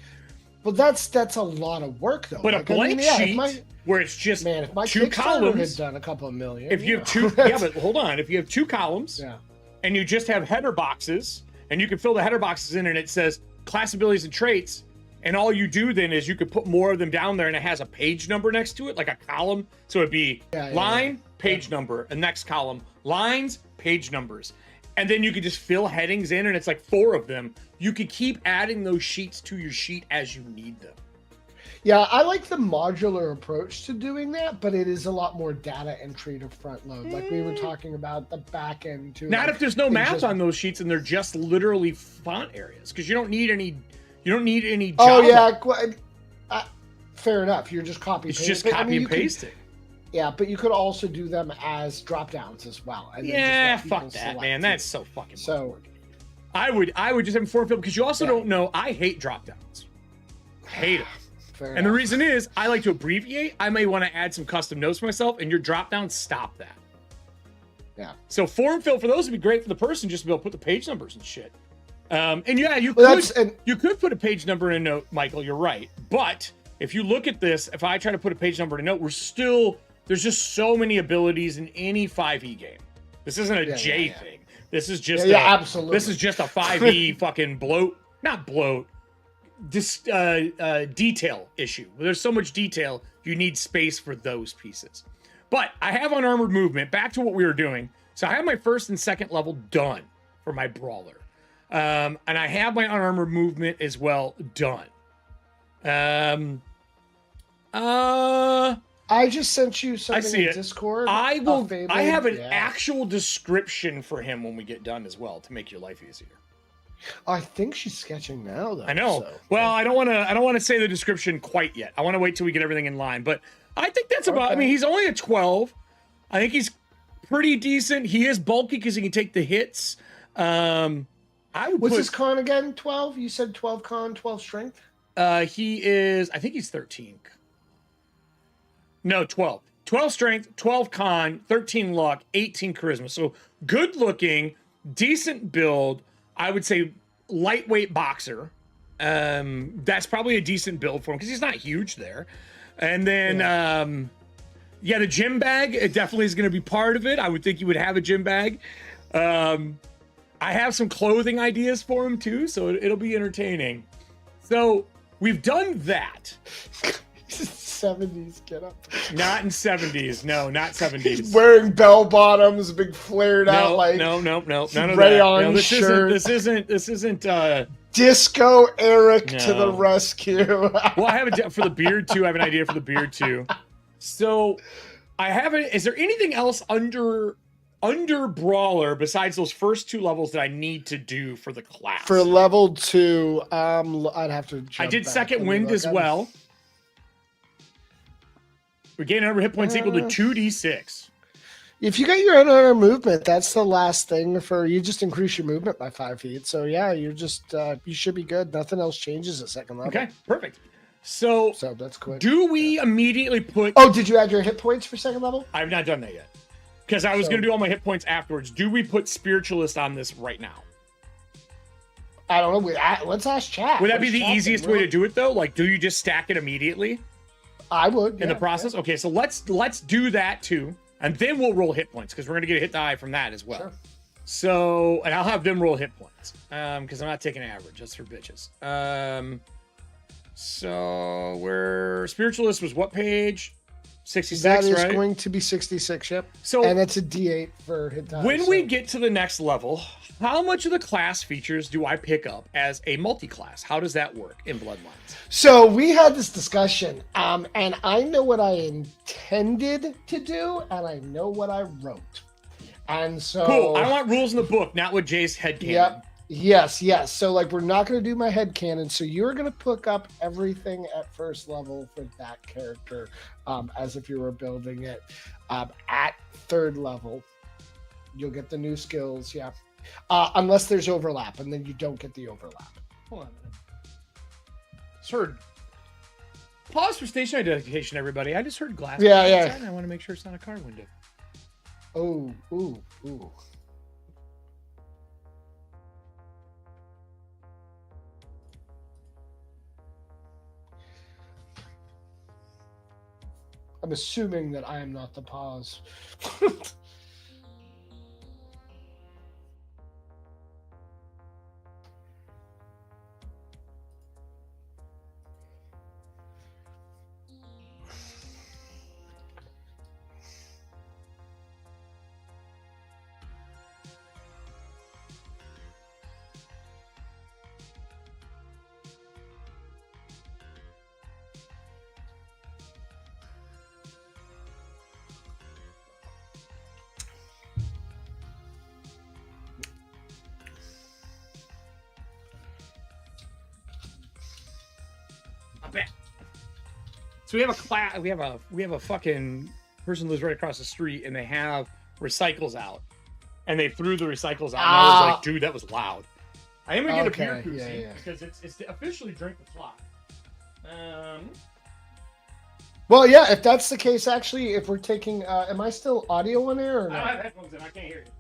Well, that's a lot of work though. But like, a blank sheet where it's just if my 2 columns had done a couple of million. If you have 2, yeah, but hold on. If you have 2 columns, and you just have header boxes, and you can fill the header boxes in, and it says class abilities and traits. And all you do then is you could put more of them down there, and it has a page number next to it, like a column. So it'd be line, page number, and next column, lines, page numbers. And then you could just fill headings in, and it's like 4 of them. You could keep adding those sheets to your sheet as you need them. Yeah, I like the modular approach to doing that, but it is a lot more data entry to front load. Like we were talking about the back end too. Not if there's no math on those sheets and they're just literally font areas, because you don't need any. You don't need any Java. Oh yeah, fair enough. You're just copying. It's just copy and pasting. Yeah, but you could also do them as drop downs as well. And yeah, fuck that, man. That's so fucking. So, I would just have form fill, because you also don't know. I hate drop downs. Hate them. And the reason is I like to abbreviate. I may want to add some custom notes for myself, and your drop downs stop that. Yeah. So form fill for those would be great for the person, just to be able to put the page numbers and shit. And yeah, you could put a page number in a note, Michael. You're right. But if you look at this, if I try to put a page number in a note, there's just so many abilities in any 5e game. This isn't a J thing. This is just absolutely. This is just a 5e fucking detail issue. There's so much detail, you need space for those pieces. But I have unarmored movement. Back to what we were doing. So I have my 1st and 2nd level done for my brawler. And I have my unarmored movement as well done. I just sent you something I see in it. Discord. I have an actual description for him when we get done as well, to make your life easier. I think she's sketching now though. I know. So, well, I don't want to say the description quite yet. I want to wait till we get everything in line, but I think that's about, I mean, he's only a 12. I think he's pretty decent. He is bulky because he can take the hits. What's his con again? 12? You said 12 con, 12 strength? He is, I think he's 13. No, 12. 12 strength, 12 con, 13 luck, 18 charisma. So good looking, decent build. I would say lightweight boxer. That's probably a decent build for him because he's not huge there. And then, the gym bag, it definitely is going to be part of it. I would think you would have a gym bag. I have some clothing ideas for him too, so it'll be entertaining. So we've done that. 70s get up. Not in 70s. No, not 70s. He's wearing bell bottoms, big flared out like no, none of rayon that. shirt. This isn't Disco Eric to the rescue. Well, I have for the beard too. I have an idea for the beard too. So I have it. Is there anything else under Brawler besides those first 2 levels that I need to do for the class? For level 2, I'd have to jump I did back. second wind as well. We gain number hit points equal to 2d6. If you get your unarmed movement, that's the last thing you just increase your movement by 5 feet. So yeah, you're just you should be good. Nothing else changes at second level. Okay, perfect. So that's quick. Do we immediately put? Oh, did you add your hit points for second level? I've not done that yet because I was going to do all my hit points afterwards. Do we put spiritualist on this right now? I don't know. Let's ask chat. Would that be the easiest way to do it though? Like, do you just stack it immediately? I would in the process. Yeah. Okay, so let's do that too, and then we'll roll hit points because we're going to get a hit die from that as well. Sure. So, and I'll have them roll hit points because I'm not taking average. That's for bitches. So we're spiritualist was what page? 66, That is right? going to be 66, yep. So, and it's a D8 for hit die. when we get to the next level, how much of the class features do I pick up as a multi-class? How does that work in Bloodlines? So we had this discussion, and I know what I intended to do, and I know what I wrote. And so... Cool. I want rules in the book, not what Jay's headcanon. Yep. Yes. So, like, we're not going to do my headcanon, so you're going to pick up everything at first level for that character, as if you were building it. At third level, you'll get the new skills, yeah. Unless there's overlap, and then you don't get the overlap. Hold on a minute. Just heard. Pause for station identification, everybody. I just heard glass. Yeah. And I want to make sure it's not a car window. Oh, ooh. I'm assuming that I am not the pause. So we have a class. We have a fucking person who lives right across the street, and they have recycles out, and they threw the recycles out. And I was like, dude, that was loud. I am gonna get a beer koozie because it's officially drink the clock. Well, yeah. If that's the case, actually, if we're taking, am I still audio on air or I not? don't have headphones in. I can't hear you.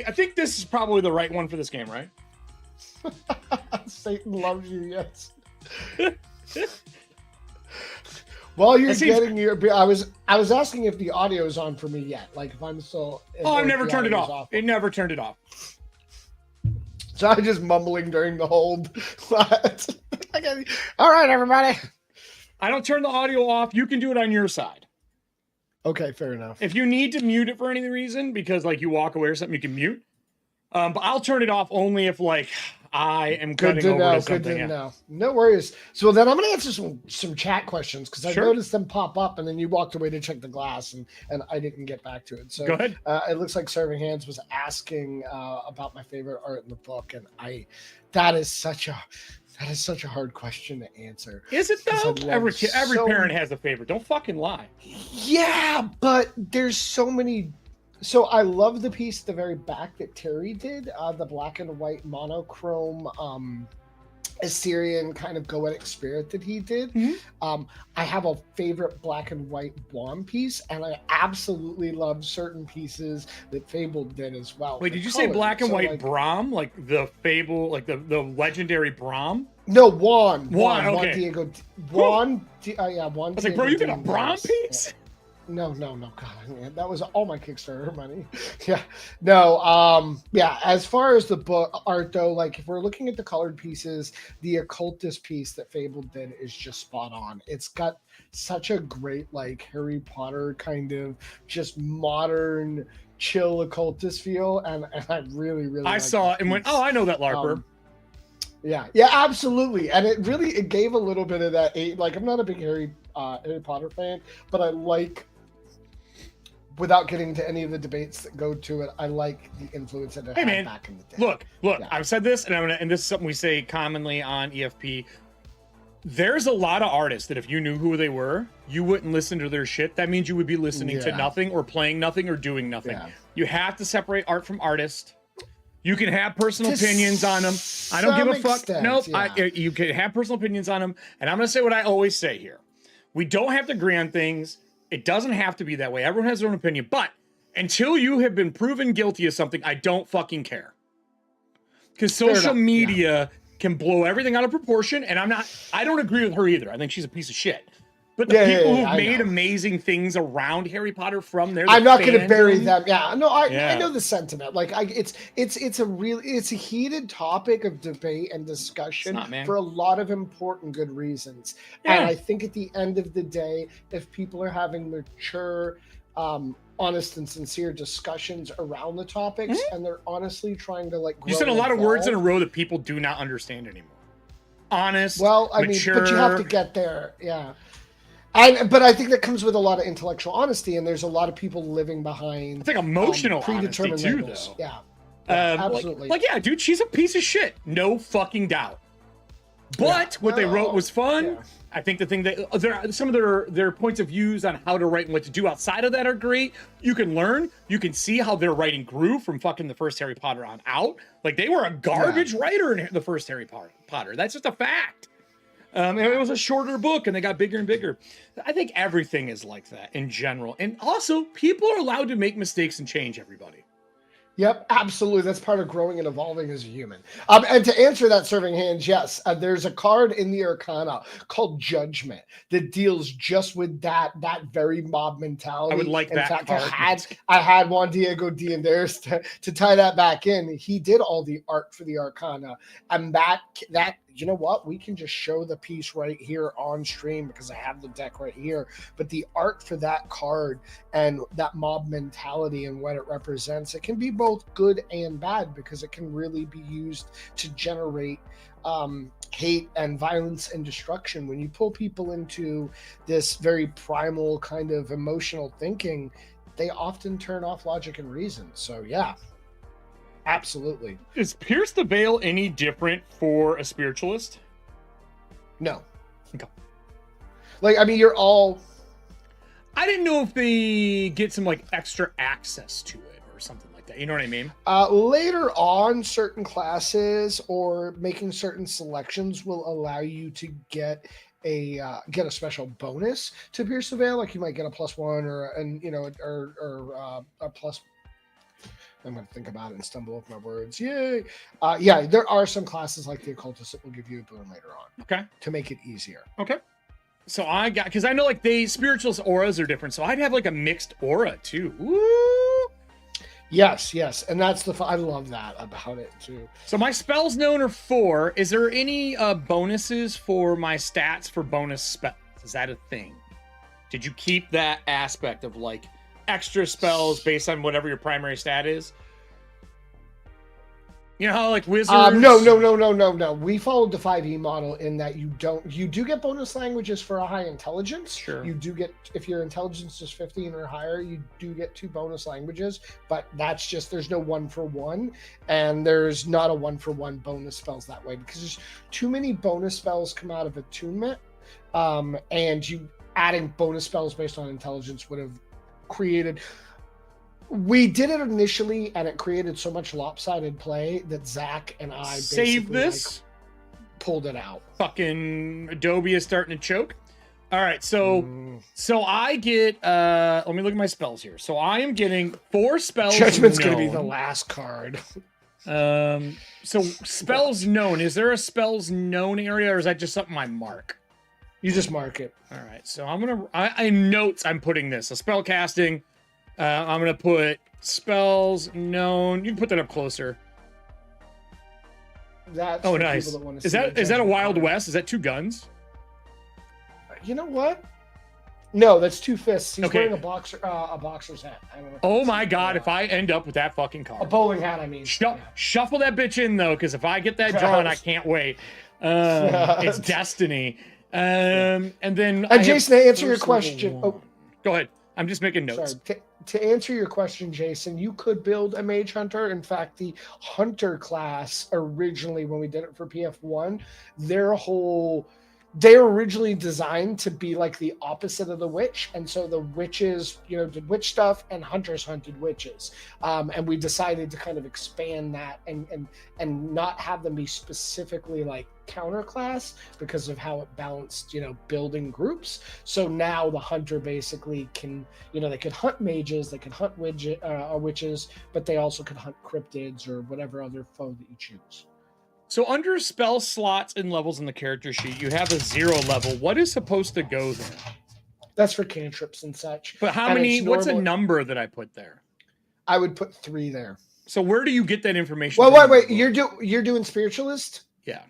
I think this is probably the right one for this game, right? Satan loves you, yes. While you're getting your beer, I was asking if the audio is on for me yet. Like if I'm still. I've never turned it off. It never turned it off. So I'm just mumbling during the hold. All right, everybody. I don't turn the audio off. You can do it on your side. Okay, fair enough. If you need to mute it for any reason, because like you walk away or something, you can mute. But I'll turn it off only if like I am cutting over to something. Good to know. No worries. So then I'm going to answer some chat questions because I noticed them pop up, and then you walked away to check the glass, and I didn't get back to it. So go ahead. It looks like Serving Hands was asking about my favorite art in the book, and that is such a hard question to answer. Is it though? Every parent has a favorite. Don't fucking lie. Yeah, but there's so many. So I love the piece at the very back that Terry did, the black and white monochrome Assyrian kind of goetic spirit that he did. Mm-hmm. I have a favorite black and white Blonde piece, and I absolutely love certain pieces that Fabled did as well. Wait, did you say black and white Brahm? Like the Fable, like the legendary Brahm? No, Juan okay. Diego. Juan. Juan. I was like, bro, you got a Brahm piece? Yeah. No, God, that was all my Kickstarter money. Yeah, no, yeah. As far as the book art, though, like if we're looking at the colored pieces, the occultist piece that Fable did is just spot on. It's got such a great like Harry Potter kind of just modern chill occultist feel, and I really I saw it and went, oh, I know that LARPer. Yeah, absolutely, and it gave a little bit of that. Like I'm not a big Harry Potter fan, but I like. Without getting into any of the debates that go to it, I like the influence that it had back in the day. Look, yeah. I've said this, and this is something we say commonly on EFP. There's a lot of artists that if you knew who they were, you wouldn't listen to their shit. That means you would be listening to nothing or playing nothing or doing nothing. Yeah. You have to separate art from artist. You can have personal opinions on them. I don't give a fuck. Extent, nope. yeah. You can have personal opinions on them. And I'm going to say what I always say here. We don't have to agree on things. It doesn't have to be that way. Everyone has their own opinion. But until you have been proven guilty of something, I don't fucking care. Because social media can blow everything out of proportion. And I don't agree with her either. I think she's a piece of shit. But the people who've made amazing things around Harry Potter from there, I'm not going to bury them. Yeah, no, I know the sentiment. Like, it's a heated topic of debate and discussion for a lot of important good reasons. And I think at the end of the day, if people are having mature, honest and sincere discussions around the topics, and they're honestly trying to like, you said a lot of words in a row that people do not understand anymore. Honest, well, I mature. mean, but you have to get there, but I think that comes with a lot of intellectual honesty, and there's a lot of people living behind. I think emotional honesty too, labels. though. Absolutely. Like, yeah, dude, she's a piece of shit, no fucking doubt. But what they wrote was fun. Yeah. I think the thing that some of their points of views on how to write and what to do outside of that are great. You can learn. You can see how their writing grew from fucking the first Harry Potter on out. Like, they were a garbage writer in the first Harry Potter. That's just a fact. And it was a shorter book, and they got bigger and bigger. I think everything is like that in general. And also, people are allowed to make mistakes and change, everybody. Yep, absolutely. That's part of growing and evolving as a human. And to answer that, Serving Hands, yes, there's a card in the Arcana called Judgment that deals just with that very mob mentality. I would like that. In fact, I had Juan Diego Diaz to tie that back in. He did all the art for the Arcana, and that you know what? We can just show the piece right here on stream because I have the deck right here. But the art for that card and that mob mentality and what it represents, it can be both good and bad because it can really be used to generate hate and violence and destruction. When you pull people into this very primal kind of emotional thinking, they often turn off logic and reason. So yeah. Absolutely. Is Pierce the Veil any different for a spiritualist? No. Okay. Like, I mean, you're all... I didn't know if they get some, like, extra access to it or something like that. You know what I mean? Later on, certain classes or making certain selections will allow you to get a special bonus to Pierce the Veil. Like, you might get a +1 or a plus... I'm going to think about it and stumble over my words. Yay! Yeah, there are some classes like the Occultist that will give you a boon later on. Okay. To make it easier. Okay. So because I know like spiritualist auras are different, so I'd have like a mixed aura too. Woo! Yes, and that's I love that about it too. So my spells known are 4. Is there any bonuses for my stats for bonus spells? Is that a thing? Did you keep that aspect of like extra spells based on whatever your primary stat is? You know how like wizards? No. We followed the 5e model in that you do get bonus languages for a high intelligence. Sure. You do get, if your intelligence is 15 or higher, you do get 2 bonus languages, but that's just, there's no 1-for-1, and there's not a 1-for-1 bonus spells that way because there's too many bonus spells come out of Attunement, and you adding bonus spells based on intelligence would have created. We did it initially, and it created so much lopsided play that Zach and I save this, pulled it out. Fucking Adobe is starting to choke. All right, so I get. Let me look at my spells here. So I am getting 4 spells. Judgment's going to be the last card. So spells known. Is there a spells known area, or is that just something I mark? You just mark it. All right, so I'm gonna. In notes, I'm putting this. A spell casting. I'm gonna put spells known. You can put that up closer. That's nice. Is that a Wild West? Is that 2 guns? You know what? No, that's 2 fists. He's okay. wearing a boxer's hat. I don't know. Oh my god! If I end up with that fucking card, a bowling hat. I mean, shuffle that bitch in though, because if I get that drawn, I can't wait. It's destiny. And Jason, to answer your question. Oh, go ahead. I'm just making notes. Sorry. To answer your question, Jason, you could build a mage hunter. In fact, the hunter class originally, when we did it for PF1, they're originally designed to be like the opposite of the witch. And so the witches, did witch stuff, and hunters hunted witches. And we decided to kind of expand that and not have them be specifically like counter class because of how it balanced, building groups. So now the hunter basically can, they could hunt mages, they could hunt witches, but they also could hunt cryptids or whatever other foe that you choose. So under spell slots and levels in the character sheet, you have a 0 level. What is supposed to go there? That's for cantrips and such. But how And many? it's What's a normal- number that I put there? I would put 3 there. So where do you get that information? Well, from? wait. You're doing spiritualist? Yeah.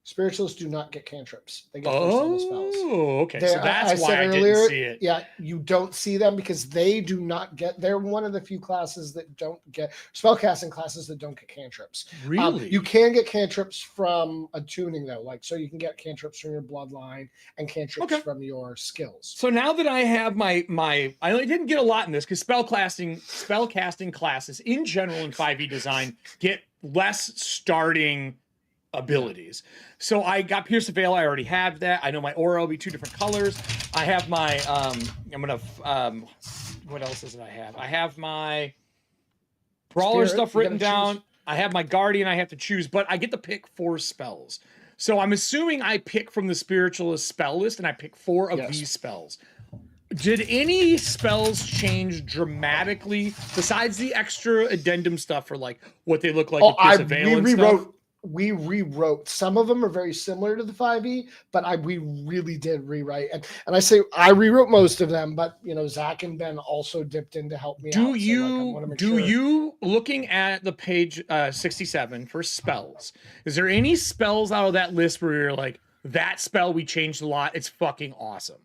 Spiritualists do not get cantrips. They get first level spells. Oh, okay. So that's why I didn't see it. Yeah, you don't see them because they do not get. They're one of the few classes that don't get spellcasting classes that don't get cantrips. Really? You can get cantrips from attuning though, like so you can get cantrips from your bloodline and cantrips from your skills. So now that I have my, I only didn't get a lot in this because spellcasting classes in general in 5e design get less starting abilities. So I got Pierce the Veil. I already have that. I know my aura will be 2 different colors. I have my what else does it I have? I have my brawler stuff written down. I have my guardian I have to choose, but I get to pick 4 spells. So I'm assuming I pick from the spiritualist spell list and I pick 4 of these spells. Did any spells change dramatically besides the extra addendum stuff for like what they look like with Pierce the Veil and stuff? We rewrote. Some of them are very similar to the 5e, but we really did rewrite. And I say I rewrote most of them, but you know, Zach and Ben also dipped in to help me out. Do you looking at the page 67 for spells, is there any spells out of that list where you're like, that spell we changed a lot, it's fucking awesome?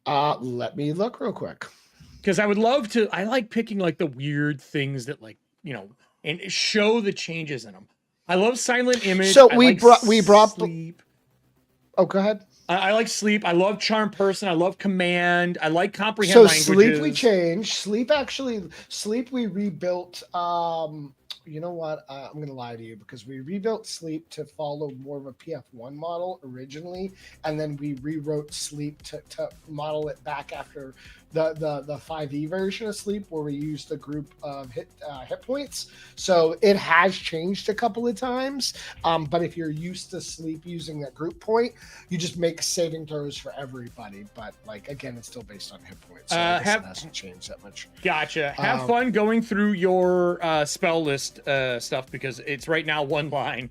Let me look real quick. Because I would love to, I like picking like the weird things that like, you know, and show the changes in them. I love silent image. So we brought sleep. Oh, go ahead. I like sleep. I love charm person. I love command. I like comprehend so languages. Sleep we changed. Sleep we rebuilt. You know what? I'm going to lie to you because we rebuilt Sleep to follow more of a PF1 model originally, and then we rewrote Sleep to model it back after the 5e version of Sleep, where we used a group of hit points. So it has changed a couple of times. But if you're used to Sleep using that group point, you just make saving throws for everybody. But like again, it's still based on hit points. So it hasn't changed that much. Gotcha. Have fun going through your spell list stuff because it's right now 1 line.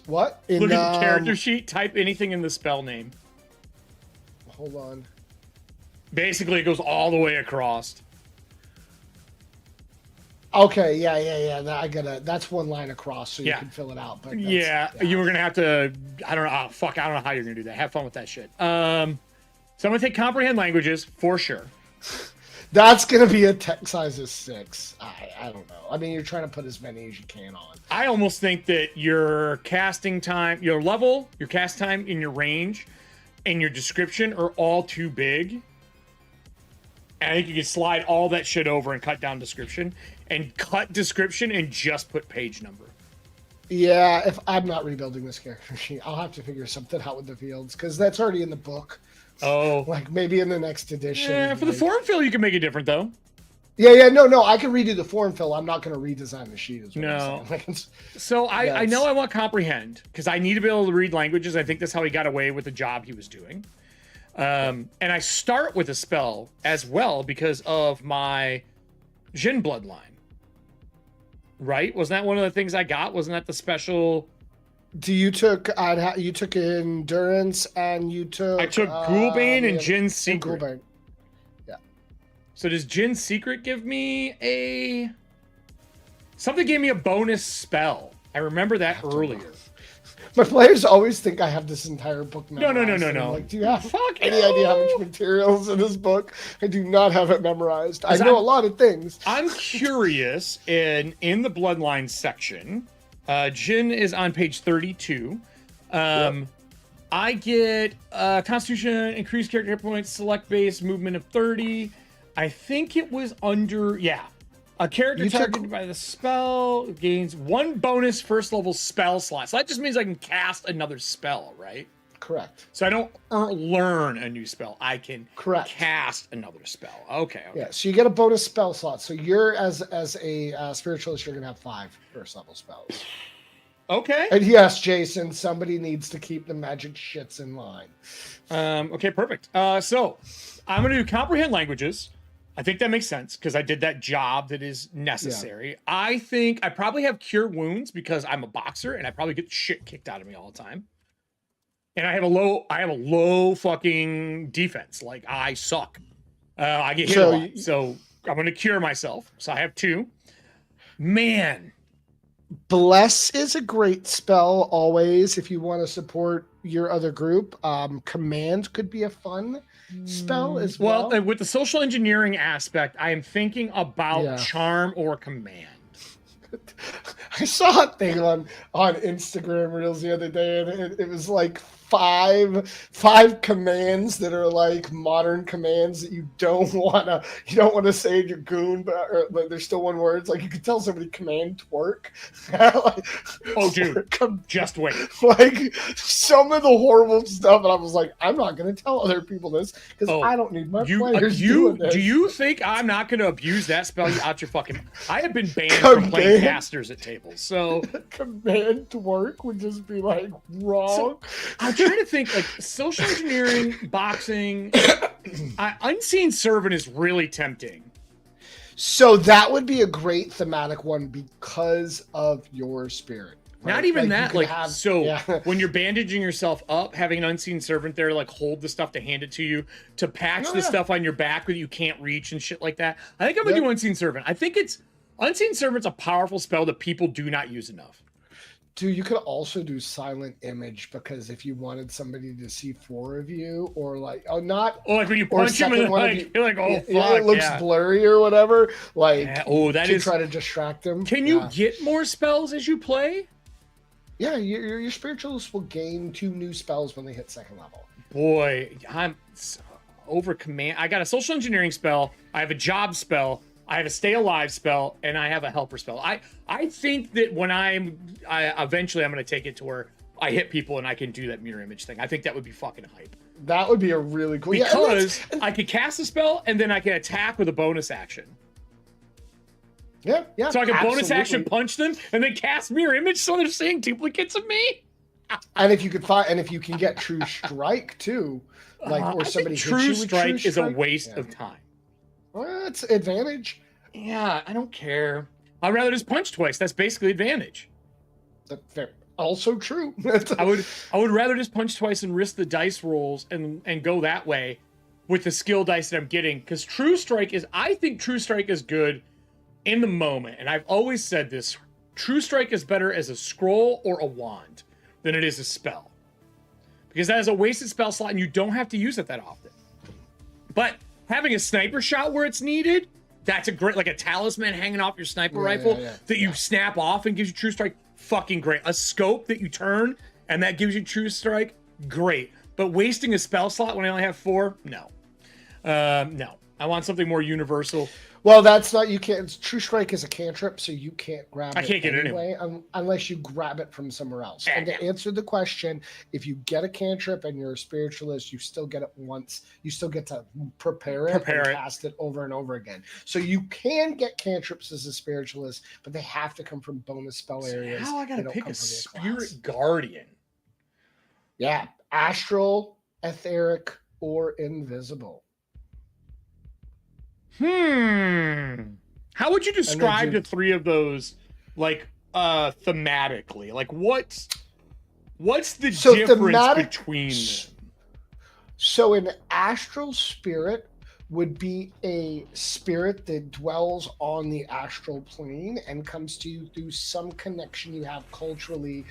What? Look at the character sheet. Type anything in the spell name. Hold on. Basically, it goes all the way across. Okay, yeah. I gotta. That's 1 line across, so you can fill it out. But you were gonna have to. I don't know. Oh, fuck, I don't know how you're gonna do that. Have fun with that shit. So I'm gonna take comprehend languages for sure. That's gonna be a text size of 6. I don't know. I mean, you're trying to put as many as you can on. I almost think that your casting time, your level, your cast time, and your range, and your description are all too big. And I think you can slide all that shit over and cut down description and cut description and just put page number. Yeah, if I'm not rebuilding this character sheet, I'll have to figure something out with the fields because that's already in the book. Oh, like maybe in the next edition. Yeah, for the form fill, you can make it different though. Yeah, no, I can redo the form fill. I'm not going to redesign the sheet. No. So I know I want comprehend because I need to be able to read languages. I think that's how he got away with the job he was doing. And I start with a spell as well because of my Jin bloodline. Right? Wasn't that one of the things I got? Wasn't that the special? You took endurance and you took. I took Ghoulbane and Jin's secret. Ghoulbane. Yeah. So does Jin's secret give me a? Something gave me a bonus spell. I remember that earlier. My players always think I have this entire book memorized. No. Like, do you have any idea how much materials in this book? I do not have it memorized. I know a lot of things. I'm curious, in the Bloodlines section, Jin is on page 32. I get Constitution, increased character hit points, select base, movement of 30. I think it was under, a character targeted by the spell gains 1 bonus first level spell slot. So that just means I can cast another spell, right? Correct. So I don't learn a new spell. I can cast another spell. Okay. Yeah, so you get a bonus spell slot. So you're, as a spiritualist, you're going to have 5 first level spells. Okay. And yes, Jason, somebody needs to keep the magic shits in line. Okay, perfect. So I'm going to do comprehend languages. I think that makes sense because I did that job that is necessary. Yeah. I think I probably have cure wounds because I'm a boxer and I probably get shit kicked out of me all the time. and I have a low fucking defense. Like I suck. I get hit a lot, so I'm gonna cure myself. So I have 2. Man, Bless is a great spell always if you want to support your other group. Command could be a fun spell as well. Well, with the social engineering aspect, I am thinking about charm or command. I saw a thing on Instagram Reels the other day, and it was like five commands that are like modern commands that you don't want to say in your goon, but there's still one word. It's like you could tell somebody command twerk. Like, oh, dude, just wait. Like some of the horrible stuff, and I was like, I'm not going to tell other people this because I don't need my players doing this. Do you think I'm not going to abuse that spell out your fucking? I have been banned from playing casters at tables, so command twerk would just be like wrong. I'm trying to think like social engineering, boxing, unseen servant is really tempting. So that would be a great thematic one because of your spirit. Right? Not even that, when you're bandaging yourself up, having an unseen servant there to like hold the stuff to hand it to you, to patch the stuff on your back that you can't reach and shit like that. I think I'm gonna do unseen servant. I think unseen servant's a powerful spell that people do not use enough. Dude, you could also do silent image because if you wanted somebody to see 4 of you, or like, like when you punch him and like, you're like, oh, fuck, it looks blurry or whatever. Like, try to distract them. Can you get more spells as you play? Yeah, your spiritualists will gain 2 new spells when they hit 2nd level. Boy, I'm over command. I got a social engineering spell. I have a job spell. I have a stay alive spell, and I have a helper spell. I think that when eventually I'm going to take it to where I hit people and I can do that mirror image thing. I think that would be fucking hype. That would be a really cool. Because I could cast a spell and then I can attack with a bonus action. Yeah. So I can bonus action punch them and then cast mirror image so they're seeing duplicates of me. And if you can get True Strike too, or somebody hits you with True Strike is a waste of time. Well, it's advantage. Yeah, I don't care. I'd rather just punch twice. That's basically advantage. That's fair. Also true. I would rather just punch twice and risk the dice rolls and go that way with the skill dice that I'm getting. Because I think True Strike is good in the moment. And I've always said this. True Strike is better as a scroll or a wand than it is a spell. Because that is a wasted spell slot and you don't have to use it that often. But having a sniper shot where it's needed, that's a great, like a talisman hanging off your sniper rifle that you snap off and gives you True Strike, fucking great. A scope that you turn and that gives you True Strike, great. But wasting a spell slot when I only have 4, no. No. I want something more universal. Well, that's not, you can't, True Strike is a cantrip, so you can't grab it I can't get anyway, unless you grab it from somewhere else. And to answer the question, if you get a cantrip and you're a spiritualist, you still get it once. You still get to prepare it and cast it over and over again. So you can get cantrips as a spiritualist, but they have to come from bonus spell areas. How I gotta pick a spirit guardian? Yeah, astral, etheric, or invisible. How would you describe the 3 of those, like, thematically? Like, what's the difference between them? So an astral spirit would be a spirit that dwells on the astral plane and comes to you through some connection you have culturally,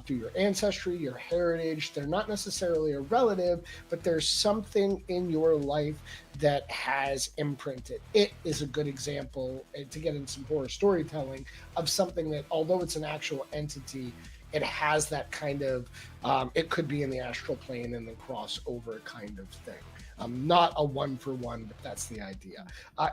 through your ancestry, your heritage. They're not necessarily a relative, but there's something in your life that has imprinted. It is a good example, to get into some horror storytelling, of something that, although it's an actual entity, it has that kind of, it could be in the astral plane and then cross over kind of thing. Not a 1-for-1, but that's the idea.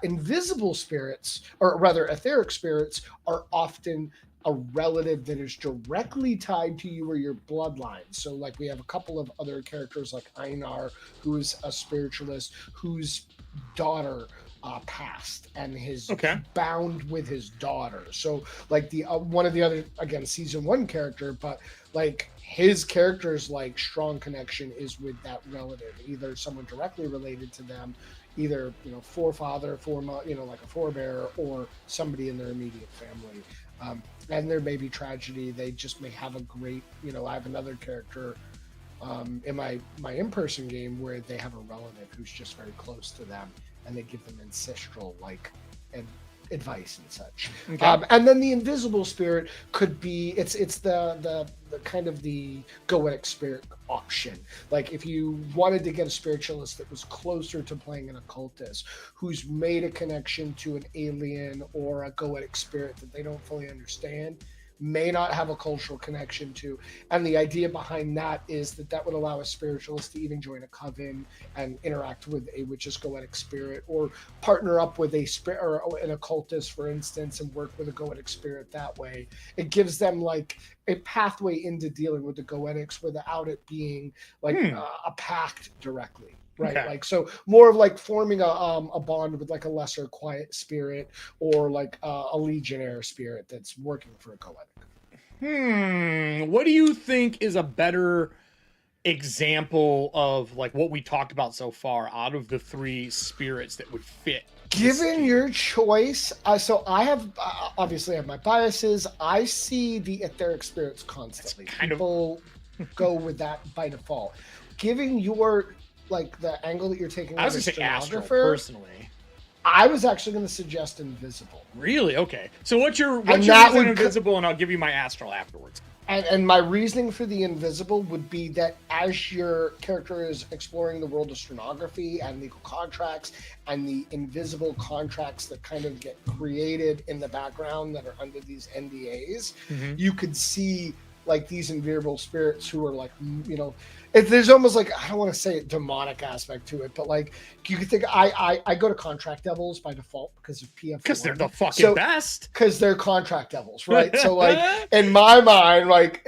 Invisible spirits, or rather etheric spirits, are often a relative that is directly tied to you or your bloodline. So like we have a couple of other characters like Einar, who is a spiritualist, whose daughter passed and his bound with his daughter. So like the one of the other, again, season 1 character, but like his character's like strong connection is with that relative, either someone directly related to them, either, forefather, like a forebearer, or somebody in their immediate family. And there may be tragedy. They just may have a great, I have another character in my in-person game where they have a relative who's just very close to them, and they give them ancestral and advice and such. Okay. And then the invisible spirit could be it's the kind of the goetic spirit option. Like if you wanted to get a spiritualist that was closer to playing an occultist, who's made a connection to an alien or a goetic spirit that they don't fully understand, may not have a cultural connection to, and the idea behind that is that would allow a spiritualist to even join a coven and interact with a witch's goetic spirit, or partner up with a spirit or an occultist, for instance, and work with a goetic spirit that way. It gives them like a pathway into dealing with the goetics without it being like a pact directly. Right. Okay. Like, so more of like forming a bond with like a lesser quiet spirit, or like a legionnaire spirit that's working for a goetic. What do you think is a better example of like what we talked about so far out of the three spirits that would fit? Given your choice, so I have obviously I have my biases. I see the etheric spirits constantly. People go with that by default. Giving your like the angle that you're taking, I was gonna say astral personally. I was actually going to suggest invisible. Really? Okay. So what's your reason invisible, and I'll give you my astral afterwards. And my reasoning for the invisible would be that as your character is exploring the world of stenography and legal contracts and the invisible contracts that kind of get created in the background that are under these NDAs, you could see like these invisible spirits who are like, you know, there's almost like, I don't want to say a demonic aspect to it, but like you could think I go to contract devils by default because of PF. Because they're the fucking best. Because they're contract devils, right? So like in my mind, like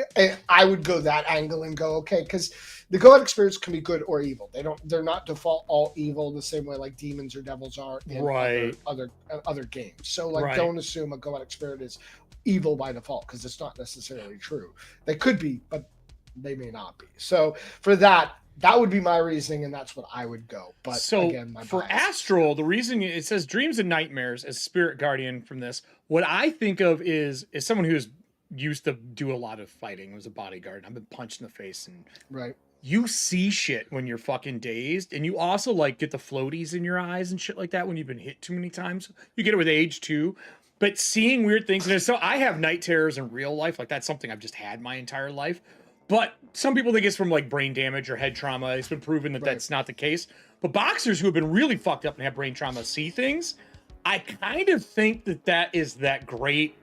I would go that angle and go, okay, because the goetic spirits can be good or evil. They're not default all evil the same way like demons or devils are in other games. So like don't assume a goetic spirit is evil by default, because it's not necessarily true. They could be, but they may not be. So for that would be my reasoning, and that's what I would go. But so again, for astral, the reason it says dreams and nightmares as spirit guardian from this, what I think of is someone who's used to do a lot of fighting, was a bodyguard. I've been punched in the face, and you see shit when you're fucking dazed, and you also like get the floaties in your eyes and shit like that when you've been hit too many times. You get it with age too. But seeing weird things, and so I have night terrors in real life. Like that's something I've just had my entire life. But some people think it's from like brain damage or head trauma. It's been proven that that's not the case. But boxers who have been really fucked up and have brain trauma see things. I kind of think that is that great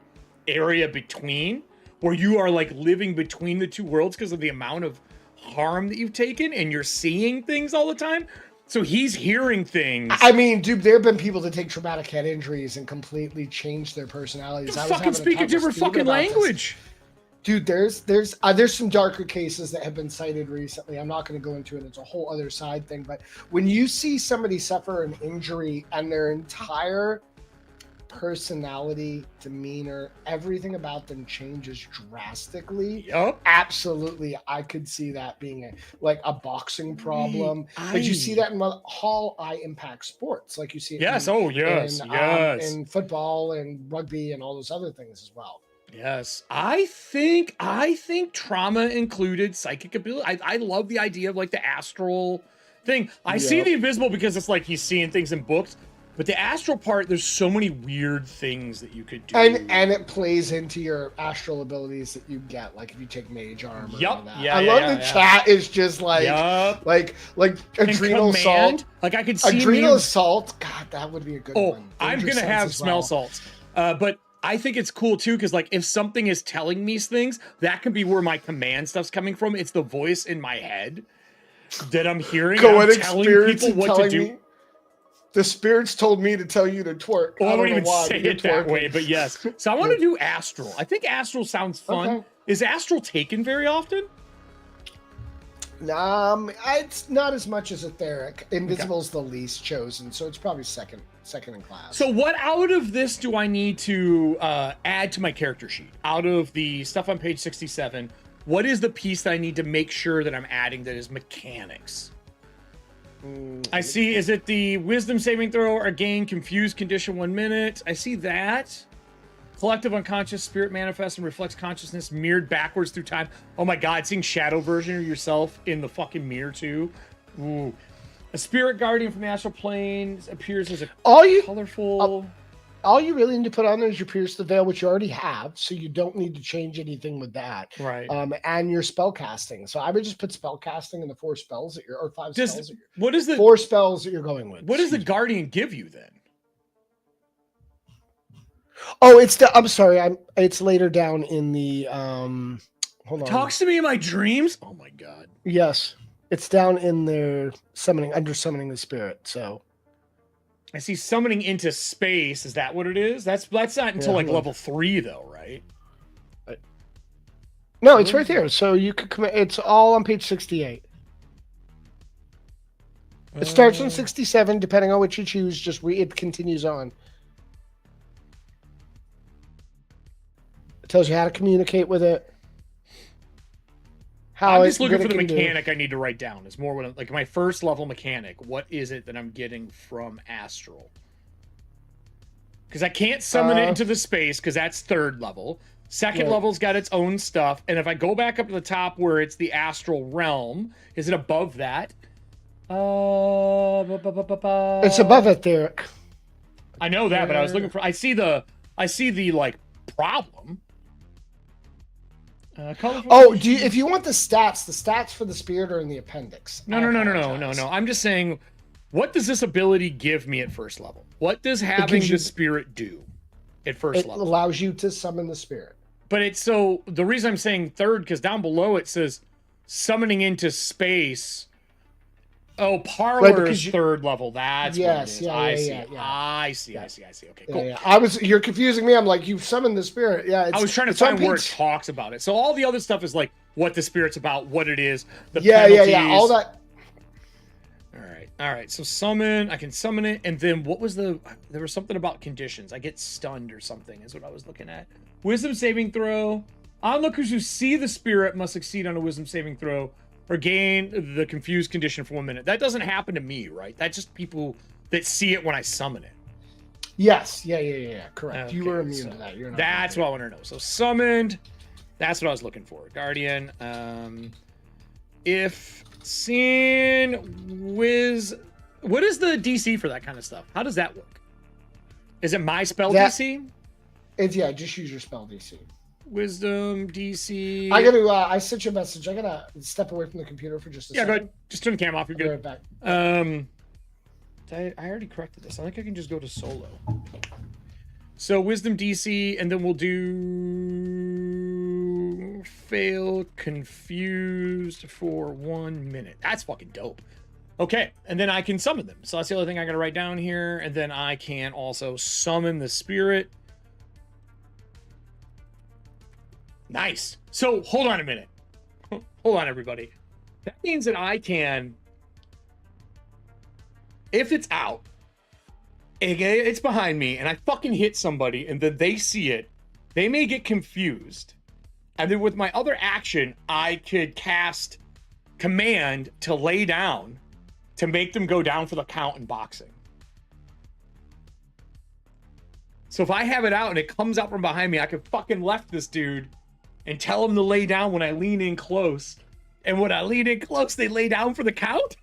area between where you are like living between the two worlds because of the amount of harm that you've taken, and you're seeing things all the time. So he's hearing things. I mean, dude, there have been people that take traumatic head injuries and completely change their personalities. I fucking speak a different fucking language. Dude, there's some darker cases that have been cited recently. I'm not going to go into it. It's a whole other side thing. But when you see somebody suffer an injury and their entire personality, demeanor, everything about them changes drastically. Absolutely, I could see that being a boxing problem. But you see that in all high impact sports, like you see it in football and rugby and all those other things as well. Yes, I think trauma included psychic ability. I love the idea of like the astral thing. I see the invisible because it's like he's seeing things in books. But the astral part, there's so many weird things that you could do. And it plays into your astral abilities that you get, like if you take mage armor. I love the chat is just like adrenal assault. Like I could see adrenal assault. God, that would be a good one. I'm gonna have smell salts. But I think it's cool too, because like if something is telling me things, that can be where my command stuff's coming from. It's the voice in my head that I'm hearing. I'm telling people what to do. The spirits told me to tell you to twerk. Oh, I don't even say it that way, but yes. So I want to do astral. I think astral sounds fun. Okay. Is astral taken very often? It's not as much as etheric. Invisible's the least chosen, so it's probably second in class. So what out of this do I need to add to my character sheet? Out of the stuff on page 67, what is the piece that I need to make sure that I'm adding that is mechanics? I see. Is it the wisdom saving throw or gain confused condition 1 minute? I see that. Collective unconscious spirit manifests and reflects consciousness mirrored backwards through time. Oh my god, seeing shadow version of yourself in the fucking mirror too. Ooh. A spirit guardian from the astral plane appears as a colorful... All you really need to put on there is your Pierce the Veil, which you already have, so you don't need to change anything with that. Right. And your spell casting. So I would just put spell casting in the 4 spells that you're, or 5 spells that you're, what is the 4 spells that you're going with. What does the guardian give you then? Oh, I'm sorry, it's later down in the hold on. Talks to me in my dreams? Oh my god. Yes. It's down in their summoning, under summoning the spirit, so I see summoning into space. Is that what it is? That's not until like level 3 though, right? No, it's right there. So you could commit. It's all on page 68. It starts on 67, depending on which you choose. It continues on. It tells you how to communicate with it. I'm just looking for the mechanic I need to write down. It's more what like my first level mechanic. What is it that I'm getting from Astral? Because I can't summon it into the space because that's 3rd level. 2nd level's got its own stuff. And if I go back up to the top where it's the Astral Realm, is it above that? It's above it there. I know that, but I was looking for. I see the like problem. If you want the stats for the spirit are in the appendix. No. I'm just saying, what does this ability give me at 1st level? What does having the spirit do at 1st level? It allows you to summon the spirit. But the reason I'm saying 3rd, because down below it says summoning into space. Oh, Parlor's 3rd level. That's what it is. I see. Okay, cool. You're confusing me. I'm like, you've summoned the spirit. Yeah. I was trying to find where it talks about it. So all the other stuff is like what the spirit's about, what it is, the penalties. All that. All right. So summon. I can summon it, and then what was there was something about conditions. I get stunned or something is what I was looking at. Wisdom saving throw. Onlookers who see the spirit must succeed on a wisdom saving throw or gain the confused condition for 1 minute. That doesn't happen to me, right? That's just people that see it when I summon it. Yes. Yeah. Correct. Okay, you were immune to that. You're not. That's what I want to know. So summoned. That's what I was looking for. Guardian. If seen what is the DC for that kind of stuff? How does that work? Is it my spell DC? It's just use your spell DC. Wisdom DC. I sent you a message. I gotta step away from the computer for just a second. Go ahead. Just turn the camera off. You're good. Right back. I already corrected this. I think I can just go to solo. So wisdom DC, and then we'll do failed, confused for 1 minute. That's fucking dope. Okay, and then I can summon them. So that's the other thing I gotta write down here, and then I can also summon the spirit. Nice. So hold on a minute. Hold on, everybody. That means that I can, if it's out, it's behind me, and I fucking hit somebody, and then they see it, they may get confused. And then with my other action, I could cast command to lay down to make them go down for the count in boxing. So if I have it out and it comes out from behind me, I could fucking left this dude and tell him to lay down when I lean in close. And when I lean in close, they lay down for the count?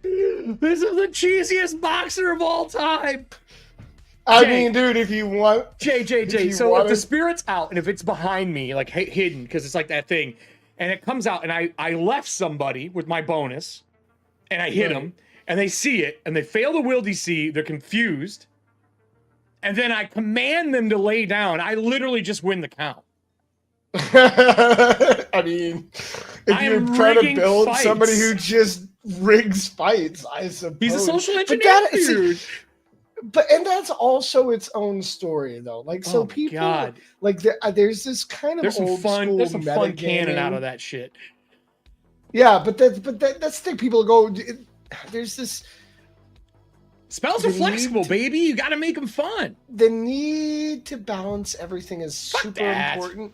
This is the cheesiest boxer of all time. I mean, dude, if you want... Jay. So if the spirit's out and if it's behind me, like hidden, because it's like that thing, and it comes out and I left somebody with my bonus, and I hit them, and they see it, and they fail the will DC, they're confused, and then I command them to lay down, I literally just win the count. I mean, if you're trying to build somebody who just rigs fights, I suppose. He's a social engineer, dude. And that's also its own story, though. Like, so people, like, there's this kind of old school there's some fun canon out of that shit. Yeah, but that's the thing. People go, there's this. Spells are flexible, baby. You got to make them fun. The need to balance everything is super important,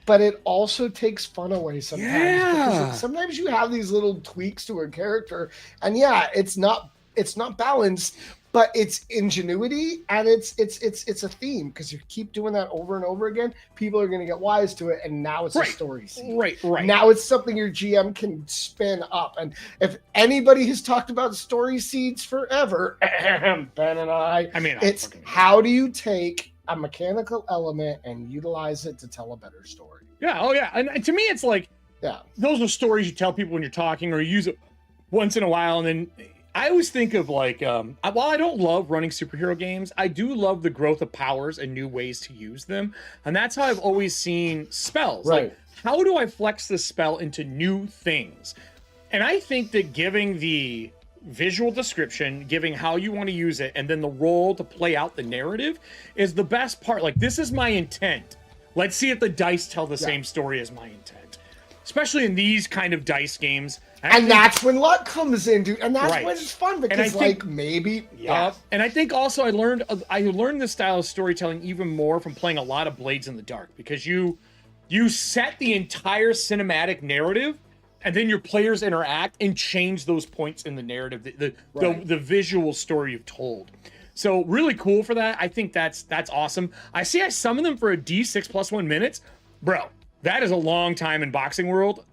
but it also takes fun away sometimes. Yeah. Because sometimes you have these little tweaks to a character, and yeah, it's not balanced, but it's ingenuity and it's a theme, because you keep doing that over and over again, people are going to get wise to it, and now it's a story scene. Right. Now it's something your GM can spin up. And if anybody has talked about story seeds forever, Ben and I mean, it's how do you take a mechanical element and utilize it to tell a better story? Yeah. Oh yeah. And to me, it's like, those are stories you tell people when you're talking, or you use it once in a while. And then I always think of like, while I don't love running superhero games, I do love the growth of powers and new ways to use them. And that's how I've always seen spells. Right. Like, how do I flex this spell into new things? And I think that giving the visual description, giving how you want to use it, and then the role to play out the narrative is the best part. Like, this is my intent. Let's see if the dice tell the same story as my intent. Especially in these kind of dice games. And that's when luck comes in, dude. And that's when it's fun, because like maybe. Yeah. And I think also I learned this style of storytelling even more from playing a lot of Blades in the Dark, because you set the entire cinematic narrative, and then your players interact and change those points in the narrative, the visual story you've told. So really cool for that. I think that's awesome. I summon them for a D6 plus 1 minutes. Bro, that is a long time in boxing world.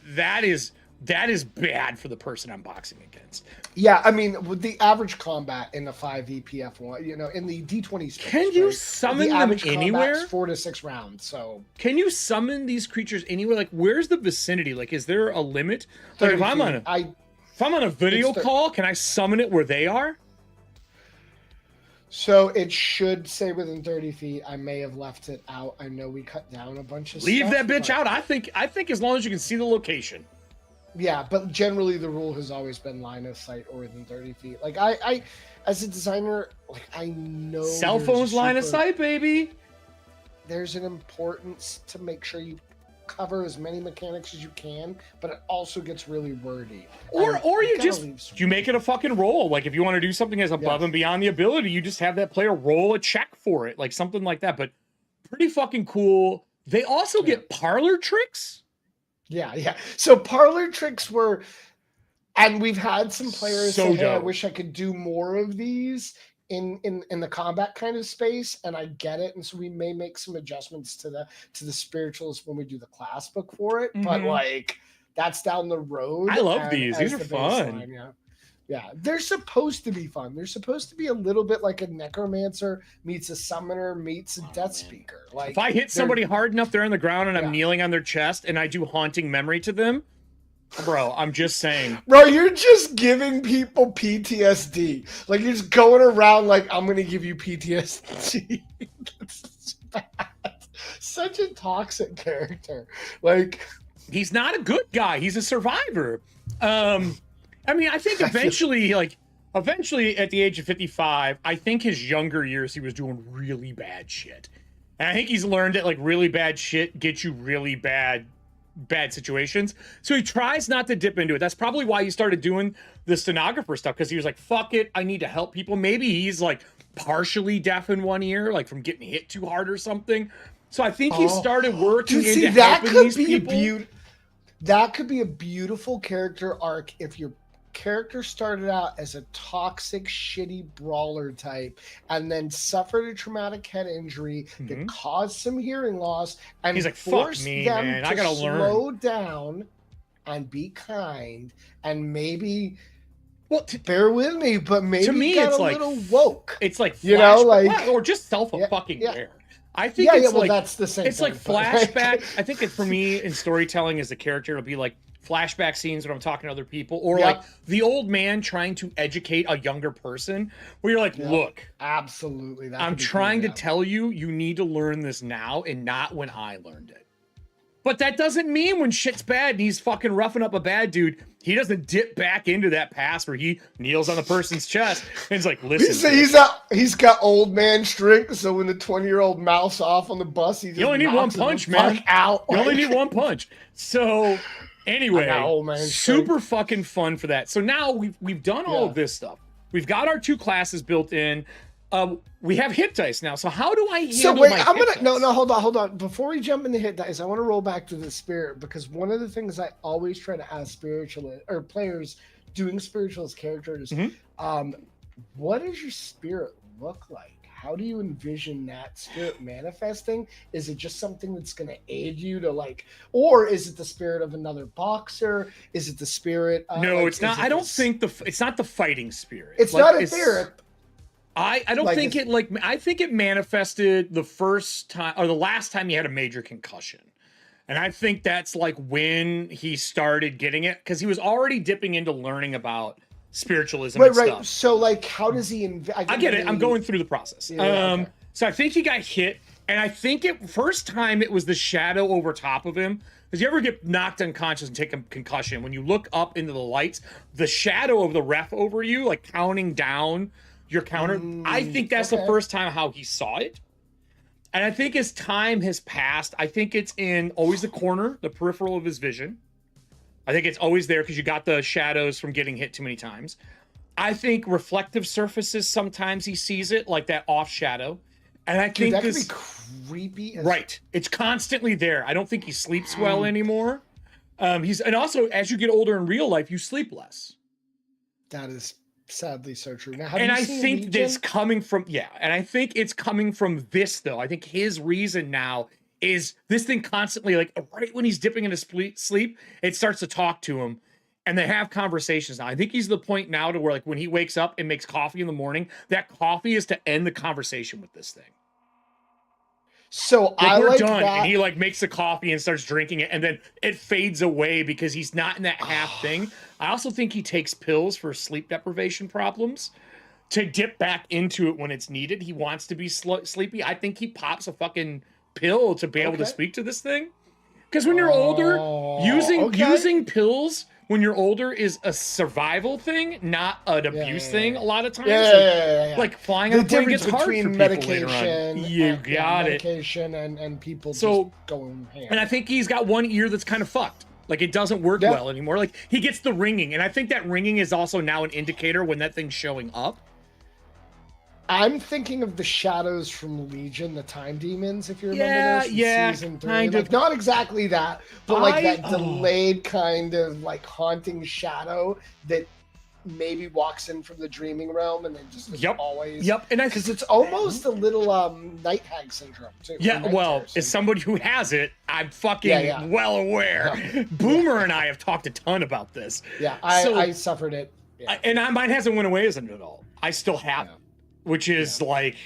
That is bad for the person I'm boxing against. Yeah, I mean, with the average combat in the 5e PF1, you know, in the D20 space, can you summon them anywhere? 4 to 6 rounds. So can you summon these creatures anywhere? Like, where's the vicinity? Like, is there a limit? Like, if I'm on a video call, can I summon it where they are? So it should say within 30 feet. I may have left it out. I know we cut down a bunch of Leave stuff. that bitch out. I think as long as you can see the location. Yeah, but generally the rule has always been line of sight or within 30 feet. Like I as a designer, like I know cell phones line of sight, baby. There's an importance to make sure you cover as many mechanics as you can, but it also gets really wordy. Or you make it a fucking roll. Like, if you want to do something as above and beyond the ability, you just have that player roll a check for it, like something like that. But pretty fucking cool. They also get parlor tricks. Yeah. So parlor tricks were, and we've had some players say, "Hey, I wish I could do more of these in the combat kind of space," and I get it. And so we may make some adjustments to the spirituals when we do the class book for it. But like, that's down the road. I love these. These are fun. Yeah, they're supposed to be fun. They're supposed to be a little bit like a necromancer meets a summoner meets a death speaker. Like, if I hit somebody hard enough, they're on the ground and I'm kneeling on their chest and I do haunting memory to them, bro, I'm just saying. Bro, you're just giving people PTSD. Like, you're just going around like, I'm going to give you PTSD. That's bad. Such a toxic character. Like, he's not a good guy. He's a survivor. I mean, I think eventually at the age of 55, I think his younger years, he was doing really bad shit. And I think he's learned that, like, really bad shit gets you really bad situations. So he tries not to dip into it. That's probably why he started doing the stenographer stuff, because he was like, fuck it, I need to help people. Maybe he's, like, partially deaf in one ear, like from getting hit too hard or something. So I think he started working into helping these people. That could be a beautiful character arc if your character started out as a toxic, shitty brawler type and then suffered a traumatic head injury that caused some hearing loss, and he's like, forced fuck me, them man. to I gotta slow down and be kind, and maybe bear with me, but maybe to me, got it's a like, little woke. It's like, you know, like, or just fucking aware. I think that's the same. It's thing, like flashback. I think for me in storytelling as a character, it'll be like flashback scenes when I'm talking to other people, or like the old man trying to educate a younger person, where you're like, look, absolutely, I'm trying to tell you, you need to learn this now and not when I learned it. But that doesn't mean when shit's bad and he's fucking roughing up a bad dude, he doesn't dip back into that past where he kneels on the person's chest and is like, listen. He's got old man strength, so when the 20-year-old mouths off on the bus, you only need one punch, man. Out. You only need one punch. So anyway, super fucking fun for that. So now we've done all of this stuff. We've got our 2 classes built in. We have hit dice now. So how do I handle my hit dice? Hold on. Before we jump into hit dice, I want to roll back to the spirit, because one of the things I always try to ask players doing spiritualist characters, what does your spirit look like? How do you envision that spirit manifesting? Is it just something that's going to aid you to like, or is it the spirit of another boxer? Is it the spirit? No, like, it's not. I don't think it's not the fighting spirit. It's like, not a spirit. I don't like, think I think it manifested the first time or the last time he had a major concussion. And I think that's like when he started getting it because he was already dipping into learning about spiritualism and stuff. So like, how does he? I get it. I'm going through the process. Yeah, okay. So I think he got hit, and I think first time it was the shadow over top of him. Because you ever get knocked unconscious and take a concussion, when you look up into the lights, the shadow of the ref over you, like counting down your counter. I think that's the first time how he saw it. And I think as time has passed, I think it's in always the corner, the peripheral of his vision. I think it's always there because you got the shadows from getting hit too many times. I think reflective surfaces, sometimes he sees it, like that off shadow. And I think that could be creepy. Right. It's constantly there. I don't think he sleeps well anymore. And also, as you get older in real life, you sleep less. That is sadly so true. Now, and I think that's coming from, and I think it's coming from this, though. I think his reason now is this thing constantly, like right when he's dipping into sleep, it starts to talk to him and they have conversations now. I think he's the point now to where like when he wakes up and makes coffee in the morning, that coffee is to end the conversation with this thing. So like, we're done. And he like makes the coffee and starts drinking it and then it fades away because he's not in that half thing. I also think he takes pills for sleep deprivation problems to dip back into it when it's needed. He wants to be sleepy. I think he pops a fucking pill to be able to speak to this thing, because when you're older, using pills when you're older is a survival thing, not an abuse thing. A lot of times, like flying on a plane gets hard for people later on. You got it. Medication and people just going ham. And I think he's got one ear that's kind of fucked. Like it doesn't work well anymore. Like he gets the ringing, and I think that ringing is also now an indicator when that thing's showing up. I'm thinking of the shadows from Legion, the time demons, if you remember those from season 3. Kind of. Not exactly that, but like that delayed kind of like haunting shadow that maybe walks in from the dreaming realm and then just is always. And because it's almost a little night hag syndrome too. Well, as somebody who has it, I'm fucking well aware. Boomer and I have talked a ton about this. I suffered it. And mine hasn't went away as an adult. I still have it. Which is like,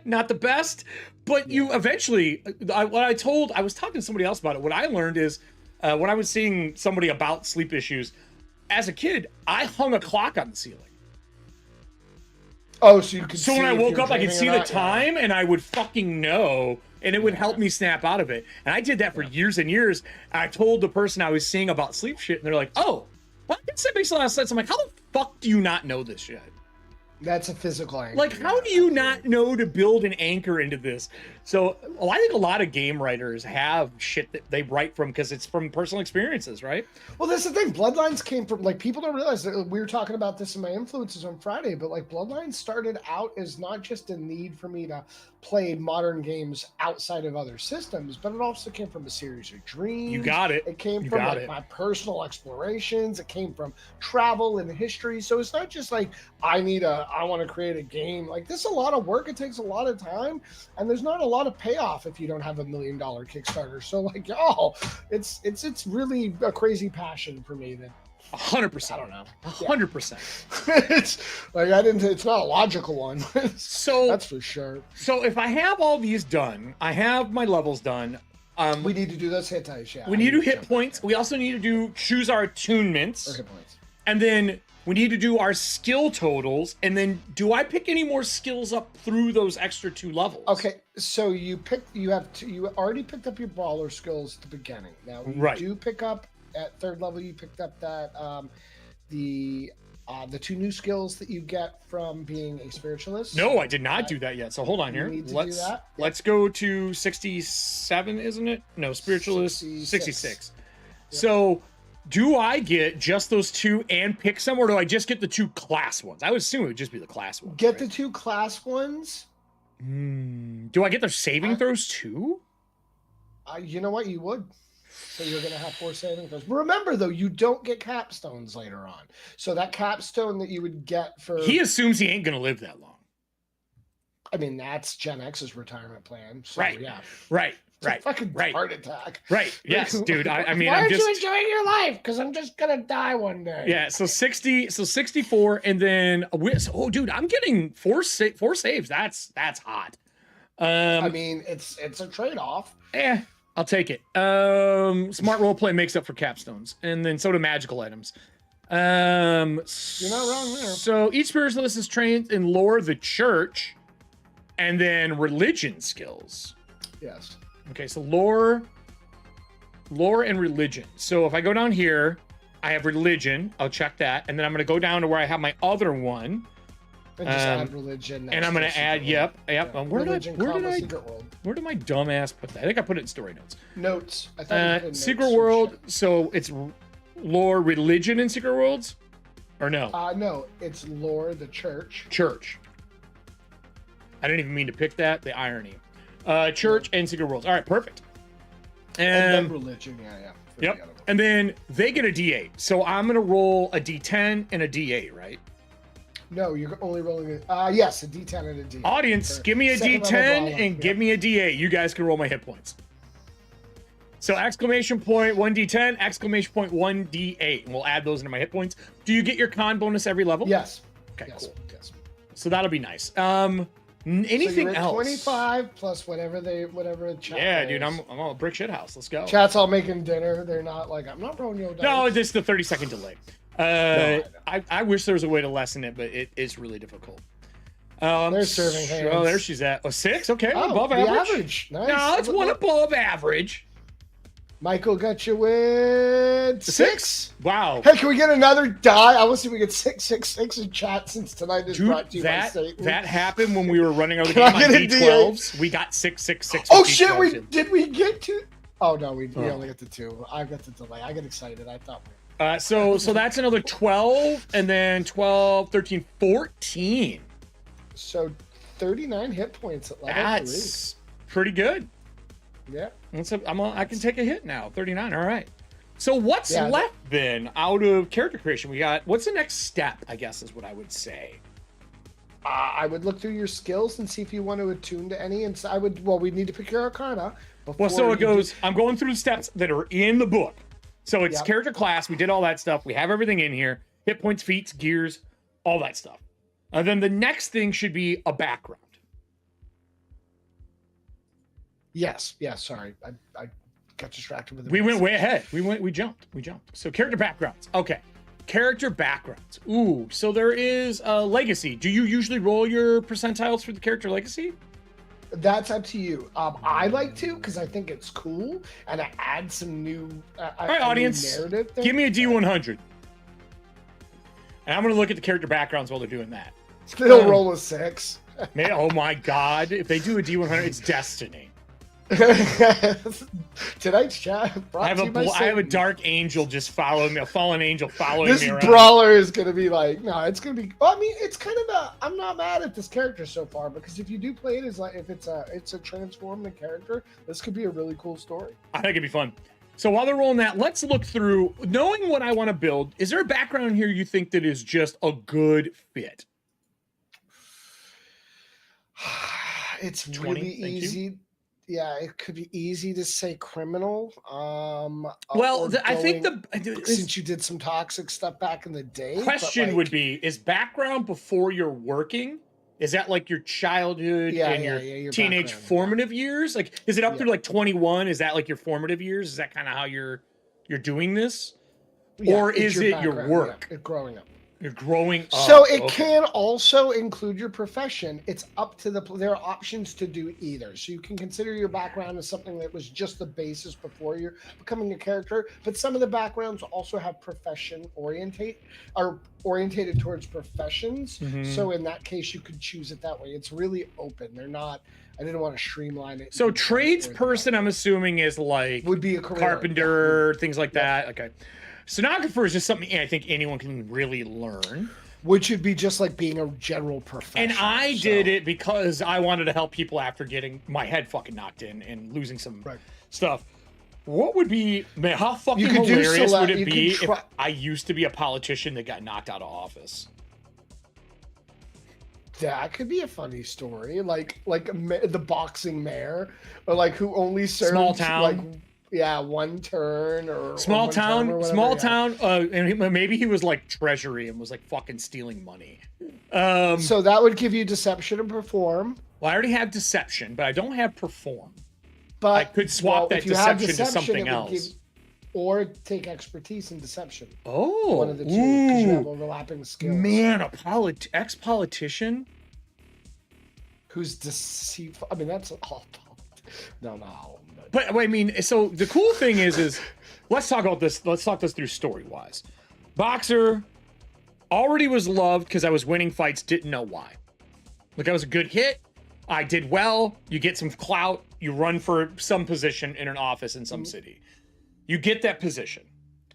not the best, but you eventually, I was talking to somebody else about it. What I learned is when I was seeing somebody about sleep issues as a kid, I hung a clock on the ceiling. Oh, so you could So when I woke up, I could see the time and I would fucking know and it would help me snap out of it. And I did that for years and years. And I told the person I was seeing about sleep shit and they're like, oh, well, I guess that makes a lot of sense. I'm like, how the fuck do you not know this shit? That's a physical anchor. Like, how do you not know to build an anchor into this? So, I think a lot of game writers have shit that they write from because it's from personal experiences, right? Well, that's the thing. Bloodlines came from, like, people don't realize that we were talking about this in my influences on Friday, but, like, Bloodlines started out as not just a need for me to play modern games outside of other systems, but it also came from a series of dreams. You got it. It came from my personal explorations. It came from travel and history. So it's not just like, I want to create a game. Like, this is a lot of work. It takes a lot of time, and there's not a lot of payoff if you don't have $1 million Kickstarter. So like, it's really a crazy passion for me that 100%. I don't know. 100%. It's like it's not a logical one. So that's for sure. So if I have all these done, I have my levels done. We need to do those hit dice. We need to hit points. We also need to choose our attunements. Or hit points. And then we need to do our skill totals. And then do I pick any more skills up through those extra 2 levels? Okay, so you already picked up your baller skills at the beginning. Now you do pick up at 3rd level. You picked up that the 2 new skills that you get from being a spiritualist. No, I did not do that yet. So hold on here. Let's go to 67, isn't it? No, spiritualist 66. Yep. So do I get just those 2 and pick some, or do I just get the 2 class ones? I would assume it would just be the class ones. Get the 2 class ones. Do I get their saving throws too? You know what? You would. So you're going to have 4 saving throws. But remember, though, you don't get capstones later on. So that capstone that you would get for... He assumes he ain't going to live that long. I mean, that's Gen X's retirement plan. So, Right. Yeah. Right. It's a fucking heart attack. Right. Yes, dude. I mean, Why I'm aren't just... you enjoying your life? Because I'm just going to die one day. Yeah, so 64, and then... Oh, dude, I'm getting 4 saves. That's hot. I mean, it's a trade-off. I'll take it. Smart roleplay makes up for capstones, and then so do magical items. You're not wrong there. So each spiritualist is trained in lore, the church, and then religion skills. Yes. Okay, so lore and religion. So if I go down here, I have religion. I'll check that, and then I'm going to go down to where I have my other one. And just add religion. And I'm going to add, yep. Yeah. Where did my dumb ass put that? I think I put it in story notes. Notes. I thought Secret World. So it's lore, religion in Secret Worlds, or no? No, it's lore, the church. Church. I didn't even mean to pick that. The irony. Church and Secret Worlds. All right, perfect. And then religion. Yeah. Yep. And then they get a D8. So I'm gonna roll a D10 and a D8, right? No, you're only rolling yes, a D10 and a D8. Audience, give me a D10 and give me a D8. You guys can roll my hit points. So exclamation point 1D10, exclamation point 1D8. And we'll add those into my hit points. Do you get your con bonus every level? Yes. Okay, yes. cool. Yes. So that'll be nice. Anything so you're at else? 25 plus whatever chat. Yeah, dude, I'm on a brick shit house. Let's go. Chat's all making dinner. They're not like, I'm not rolling your dice. No, this is the 30-second delay. No, I wish there was a way to lessen it, but it is really difficult. There's serving hands. Oh, there she's at. 6. Okay, above average. Nice. No, it's one above average. Michael got you with 6. Wow. Hey, can we get another die? I want to see if we get 666 in chat since tonight is brought to you by Satan. That happened when we were running out of the game on D12s. We got 666. Oh shit! We get to? Oh no, we only get to 2. I got the delay. I get excited. I thought. So that's another 12, and then 12, 13, 14. So 39 hit points at level 3. That's pretty good. Yeah. I can take a hit now. 39. All right. So what's left then out of character creation? We got, what's the next step, I guess is what I would say. I would look through your skills and see if you want to attune to any. And we need to pick your arcana. Well, so it goes, I'm going through the steps that are in the book. So it's character class. We did all that stuff. We have everything in here. Hit points, feats, gears, all that stuff. And then the next thing should be a background. Yes. Sorry. I got distracted with it. We went way ahead. We jumped. So character backgrounds. Okay. Character backgrounds. Ooh, so there is a legacy. Do you usually roll your percentiles for the character legacy? That's up to you. I like to because I think it's cool and I add some new all right, audience, narrative thing. Give me a D100. And I'm going to look at the character backgrounds while they're doing that. Still roll a 6. Man, oh my God. If they do a D100, it's destiny. Tonight's chat I have a dark angel just following me, a fallen angel following me around. This brawler is going to be like, no, it's going to be, I mean, it's kind of I'm not mad at this character so far because if you do play it as like, if it's a transforming character, this could be a really cool story. I think it'd be fun. So while they're rolling that, let's look through, knowing what I want to build, is there a background here you think that is just a good fit? It's really easy. Yeah, it could be easy to say criminal. I think since you did some toxic stuff back in the day. Question would be: is background before you're working? Is that like your childhood and your teenage formative years? Like, is it up through like 21? Is that like your formative years? Is that kind of how you're doing this, or is it your work? Yeah, growing up. You're growing up. So it can also include your profession. It's up to there are options to do either. So you can consider your background as something that was just the basis before you're becoming a character. But some of the backgrounds also have profession orientated towards professions. Mm-hmm. So in that case, you could choose it that way. It's really open. They're not. I didn't want to streamline it. So tradesperson, I'm assuming, is like would be a career, carpenter, things like that. Okay. Sonographer is just something I think anyone can really learn. Which would be just like being a general professional. And I did it because I wanted to help people after getting my head fucking knocked in and losing some stuff. What would be, man, how fucking could do hilarious select- would you it could be try- if I used to be a politician that got knocked out of office? That could be a funny story, like the boxing mayor, or like who only served Small town. like one turn or Small one term or town, whatever, small town, and maybe he was like treasury and was like fucking stealing money. So that would give you deception and perform. Well, I already have deception, but I don't have perform. But I could swap that if you have deception to something it would else. or take expertise in deception. Oh, One of the two, because you have overlapping skills. man, a ex-politician. Who's deceitful? I mean, that's all. No. But I mean, so the cool thing is let's talk about this. Let's talk this through story-wise. Boxer already was loved because I was winning fights. Didn't know why. Like I was a good hit. I did well. You get some clout. You run for some position in an office in some city. You get that position.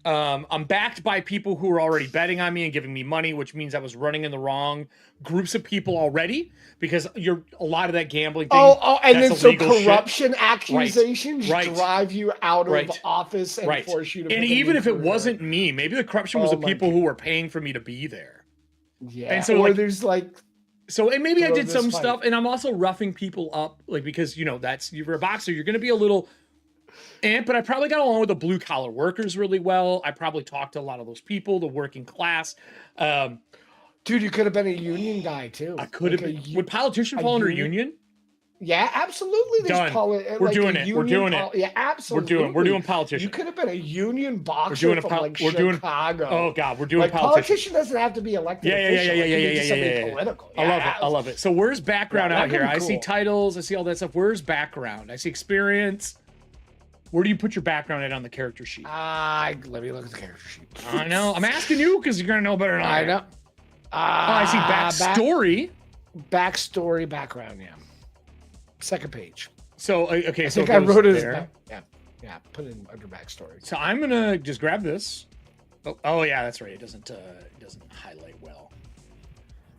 I'm backed by people who are already betting on me and giving me money, which means I was running in the wrong groups of people already because a lot of that gambling thing. And then so illegal corruption shit. accusations Right. drive you out of Right. office and force you to. And pick a even new if it career. wasn't me, maybe the corruption was Oh the my people God. who were paying for me to be there. Yeah. And so, or like- there's like. So and maybe I Throw did this some fight. stuff, and I'm also roughing people up, like because you're a boxer, you're going to be a little. But I probably got along with the blue collar workers really well. I probably talked to a lot of those people, the working class. Dude, you could have been a union guy too. I could have Like been. Would politician a fall under union? union? Yeah, absolutely. Done. We're doing it. We're doing it. Yeah, absolutely. We're doing politician. You could have been a union boxer doing a from pol- like we're doing- Chicago. Oh God, we're doing like politician. politician doesn't have to be elected. Yeah. official. It can be just something political. I love it. I love it. So where's background Yeah, that out here? could be I see cool. titles. I see all that stuff. Where's background? I see experience. Where do you put your background at on the character sheet? Let me look at the character sheet. I know. I'm asking you because you're gonna know better than I know. Oh, I see backstory. Backstory, background. Yeah. Second page. So okay, I so think I wrote it as there. yeah. Put it in under backstory. So I'm gonna just grab this. Oh yeah, that's right. It doesn't highlight well.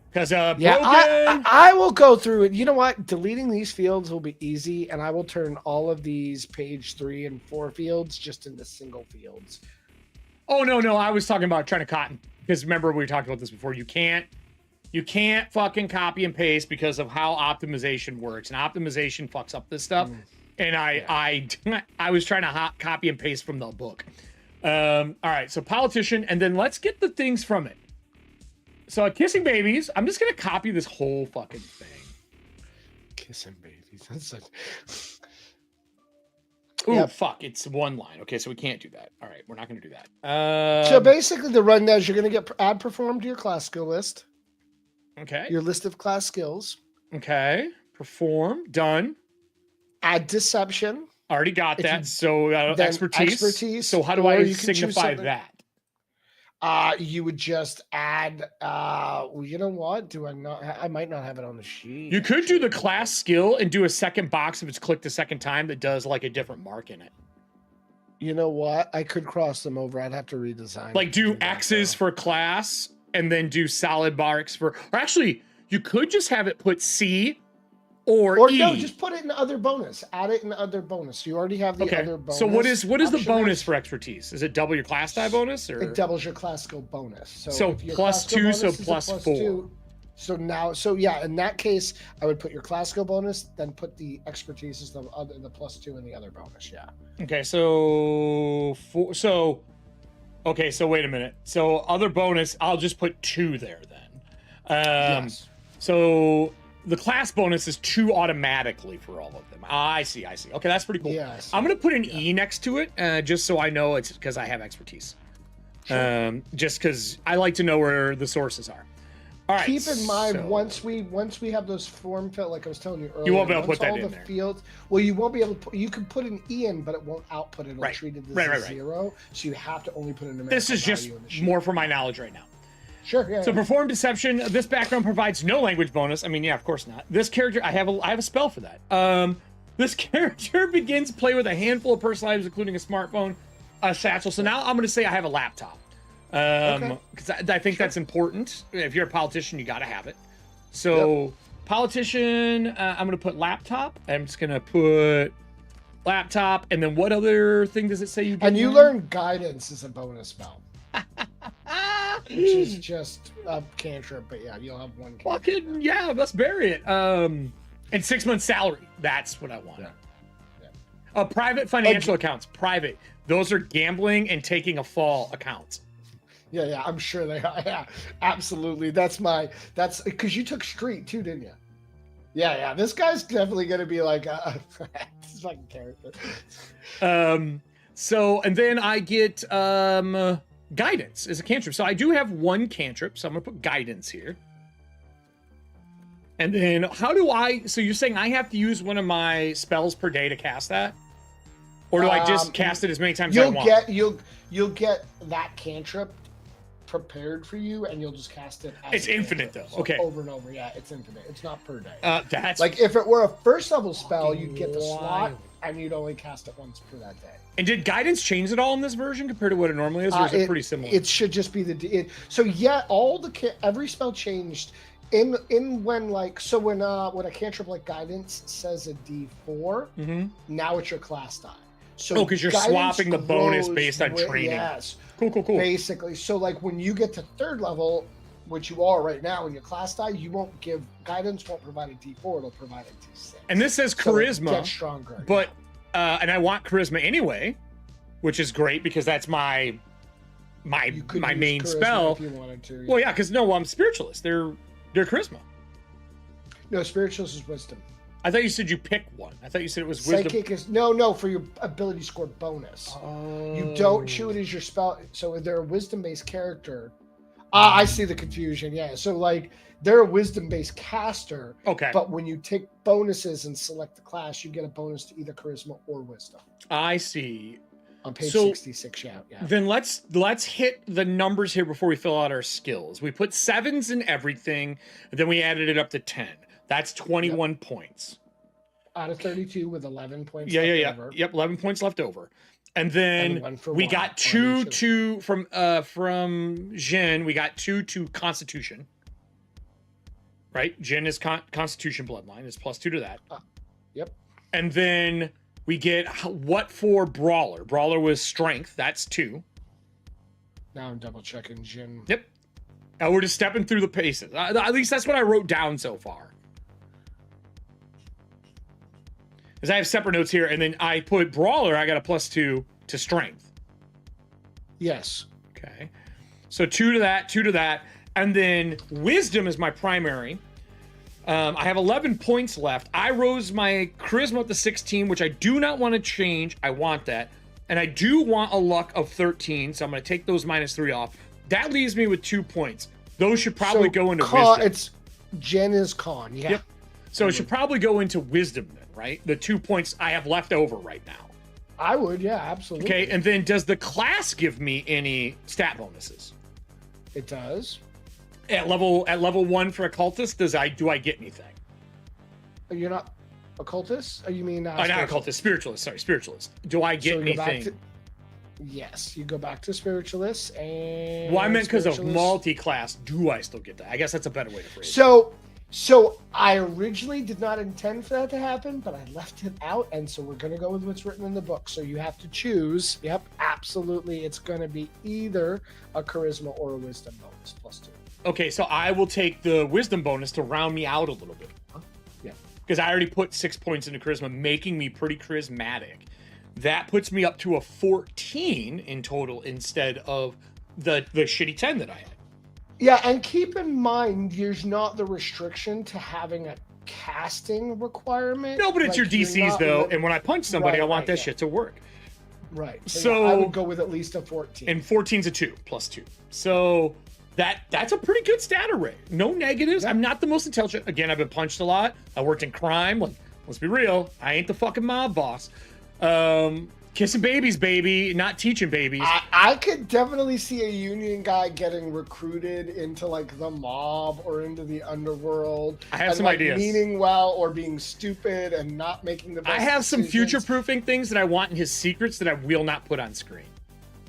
Because Yeah, broken. I will go through it. You know what? Deleting these fields will be easy, and I will turn all of these page 3 and 4 fields just into single fields. Oh no, I was talking about trying to cotton. Because remember we talked about this before. You can't fucking copy and paste because of how optimization works, and optimization fucks up this stuff. And I was trying to copy and paste from the book. All right, so politician, and then let's get the things from it. So kissing babies, I'm just gonna copy this whole fucking thing. Kissing babies. That's such... Ooh, Yep. fuck, it's one line. Okay, so we can't do that. All right, we're not gonna do that. So basically, the rundown is you're going to get add perform to your class skill list, Okay. your list of class skills, Okay. Perform. Done. add deception. Already got If that. you- So then expertise. So how do or I you can choose signify something. that? You would just add. Well, you know what? Do I not? I might not have it on the sheet. You could do the actually. class skill and do a second box if it's clicked the second time that does like a different mark in it. You know what? I could cross them over. I'd have to redesign. Like it to do that, X's though. for class and then do solid marks for. Or actually, you could just have it put C or E. no, just put it in other bonus. Add it in other bonus. You already have the Okay. other bonus. So what is the option bonus is- for expertise? Is it double your class die bonus or? It doubles your class skill bonus. So if your plus class skill 2, bonus so is a plus 4. So yeah, in that case, I would put your class skill bonus, then put the expertise as the plus 2 in the other bonus. Yeah. Okay, so okay, so wait a minute. So other bonus, I'll just put 2 there then. Yes. So the class bonus is 2 automatically for all of them. I see. Okay, that's pretty cool. Yes. I'm gonna put an E next to it, just so I know it's because I have expertise. Sure. Just because I like to know where the sources are. All right. Keep in mind, so- once we have those form fill, like I was telling you earlier, You won't be able to once put that all in the there. Fields, well, you won't be able to. You can put an E in, but it won't output it. It'll Right. treat it as Right, a right. 0. So you have to only put in a. This is just more for my knowledge right now. Sure. Yeah. So yeah. perform deception. This background provides no language bonus. I mean, yeah, of course not. This character, I have a spell for that. This character begins play with a handful of personal items, including a smartphone, a satchel. So now I'm going to say I have a laptop. Because I think that's important. If you're a politician, you got to have it. So politician, I'm going to put laptop. I'm just going to put laptop, and then what other thing does it say you get? And you learn guidance as a bonus spell. Which is just a cantrip, but yeah, you'll have one cantrip. Fucking yeah, let's bury it. And 6 months salary. That's what I want. Yeah. Private financial accounts. Private. Those are gambling and taking a fall accounts. Yeah, I'm sure they are. Yeah, absolutely. That's because you took street too, didn't you? Yeah. This guy's definitely gonna be like a fucking character. So and then I get guidance as a cantrip. So I do have one cantrip, so I'm gonna put guidance here. And then so you're saying I have to use one of my spells per day to cast that? Or do I just cast it as many times as I want? You'll get that cantrip prepared for you, and you'll just cast it. It's infinite though. Okay. Over and over. Yeah, it's infinite. It's not per day. That's like if it were a first level spell, you'd get the slot, and you'd only cast it once per that day. And did guidance change at all in this version compared to what it normally is, or is it pretty similar? It should just be so yeah, every spell changed in when when a cantrip like guidance says a D4, now it's your class die. So because you're swapping the bonus based on training. Yes. Cool. Basically, so like when you get to third level, which you are right now in your class die, you won't give guidance. Won't provide a D4. It'll provide a D6. And this says charisma, so get stronger. But and I want charisma anyway, which is great because that's my main spell. If you wanted to. Well, yeah, because I'm spiritualist. They're charisma. No, spiritualist is wisdom. I thought you said you pick one. I thought you said it was wisdom. Psychic is no for your ability score bonus. Oh. You don't choose it as your spell. So if they're a wisdom-based character, I see the confusion. Yeah, so like they're a wisdom-based caster. Okay. But when you take bonuses and select the class, you get a bonus to either charisma or wisdom. I see. On page 66, yeah. Then let's hit the numbers here before we fill out our skills. We put 7s in everything, and then we added it up to 10. That's 21 points. Out of 32 with 11 points left over. Yep, 11 points left over. And then we got two from Jin. We got 2 to Constitution. Right? Jin is Constitution bloodline. It's +2 to that. Yep. And then we get what for Brawler? Brawler was Strength. That's 2. Now I'm double checking Jin. Yep. Now we're just stepping through the paces. At least that's what I wrote down so far. Because I have separate notes here, and then I put Brawler, I got a +2 to Strength. Yes. Okay. So 2 to that, 2 to that. And then Wisdom is my primary. I have 11 points left. I rose my Charisma up to 16, which I do not want to change. I want that. And I do want a Luck of 13, so I'm going to take those -3 off. That leaves me with 2 points. Those should probably go into Wisdom. Jen is Con, yeah. Yep. So it should probably go into Wisdom then, right? The 2 points I have left over right now. I would, yeah, absolutely. Okay, and then does the class give me any stat bonuses? It does. At level 1 for occultist, do I get anything? You're not occultist? Or you mean not occultist, spiritualist. Sorry, spiritualist. Do I get anything? Yes, you go back to spiritualist and. Well, I meant because of multi-class. Do I still get that? I guess that's a better way to phrase it. So I originally did not intend for that to happen, but I left it out, and so we're going to go with what's written in the book. So you have to choose. Yep, absolutely. It's going to be either a charisma or a wisdom bonus +2. Okay, so I will take the wisdom bonus to round me out a little bit. Yeah. Because I already put 6 points into charisma, making me pretty charismatic. That puts me up to a 14 in total instead of the shitty 10 that I had. Yeah, and keep in mind, there's not the restriction to having a casting requirement. No, but it's your DCs, though, and when I punch somebody, I want that shit to work. Right. So yeah, I would go with at least a 14. And 14's a 2, +2. So that's a pretty good stat array. No negatives. Yeah. I'm not the most intelligent. Again, I've been punched a lot. I worked in crime. Let's be real. I ain't the fucking mob boss. Kissing babies, baby, not teaching babies. I could definitely see a union guy getting recruited into like the mob or into the underworld. I have some ideas. Meaning well or being stupid and not making the best I have decisions. some future-proofing things that I want in his secrets that I will not put on screen.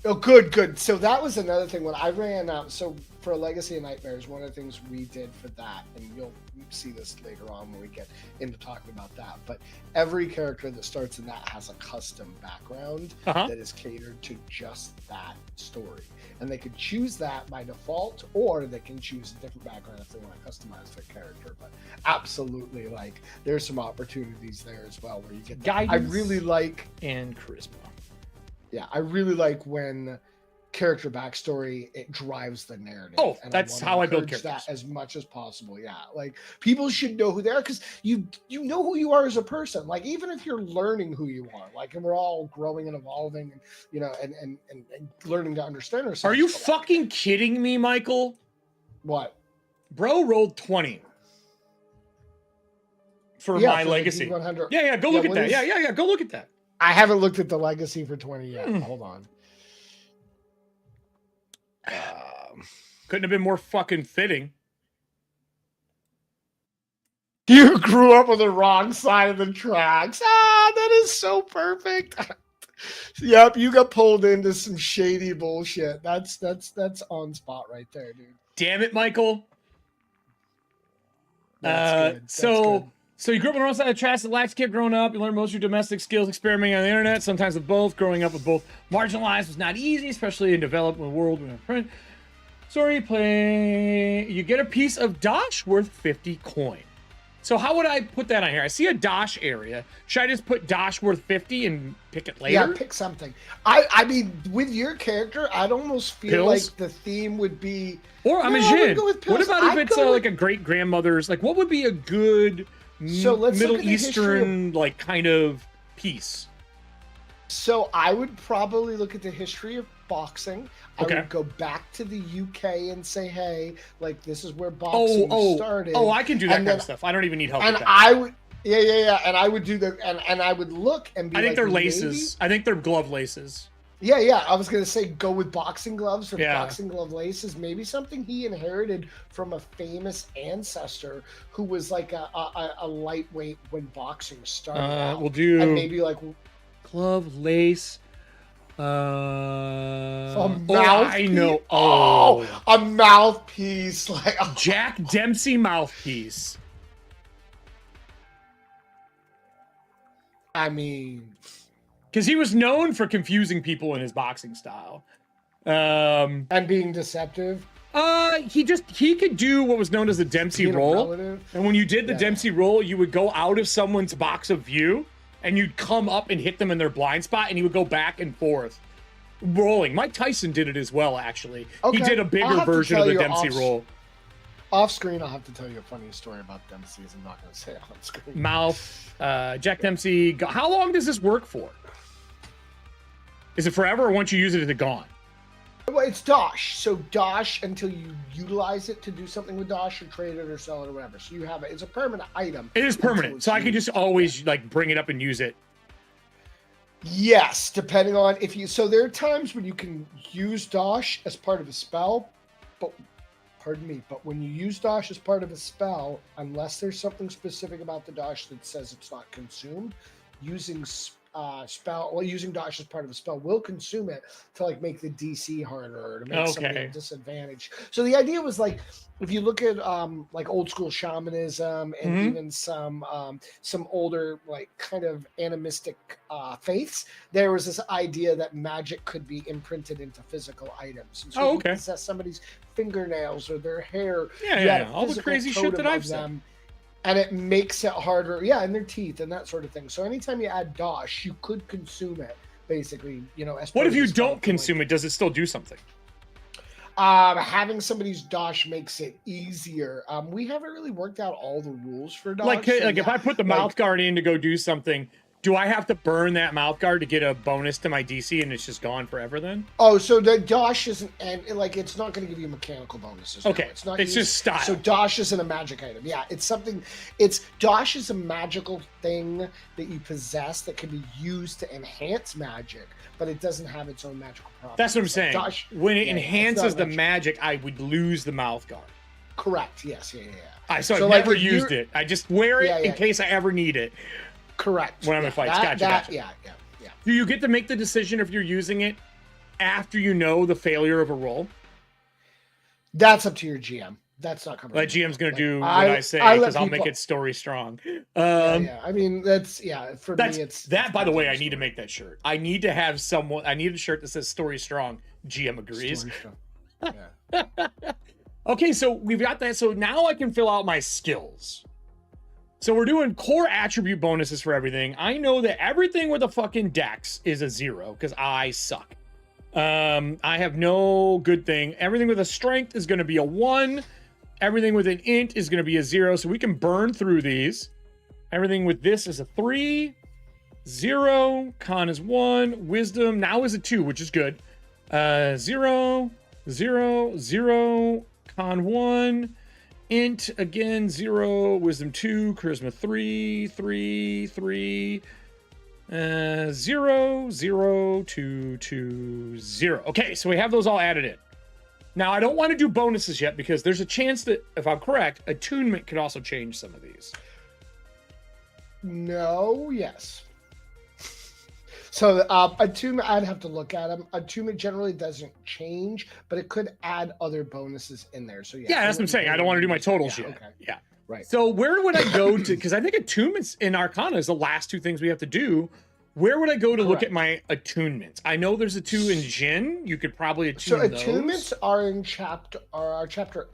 Oh, good. So that was another thing when I ran out. So for a Legacy of Nightmares, one of the things we did for that, and you'll see this later on when we get into talking about that, but every character that starts in that has a custom background that is catered to just that story. And they could choose that by default, or they can choose a different background if they want to customize their character. But absolutely, like, there's some opportunities there as well where you get guidance. I really like and charisma. Yeah, I really like when character backstory, it drives the narrative. Oh, and that's I how I build encourage characters. that as much as possible. Yeah, like people should know who they are, because you know who you are as a person. Like, even if you're learning who you are, like, and we're all growing and evolving, and you know, and learning to understand ourselves. Are you fucking kidding me, Michael? What? Bro rolled 20 for my legacy. 100. Yeah, go look at that. Yeah, go look at that. I haven't looked at the legacy for 20 yet. Hold on. Couldn't have been more fucking fitting. You grew up on the wrong side of the tracks. That is so perfect. Yep, you got pulled into some shady bullshit. That's on spot right there, dude. Damn it, Michael. That's good. So you grew up on the wrong side of the tracks. The lax kid growing up. You learned most of your domestic skills experimenting on the internet, sometimes with both. Growing up with both marginalized was not easy, especially in developing world with a friend. Sorry, you get a piece of Dosh worth 50 coin. So how would I put that on here? I see a Dosh area. Should I just put Dosh worth 50 and pick it later? Yeah, pick something. I mean, with your character, I'd almost feel like the theme would be... Or I'm a Jin. What about if it's like a great-grandmother's... Like, what would be a good Middle Eastern, like, kind of piece? So I would probably look at the history of boxing. I would go back to the UK and say, hey, like, this is where boxing started. Oh, I can do that kind of stuff. I don't even need help with that. I would, and I would do and I would look and be I think like, they're laces. I think they're glove laces. Yeah. I was going to say go with boxing gloves or boxing glove laces. Maybe something he inherited from a famous ancestor who was like a lightweight when boxing started. We'll do... And maybe like... Glove, lace... a mouthpiece, like Jack Dempsey mouthpiece. I mean, because he was known for confusing people in his boxing style, and being deceptive. He could do what was known as the Dempsey roll, and when you did the Dempsey roll, you would go out of someone's box of view, and you'd come up and hit them in their blind spot, and he would go back and forth. Rolling. Mike Tyson did it as well, actually. Okay. He did a bigger version of the Dempsey roll. Off screen, I'll have to tell you a funny story about Dempsey's. I'm not going to say it on screen. Mouth, Jack Dempsey. How long does this work for? Is it forever, or once you use it, is it gone? Well, it's Dosh. So Dosh, until you utilize it to do something with Dosh or trade it or sell it or whatever. So you have it. It's a permanent item. It is permanent. So I can just always like bring it up and use it. Yes, depending on if you... So there are times when you can use Dosh as part of a spell, but... Pardon me, but when you use Dosh as part of a spell, unless there's something specific about the Dosh that says it's not consumed, using using Dosh as part of a spell will consume it to like make the DC harder or to make somebody at a disadvantage. So the idea was like, if you look at like old school shamanism and even some older like kind of animistic faiths, there was this idea that magic could be imprinted into physical items. And so if you possess somebody's fingernails or their hair, all the crazy shit that I've said. And it makes it harder, and their teeth and that sort of thing. So anytime you add Dosh, you could consume it, basically, as what if you don't consume it? Does it still do something? Having somebody's Dosh makes it easier. We haven't really worked out all the rules for Dosh. Like if I put the mouth guard in to go do something, do I have to burn that mouth guard to get a bonus to my DC and it's just gone forever then? Oh, so the Dosh isn't, and like it's not going to give you mechanical bonuses. Okay, no. It's not. It's just style. So Dosh isn't a magic item. Yeah, it's something. Dosh is a magical thing that you possess that can be used to enhance magic, but it doesn't have its own magical properties. That's what I'm saying. Dosh, when it enhances the magic, I would lose the mouth guard. Correct. Yes. Yeah. So I've never used it. I just wear it in case I ever need it. Correct. When I'm in fights. Gotcha. Yeah. Do you get to make the decision if you're using it after you know the failure of a roll? That's up to your GM. That's not coming. That GM's going to do what I say because I'll make it story strong. Yeah. I mean, for me, it's that. By the way, I need to make that shirt. I need to have someone. I need a shirt that says "Story Strong." GM agrees. Story strong. Yeah. Okay, so we've got that. So now I can fill out my skills. So we're doing core attribute bonuses for everything. I know that everything with a fucking dex is a 0 because I suck. I have no good thing. Everything with a strength is going to be a 1. Everything with an int is going to be a 0. So we can burn through these. Everything with this is a 3. 0. Con is 1. Wisdom now is a 2, which is good. 0. 0. 0. Con 1. Int again 0, wisdom 2, charisma 3, 3, 3, 0, 0, 2, 2, 0. Okay, so we have those all added in. Now I don't want to do bonuses yet because there's a chance that, if I'm correct, attunement could also change some of these. No, yes. So attunement, I'd have to look at them. Attunement generally doesn't change, but it could add other bonuses in there. So yeah, that's what I'm saying. I don't want to do my totals yet. Okay. Yeah, right. So where would I go to? Because I think attunements in Arcana is the last 2 things we have to do. Where would I go to look at my attunements? I know there's a 2 in Jin. You could probably attune those. So attunements are in chapter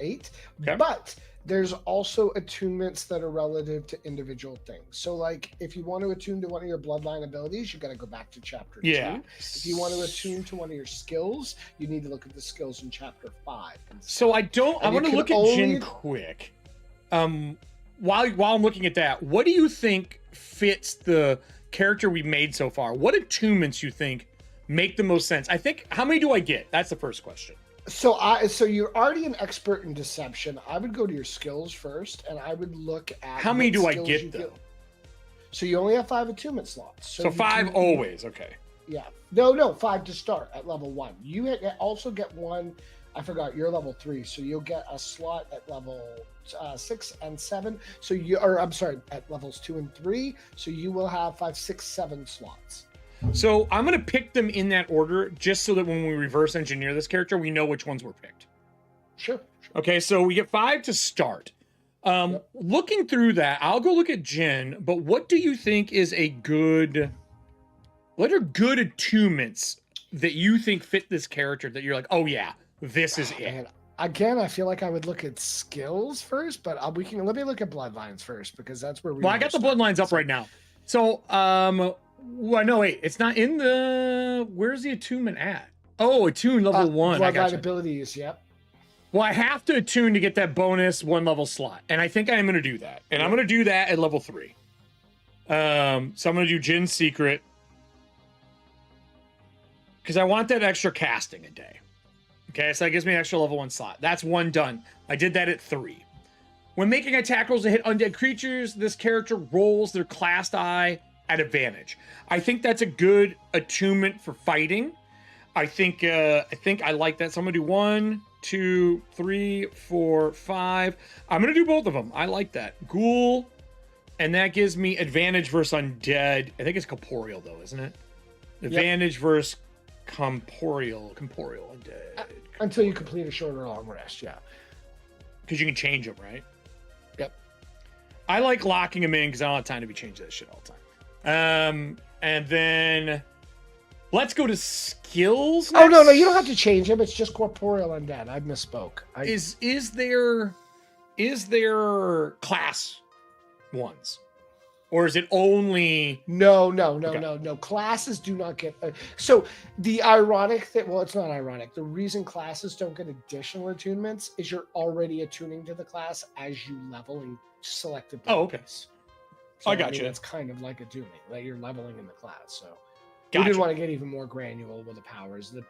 8, okay. But there's also attunements that are relative to individual things. So, like, if you want to attune to one of your bloodline abilities, you got to go back to chapter 2. If you want to attune to one of your skills, you need to look at the skills in chapter 5. So I want to look at Jin quick. While I'm looking at that, what do you think fits the character we've made so far? What attunements you think make the most sense? I think, how many do I get? That's the first question. So you're already an expert in deception. I would go to your skills first, and I would look at how many do I get though. So you only have 5 attunement slots. So 5 always, okay. Yeah. No, 5 to start at level 1. You also get 1. I forgot you're level 3, so you'll get a slot at level 6 and 7. At levels 2 and 3. So you will have 5, 6, 7 slots. So I'm going to pick them in that order just so that when we reverse engineer this character, we know which ones were picked. Sure. Okay, so we get 5 to start. Yep. Looking through that, I'll go look at Jin, but what do you think is what are good attunements that you think fit this character that you're like, oh yeah, this is it? Man. Again, I feel like I would look at skills first, but let me look at bloodlines first because that's where we. Well, I got the bloodlines up right now. So, well, no, wait, it's not in the. Where's the attunement at? Oh, attune level 1. I got abilities. Yep. Well, I have to attune to get that bonus 1 level slot, and I think I'm going to do that, and I'm going to do that at level 3. So I'm going to do Jin's Secret because I want that extra casting a day. Okay, so that gives me an extra level 1 slot. That's 1 done. I did that at 3. When making attack rolls to hit undead creatures, this character rolls their class die at advantage. I think that's a good attunement for fighting. I think I like that. So I'm gonna do 1, 2, 3, 4, 5. I'm gonna do both of them. I like that. Ghoul, and that gives me advantage versus undead. I think it's corporeal though, isn't it? Advantage versus corporeal undead. Until you complete a short or long rest, yeah. Because you can change them, right? Yep. I like locking them in because I don't have time to be changing that shit all the time. And then let's go to skills next. Oh no, you don't have to change them. It's just corporeal undead. I misspoke. Is there class ones, or is it only no? Classes do not get. So the ironic thing. Well, it's not ironic. The reason classes don't get additional attunements is you're already attuning to the class as you level and select abilities. Oh, okay. So, I got you. It's kind of like attuning, like you're leveling in the class. So gotcha. We didn't want to get even more granular with the powers. That'd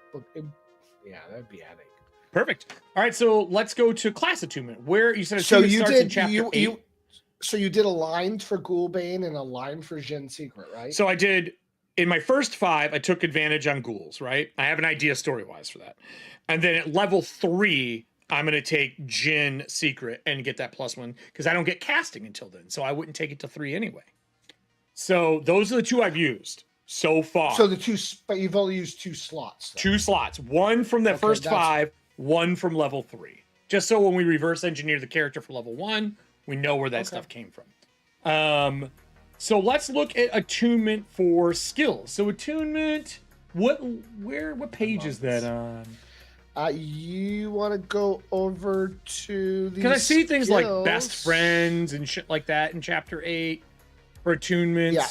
be a headache. Perfect. All right, so let's go to class attunement. Where you said attunement starts in chapter 8. So you did a line for Ghoulbane and a line for Jin's Secret, right? So I did, in my first 5, I took advantage on ghouls, right? I have an idea story-wise for that. And then at level 3, I'm going to take Jin Secret and get that +1 because I don't get casting until then. So I wouldn't take it to 3 anyway. So those are the 2 I've used so far. So but you've only used 2 slots. Though. 2 slots. 1 from the first 5, 1 from level 3. just so when we reverse engineer the character for level 1, we know where that stuff came from. So let's look at attunement for skills. So attunement, what page is that on? You want to go over to the Because I see things skills. like best friends and shit like that in chapter 8 for attunements. Yeah.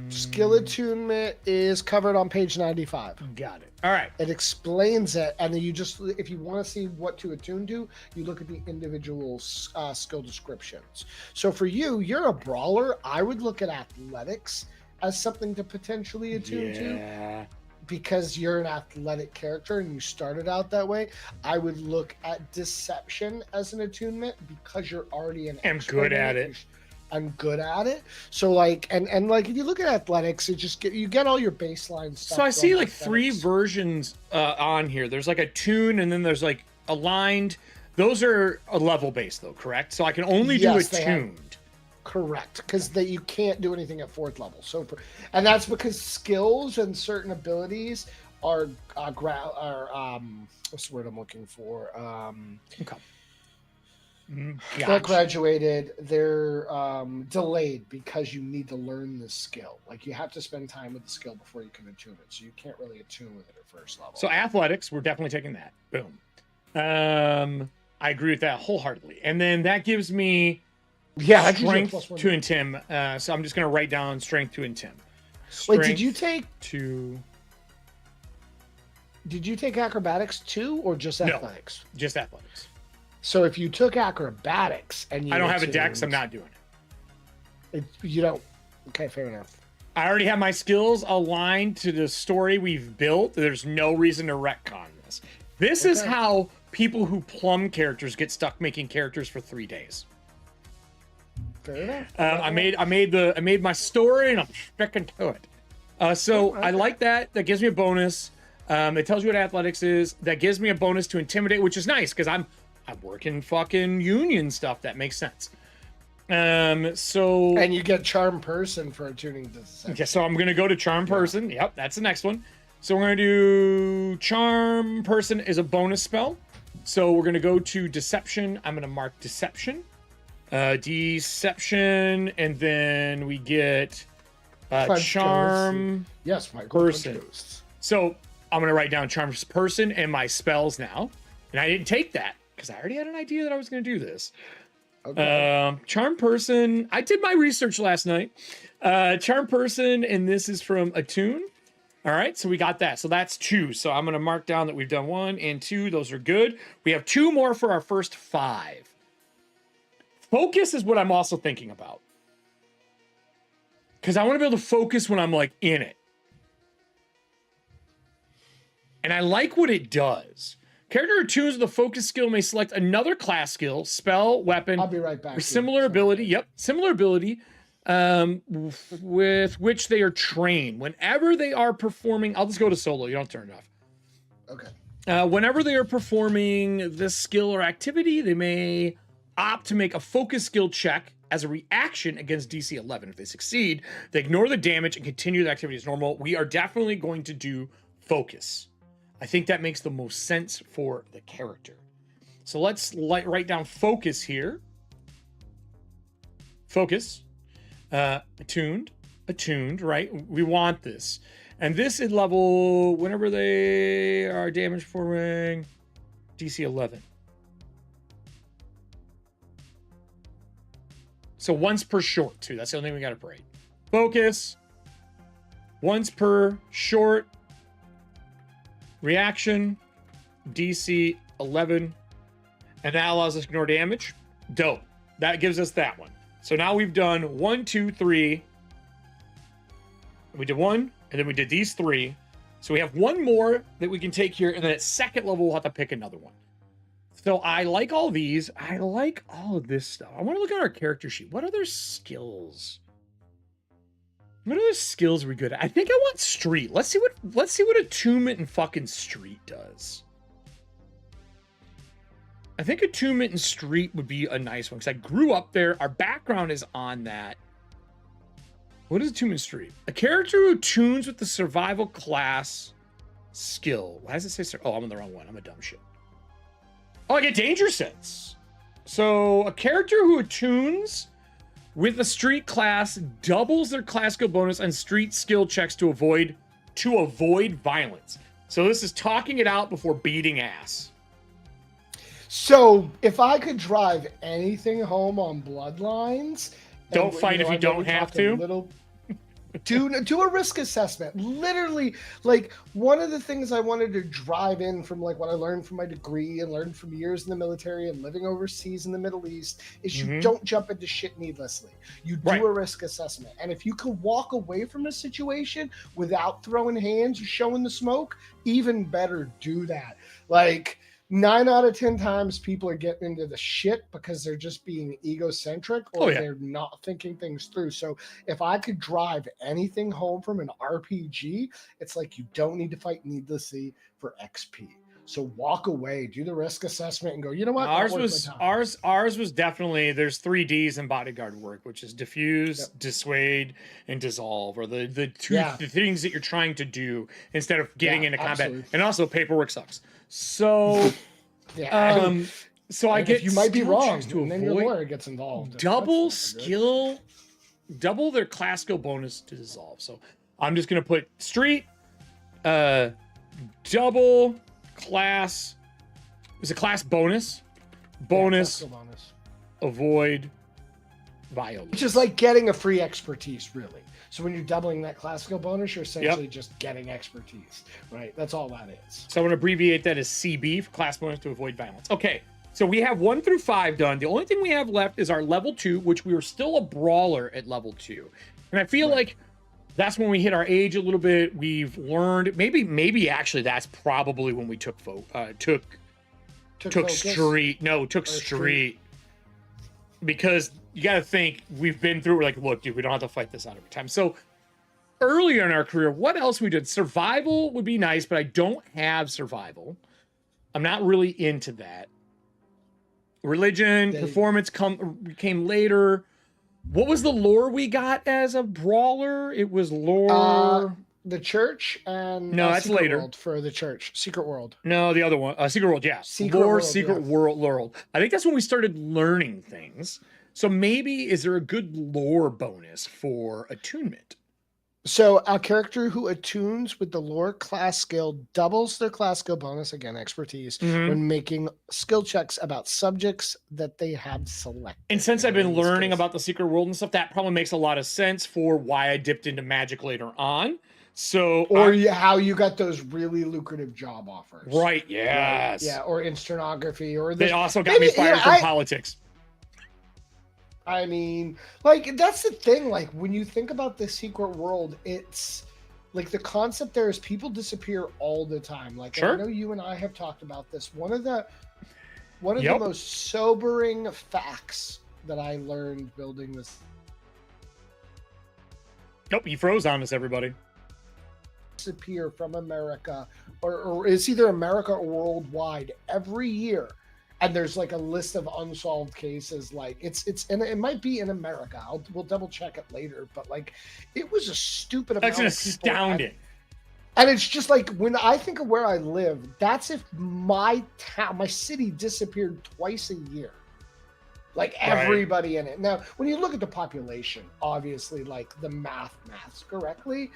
Skill attunement is covered on page 95. Got it. All right. It explains it, and then you just, if you want to see what to attune to, you look at the individual skill descriptions. So for you, you're a brawler. I would look at athletics as something to potentially attune to, because you're an athletic character and you started out that way. I would look at deception as an attunement because you're already an expert. Good at it. I'm good at it. So like, and like, if you look at athletics, it just you get all your baseline stuff. So I see like athletics. 3 versions on here. There's like attune, and then there's like aligned. Those are a level based though, correct? So I can only do attuned. Correct, because you can't do anything at 4th level. So, and that's because skills and certain abilities are what's the word I'm looking for? Okay. They're graduated. They're delayed because you need to learn this skill. Like you have to spend time with the skill before you can attune it. So you can't really attune with it at 1st level. So athletics, we're definitely taking that. Boom. I agree with that wholeheartedly. And then that gives me strength to intim. So I'm just going to write down strength to intim. Wait, did you take acrobatics too, or just athletics? No, just athletics. So if you took acrobatics and you I don't have a dex, I'm not doing it. You don't. Okay, fair enough. I already have my skills aligned to the story we've built. There's no reason to retcon this. This is how people who plumb characters get stuck making characters for 3 days. Fair enough. I made my story and I'm sticking to it. I like that. That gives me a bonus. It tells you what athletics is. That gives me a bonus to intimidate, which is nice because I'm working fucking union stuff. That makes sense. And you get charm person for attuning to deception. Okay, so I'm gonna go to charm person. Yep, that's the next one. So we're gonna do charm person is a bonus spell. So we're gonna go to deception. I'm gonna mark deception. Deception, and then we get charm person. So I'm gonna write down charm person and my spells now. And I didn't take that because I already had an idea that I was gonna do this. Okay. Charm person. I did my research last night. Charm person, and this is from Attune. All right, so we got that. So that's 2. So I'm gonna mark down that we've done 1 and 2. Those are good. We have 2 more for our first 5. Focus is what I'm also thinking about. Because I want to be able to focus when I'm like in it. And I like what it does. Character attunes with the focus skill may select another class skill, spell, weapon, I'll be right back. or similar ability. Yep, similar ability with which they are trained. Whenever they are performing, I'll just go to solo. You don't turn it off. Okay. Whenever they are performing this skill or activity, they may opt to make a focus skill check as a reaction against DC 11. If they succeed, they ignore the damage and continue the activity as normal. We are definitely going to do focus. I think that makes the most sense for the character. So let's write down focus here. Focus. Attuned, right? We want this. And this is level, whenever they are damage performing, DC 11. So once per short, too. That's the only thing we got to pray. Focus. Once per short. Reaction. DC 11. And that allows us to ignore damage. Dope. That gives us that one. So now we've done 1, 2, 3. We did 1, and then we did these 3. So we have 1 more that we can take here, and then at 2nd level, we'll have to pick another one. So I like all these. I like all of this stuff. I want to look at our character sheet. What other skills? What other skills are we good at? I think I want street. Let's see what attunement and fucking street does. I think attunement and street would be a nice one because I grew up there. Our background is on that. What is attunement street? A character who attunes with the survival class skill. Why does it say? Oh, I'm on the wrong one. I'm a dumb shit. Oh, I get danger sense. So a character who attunes with a street class doubles their class skill bonus on street skill checks to avoid violence. So this is talking it out before beating ass. So if I could drive anything home on Bloodlines, don't fight if you don't have to. Do a risk assessment. Literally, like, one of the things I wanted to drive in from like what I learned from my degree and learned from years in the military and living overseas in the Middle East is you don't jump into shit needlessly. You do a risk assessment. And if you can walk away from a situation without throwing hands or showing the smoke, even better, do that. Like, 9 out of 10 times people are getting into the shit because they're just being egocentric or they're not thinking things through. So if I could drive anything home from an RPG, it's like you don't need to fight needlessly for XP. So walk away, do the risk assessment, and go, you know what? Ours was definitely, there's 3 Ds in bodyguard work, which is diffuse, dissuade, and dissolve, or the things that you're trying to do instead of getting into combat. And also paperwork sucks. So so I get, you might be wrong, to and then your lawyer gets involved. Double their class skill bonus to dissolve. So I'm just gonna put street, double class. It's a class bonus. Avoid violence. Which is like getting a free expertise, really. So when you're doubling that class skill bonus, you're essentially just getting expertise, right? That's all that is. So I'm going to abbreviate that as CB, for class bonus to avoid violence. Okay, so we have 1 through 5 done. The only thing we have left is our level 2, which we were still a brawler at level 2. And I feel like that's when we hit our age a little bit. We've learned, maybe actually that's probably when we took street. Because you got to think, we've been through, we're like, look, dude, we don't have to fight this out every time. So earlier in our career, what else we did? Survival would be nice, but I don't have survival. I'm not really into that. Religion, performance came later. What was the lore we got as a brawler? It was lore... the church and no, that's Secret later World for the church. Secret World. No, the other one. Secret World, yeah. Secret World. I think that's when we started learning things. So maybe, is there a good lore bonus for attunement? So a character who attunes with the lore class skill doubles their class skill bonus, again, expertise, when making skill checks about subjects that they have selected. And since I've been learning about the Secret World and stuff, that probably makes a lot of sense for why I dipped into magic later on. So, how you got those really lucrative job offers, right? Yes, yeah, or in stenography, or they also got me fired from politics. I mean, like, that's the thing. Like, when you think about the Secret World, it's like the concept there is people disappear all the time. Like, I know you and I have talked about this. One of the most sobering facts that I learned building this. Nope, he froze on us, everybody. Disappear from America, or it's either America or worldwide every year, and there's like a list of unsolved cases. Like it's and it might be in America. We'll double check it later, but like it was a stupid amount. That's astounding. And it's just like, when I think of where I live, that's if my city disappeared twice a year. Like everybody in it. Now, when you look at the population, obviously, like the maths correctly.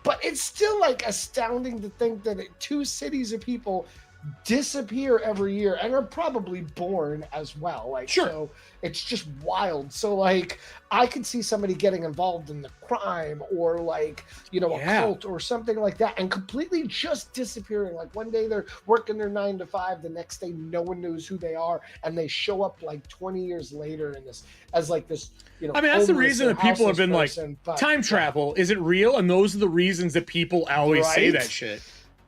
But it's still like astounding to think that 2 cities of people disappear every year and are probably born as well. Like, so it's just wild. So like, I could see somebody getting involved in the crime or like, you know, a cult or something like that and completely just disappearing. Like one day they're working their 9 to 5, the next day no one knows who they are, and they show up like 20 years later in this as like this, you know. I mean, that's the reason that people have been like, time travel, is it real? And those are the reasons that people always say that shit.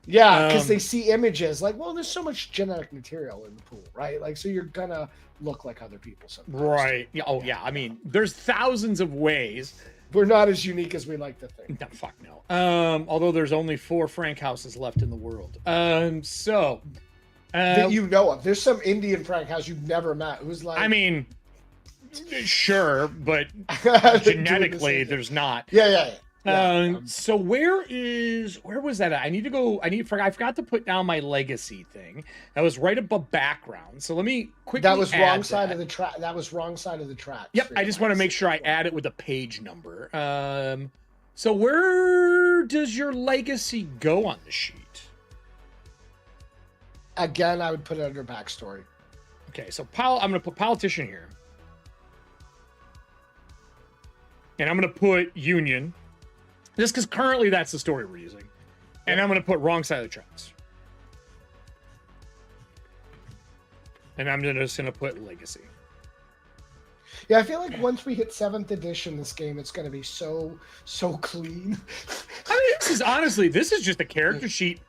Yeah, because they see images like, well, there's so much genetic material in the pool, right? Like, so you're gonna look like other people sometimes. Right. Yeah. Oh, yeah. I mean, there's thousands of ways. We're not as unique as we like to think. No, fuck no. Although there's only 4 Frank houses left in the world. That you know of. There's some Indian Frank house you've never met who's like, I mean, sure, but genetically there's not. Yeah. So where was that at? I forgot to put down my legacy thing. That was right above background. So let me quickly That was wrong add side that. of the track. That was wrong side of the track. Yep, I just want to make sure I add it with a page number. So where does your legacy go on the sheet? Again, I would put it under backstory. Okay, so I'm going to put politician here. And I'm going to put union. Just because currently that's the story we're using. And I'm going to put wrong side of the tracks. And I'm just going to put legacy. Yeah, I feel like once we hit 7th edition, this game, it's going to be so clean. I mean, this is just a character sheet.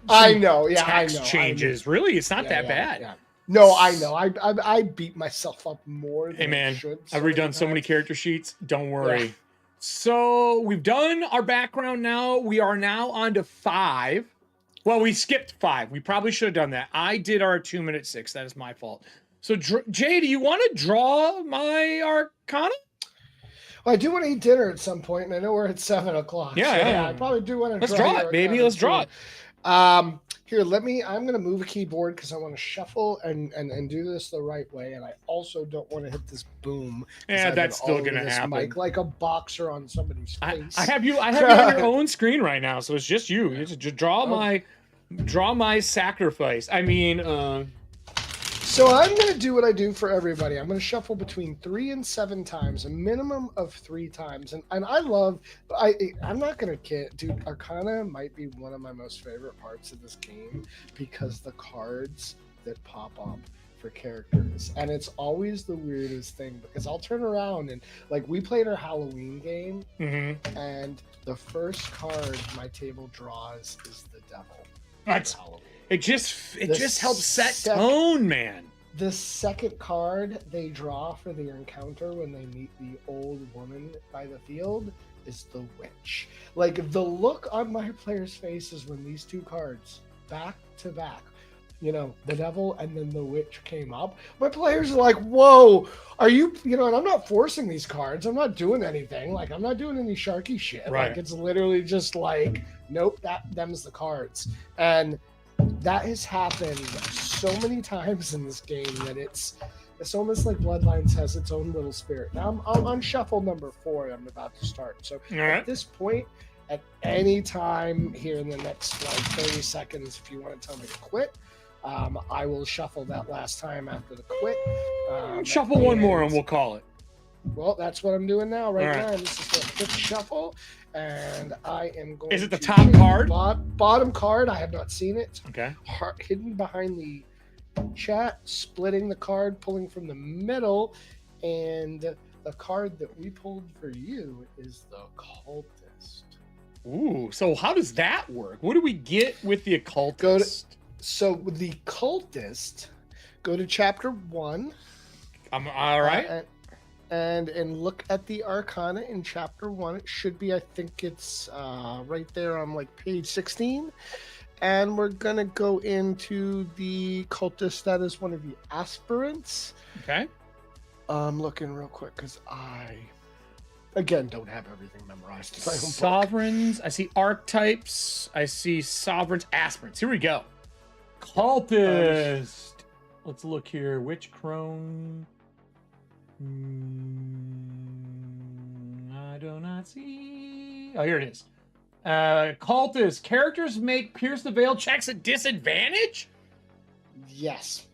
I know, yeah, text I know. changes. Really, it's not that bad. Yeah. No, I know. I beat myself up more than I should. I've redone so many character sheets. Don't worry. Yeah. So we've done our background now. We are now on to 5. Well, we skipped 5. We probably should have done that. I did our Attunement at 6. That is my fault. So, Jay, do you want to draw my Arcana? Well, I do want to eat dinner at some point, and I know we're at 7 o'clock. Yeah. I probably do want to Let's draw it, baby. Let's draw it. Here, I'm going to move a keyboard because I want to shuffle and do this the right way. And I also don't want to hit this boom. Yeah, that's still going to happen. Mic like a boxer on somebody's face. I have you on your own screen right now. So it's just you. You just draw my sacrifice. I mean, So I'm going to do what I do for everybody. I'm going to shuffle between 3 and 7 times, a minimum of 3 times. And I'm not going to kid, dude, Arcana might be one of my most favorite parts of this game because the cards that pop up for characters. And it's always the weirdest thing because I'll turn around and like we played our Halloween game and the first card my table draws is the devil. That's Halloween. It just helps set tone, man. The second card they draw for the encounter when they meet the old woman by the field is the witch. Like the look on my players' faces when these 2 cards back to back, the devil and then the witch came up. My players are like, "Whoa, are you?" And I'm not forcing these cards. I'm not doing anything. Like I'm not doing any Sharky shit. Right. Like it's literally just like, nope, them's the cards. And that has happened so many times in this game that it's almost like Bloodlines has its own little spirit. Now I'm on shuffle number 4. I'm about to start. So at this point, at any time here in the next 30 seconds, if you want to tell me to quit, I will shuffle that last time after the quit. Shuffle one more and we'll call it. Well, that's what I'm doing now right now. This is a quick shuffle. And I am going to... Is it the top card? Bottom card. I have not seen it. Okay. Hidden behind the chat, splitting the card, pulling from the middle. And the card that we pulled for you is the Occultist. Ooh, so how does that work? What do we get with the Occultist? So with the Occultist, go to chapter 1. I'm all right. And look at the Arcana in chapter 1. It should be, I think it's right there on like page 16. And we're going to go into the Cultist that is one of the aspirants. Okay. I'm looking real quick because I, again, don't have everything memorized. Sovereigns. I see archetypes. I see sovereigns, aspirants. Here we go. Cultist. Let's look here. Witch Crone. I do not see. Oh, here it is. Cultist. Characters make pierce the veil checks at disadvantage? Yes.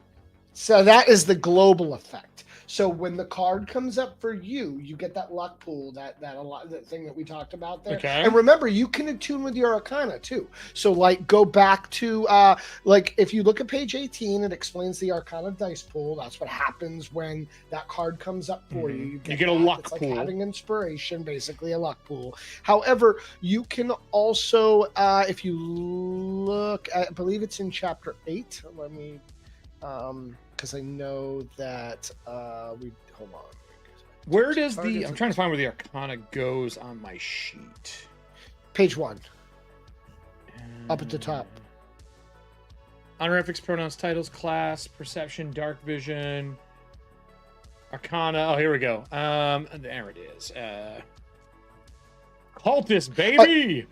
So that is the global effect. So when the card comes up for you, you get that luck pool, that thing that we talked about there. Okay. And remember, you can attune with your Arcana too. So like go back to like if you look at page 18, it explains the Arcana dice pool. That's what happens when that card comes up for you. You get a luck pool. It's like having inspiration, basically a luck pool. However, you can also if you look at, I believe it's in chapter 8. Let me because I know that hold on. Where does I'm trying to find where the Arcana goes on my sheet. Page 1. Up at the top. Honorifics, pronouns, titles, class, perception, dark vision, Arcana. Oh, here we go. There it is. Cultist, baby.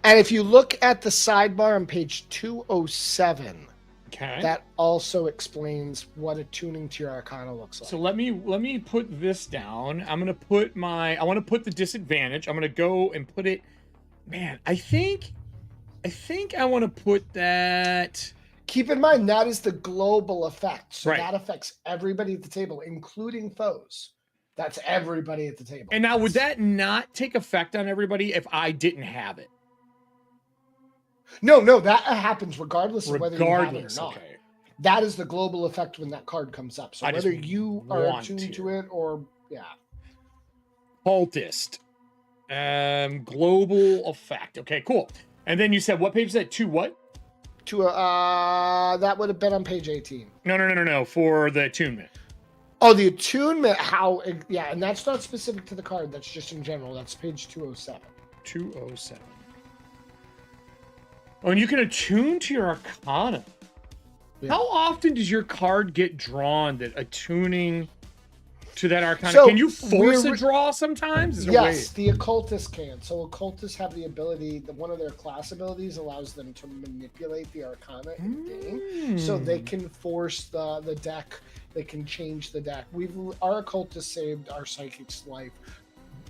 And if you look at the sidebar on page 207, Okay. that also explains what attuning to your Arcana looks like. So let me put this down. I want to put the disadvantage. I'm gonna go and put it. Man, I think I want to put that. Keep in mind that is the global effect. So Right. that affects everybody at the table, including foes. That's everybody at the table. And now, would that not take effect on everybody if I didn't have it? No, that happens regardless of whether you have it or not. Okay. That is the global effect when that card comes up. So I whether just you are want attuned to it or Cultist. Global effect. Okay, cool. And then you said what page is that? What? To that would have been on page 18. No. For the attunement. Oh, the attunement. And that's not specific to the card. That's just in general. That's page 207. 207. Oh, and you can attune to your Arcana. Yeah. How often does your card get drawn that attuning to that Arcana? So, can you force a draw sometimes? Is there a way? Yes, the occultists can. So occultists have the ability, one of their class abilities allows them to manipulate the Arcana in game. So they can force the deck, they can change the deck. Our occultist saved our psychic's life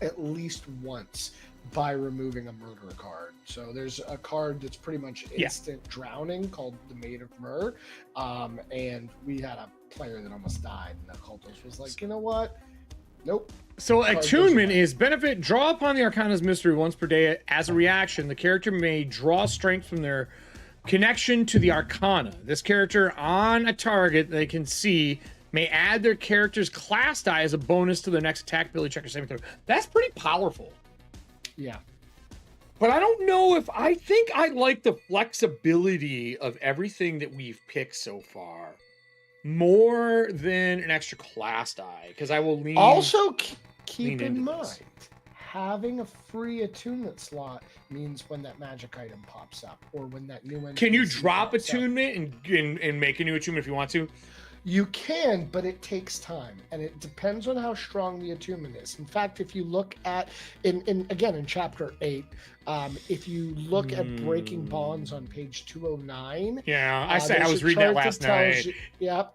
at least once by removing a murder card. So there's a card that's pretty much instant drowning called the Maid of Myrrh. And we had a player that almost died, and the occultist was like, you know what? Nope. So attunement is benefit, draw upon the Arcana's mystery once per day. As a reaction, the character may draw strength from their connection to the Arcana. This character on a target they can see may add their character's class die as a bonus to their next attack, ability check, or saving throw. That's pretty powerful. Yeah. But I don't know if I think I like the flexibility of everything that we've picked so far more than an extra class die, because I will lean. Also, keep lean in into mind, this. having a free attunement slot means when that magic item pops up, or when that new one. Can you drop attunement and make a new attunement if you want to? You can, but it takes time, and it depends on how strong the attunement is. In fact, if you look at in chapter 8, if you look at breaking bonds on page 209, I was reading that last night.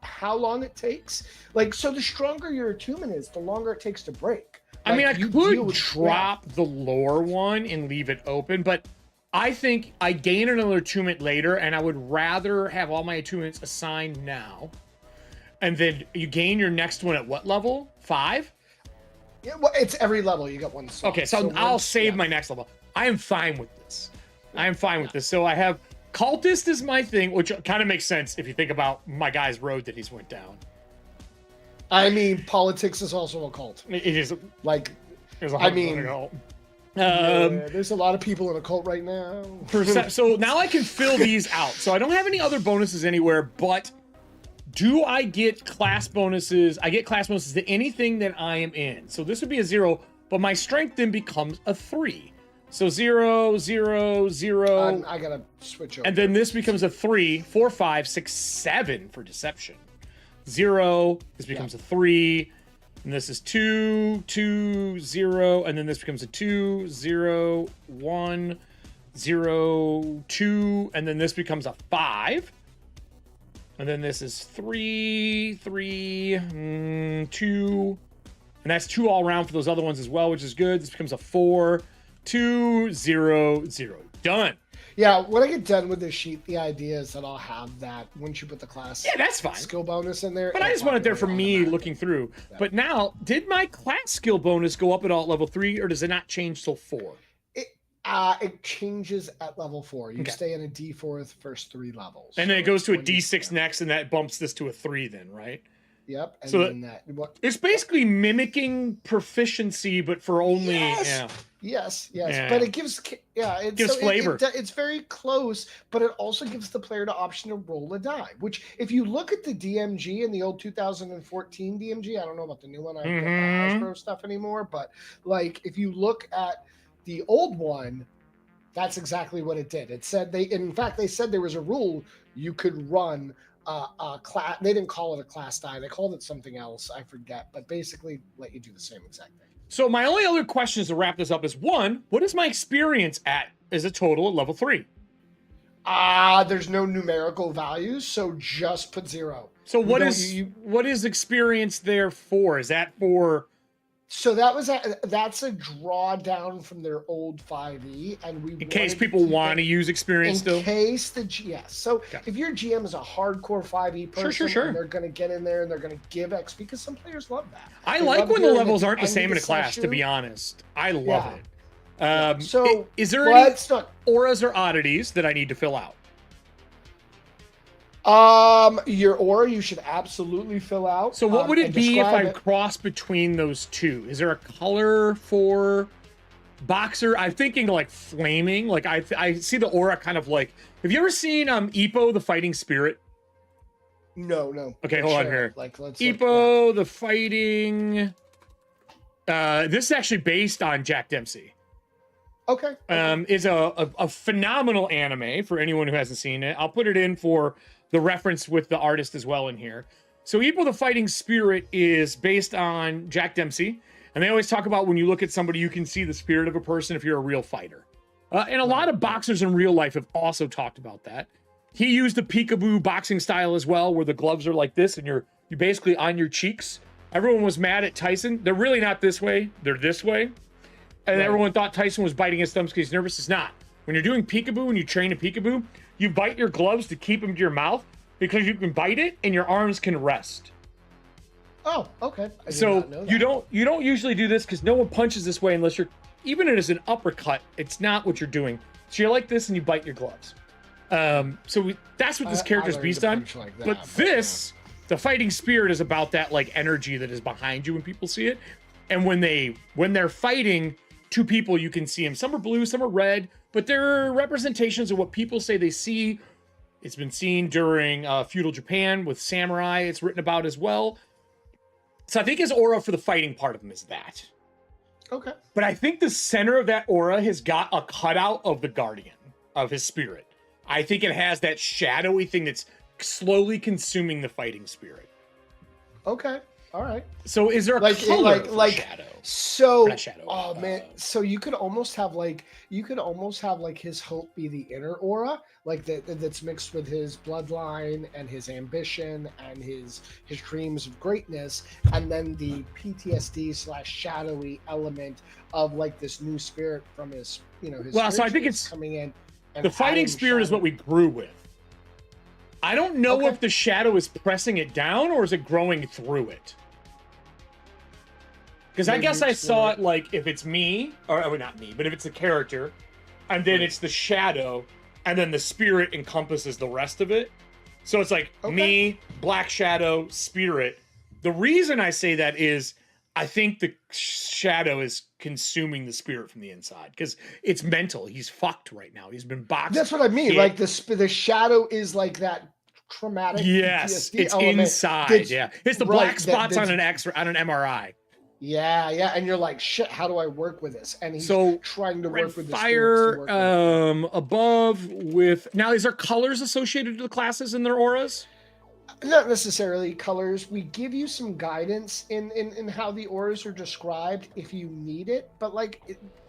How long it takes. So the stronger your attunement is, the longer it takes to break. I mean, I could drop the lore one and leave it open, but I think I gain another attunement later, and I would rather have all my attunements assigned now. And then you gain your next one at what level? 5? Yeah, well, it's every level. You got one slot. Okay, so I'll save my next level. I am fine with this. So I have Cultist is my thing, which kind of makes sense if you think about my guy's road that he's went down. I mean, politics is also a cult. It is. There's a lot of people in a cult right now. So now I can fill these out. So I don't have any other bonuses anywhere, but do I get class bonuses? I get class bonuses to anything that I am in. So this would be a 0, but my strength then becomes a 3. So 0, 0, 0. I gotta switch over. And then this becomes a 3, 4, 5, 6, 7 for deception. 0. This becomes a 3. And this is 2, 2, 0. And then this becomes a 2, 0, 1, 0, 2. And then this becomes a 5. And then this is 3, 3, 2. And that's 2 all around for those other ones as well, which is good. This becomes a 4, 2, 0, 0. Done. Yeah, when I get done with this sheet, the idea is that I'll have that once you put the class that's fine. skill bonus in there. But I just want it there for me looking through. Yeah. But now, did my class skill bonus go up at all at level 3, or does it not change till 4? It changes at level 4. You stay in a D4 the first 3 levels. And then it goes to a D6 next, and that bumps this to a 3 then, right? Yep. And so then it's basically mimicking proficiency, but for only... Yes. But it gives flavor. It's very close, but it also gives the player the option to roll a die, which if you look at the DMG and the old 2014 DMG, I don't know about the new one. I don't get the Hasbro stuff anymore, but if you look at the old one, that's exactly what it did. It said they said there was a rule you could run a class. They didn't call it a class die. They called it something else. I forget, but basically let you do the same exact thing. So my only other questions to wrap this up is, one, what is my experience at as a total at level 3? There's no numerical values, so just put 0. So what is experience there for? Is that for... So that's a drawdown from their old 5e, and in case people want to use experience still. In case So if your GM is a hardcore 5e person, sure. and they're going to get in there and they're going to give XP, because some players love that. I like when the levels aren't the same in a class. To be honest, I love it. So is there any auras or oddities that I need to fill out? Your aura you should absolutely fill out. So what would it be if I cross between those two? Is there a color for boxer? I'm thinking like flaming. Like I see the aura kind of like. Have you ever seen Ippo the Fighting Spirit? No. Okay, hold on here. Like let's Ippo the Fighting. This is actually based on Jack Dempsey. Okay. Is a phenomenal anime for anyone who hasn't seen it. I'll put it in for the reference with the artist as well in here. So Ippo the Fighting Spirit is based on Jack Dempsey. And they always talk about when you look at somebody, you can see the spirit of a person if you're a real fighter. And a lot of boxers in real life have also talked about that. He used the peekaboo boxing style as well, where the gloves are like this and you're basically on your cheeks. Everyone was mad at Tyson. They're really not this way. They're this way. And everyone thought Tyson was biting his thumbs because he's nervous. It's not. When you're doing peekaboo and you train a peekaboo, you bite your gloves to keep them to your mouth because you can bite it and your arms can rest. Oh, okay. So you don't usually do this because no one punches this way unless you're, even as an uppercut, it's not what you're doing. So you're like this and you bite your gloves. That's what this character's based on. Like that, but this, the Fighting Spirit, is about that like energy that is behind you when people see it. And when they're fighting two people, you can see them. Some are blue, some are red, but they're representations of what people say they see. It's been seen during feudal Japan with samurai. It's written about as well. So I think his aura for the fighting part of him is that. Okay. But I think the center of that aura has got a cutout of the guardian of his spirit. I think it has that shadowy thing that's slowly consuming the fighting spirit. Okay. All right. So is there a color for shadow? So, not shadow. Oh man, so you could almost have like his hope be the inner aura, like that's mixed with his bloodline and his ambition and his dreams of greatness, and then the PTSD / shadowy element of like this new spirit from his his. Well, so I think it's coming in. And the fighting spirit is what we grew with. I don't know if the shadow is pressing it down or is it growing through it. Because I guess I saw it like if it's me, or not me, but if it's a character, and then it's the shadow, and then the spirit encompasses the rest of it. So it's like me, Black Shadow, Spirit. The reason I say that is I think the shadow is consuming the spirit from the inside because it's mental. He's fucked right now. He's been boxed. That's what I mean. Like the shadow is like that traumatic. Yes, PTSD it's element. inside. It's the black spots on an MRI. Yeah, and you're like, shit, how do I work with this? And he's trying to work with fire above with. Now, is there colors associated to the classes and their auras? Not necessarily colors. We give you some guidance in how the auras are described if you need it. But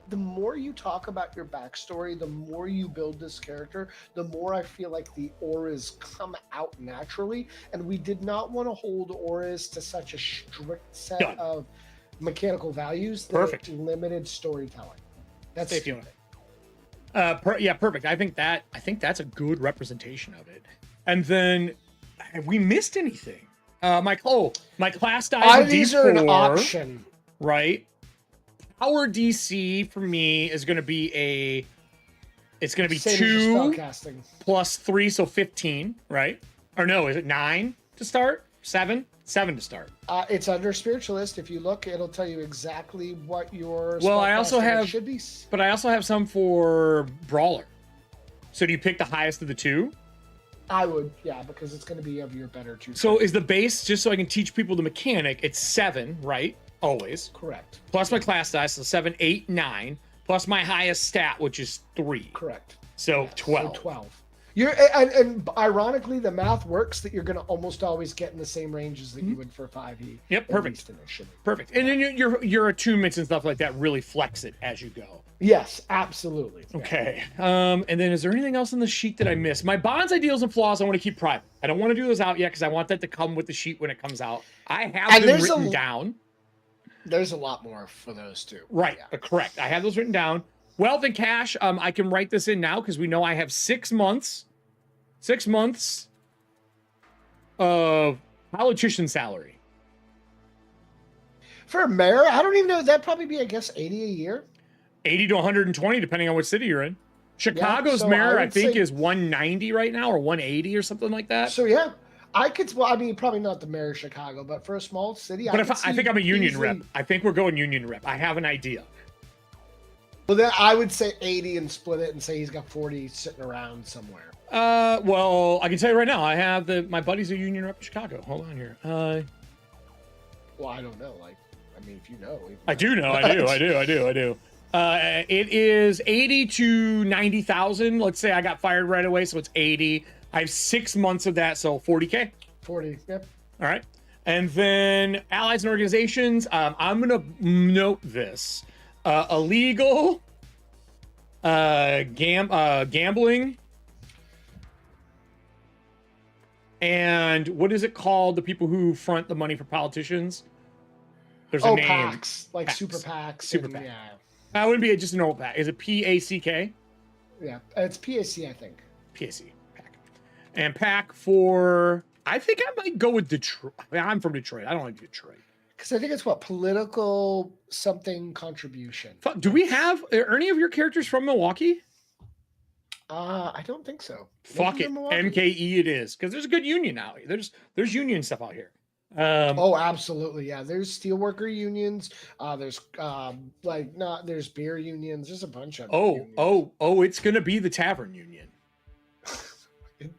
the more you talk about your backstory, the more you build this character, the more I feel like the auras come out naturally. And we did not want to hold auras to such a strict set of mechanical values that it limited storytelling. That's stupid. Perfect. I think that's a good representation of it. And then have we missed anything? My class dies these are an option, right? Power DC for me is going to be it's going to be 2 plus 3, so 15, right? Or no, is it 9 to start? 7 to start. It's under spiritualist. If you look, it'll tell you exactly what your should be. But I also have some for brawler. So do you pick the highest of the 2? I would, yeah, because it's going to be of your better 2. So is the base, just so I can teach people the mechanic, it's 7, right? Always. Correct. Plus my class dice, so 7, 8, 9. Plus my highest stat, which is 3. Correct. So 12. So 12. And ironically, the math works that you're going to almost always get in the same ranges that you would for 5e. Yep, perfect. Initially. Perfect. And then your attunements and stuff like that really flex it as you go. Yes, absolutely. Okay. And then is there anything else on the sheet that I missed? My bonds, ideals, and flaws I want to keep private. I don't want to do those out yet because I want that to come with the sheet when it comes out. I have them written down. There's a lot more for those too. Right. Yeah. Correct. I have those written down. Wealth and cash. I can write this in now because we know I have 6 months. 6 months of politician salary. For a mayor, I don't even know. That'd probably be, I guess, 80 a year. 80 to 120, depending on what city you're in. Chicago's mayor, I think, is 190 right now, or 180 or something like that. So yeah, I could. Well, I mean, probably not the mayor of Chicago, but for a small city, but I think I'm a union rep. I think we're going union rep. I have an idea. Well, then I would say 80 and split it and say he's got 40 sitting around somewhere. Well, I can tell you right now, I have my buddy's a union rep in Chicago. Hold on here. Well, I don't know. Like, I mean, if you know, I do know. I do. It is 80 to 90,000. Let's say I got fired right away, so it's 80. I have 6 months of that, so 40K. 40. Yep. All right. And then allies and organizations. I'm gonna note this: illegal, gambling, and what is it called? The people who front the money for politicians. There's a name. PACs, like PACs. super PACs. Super PAC. Yeah. That wouldn't be just an old PAC. Is it PACK? Yeah, it's PAC, I think. PAC. PAC. And PAC for, I think I might go with Detroit. I'm from Detroit. I don't like Detroit. Because I think it's what? Political something contribution. Do we have, are any of your characters from Milwaukee? I don't think so. Fuck it. MKE it is. Because there's a good union out here. There's union stuff out here. Oh, absolutely. Yeah. There's steelworker unions. There's there's beer unions. There's a bunch of unions. It's gonna be the tavern union.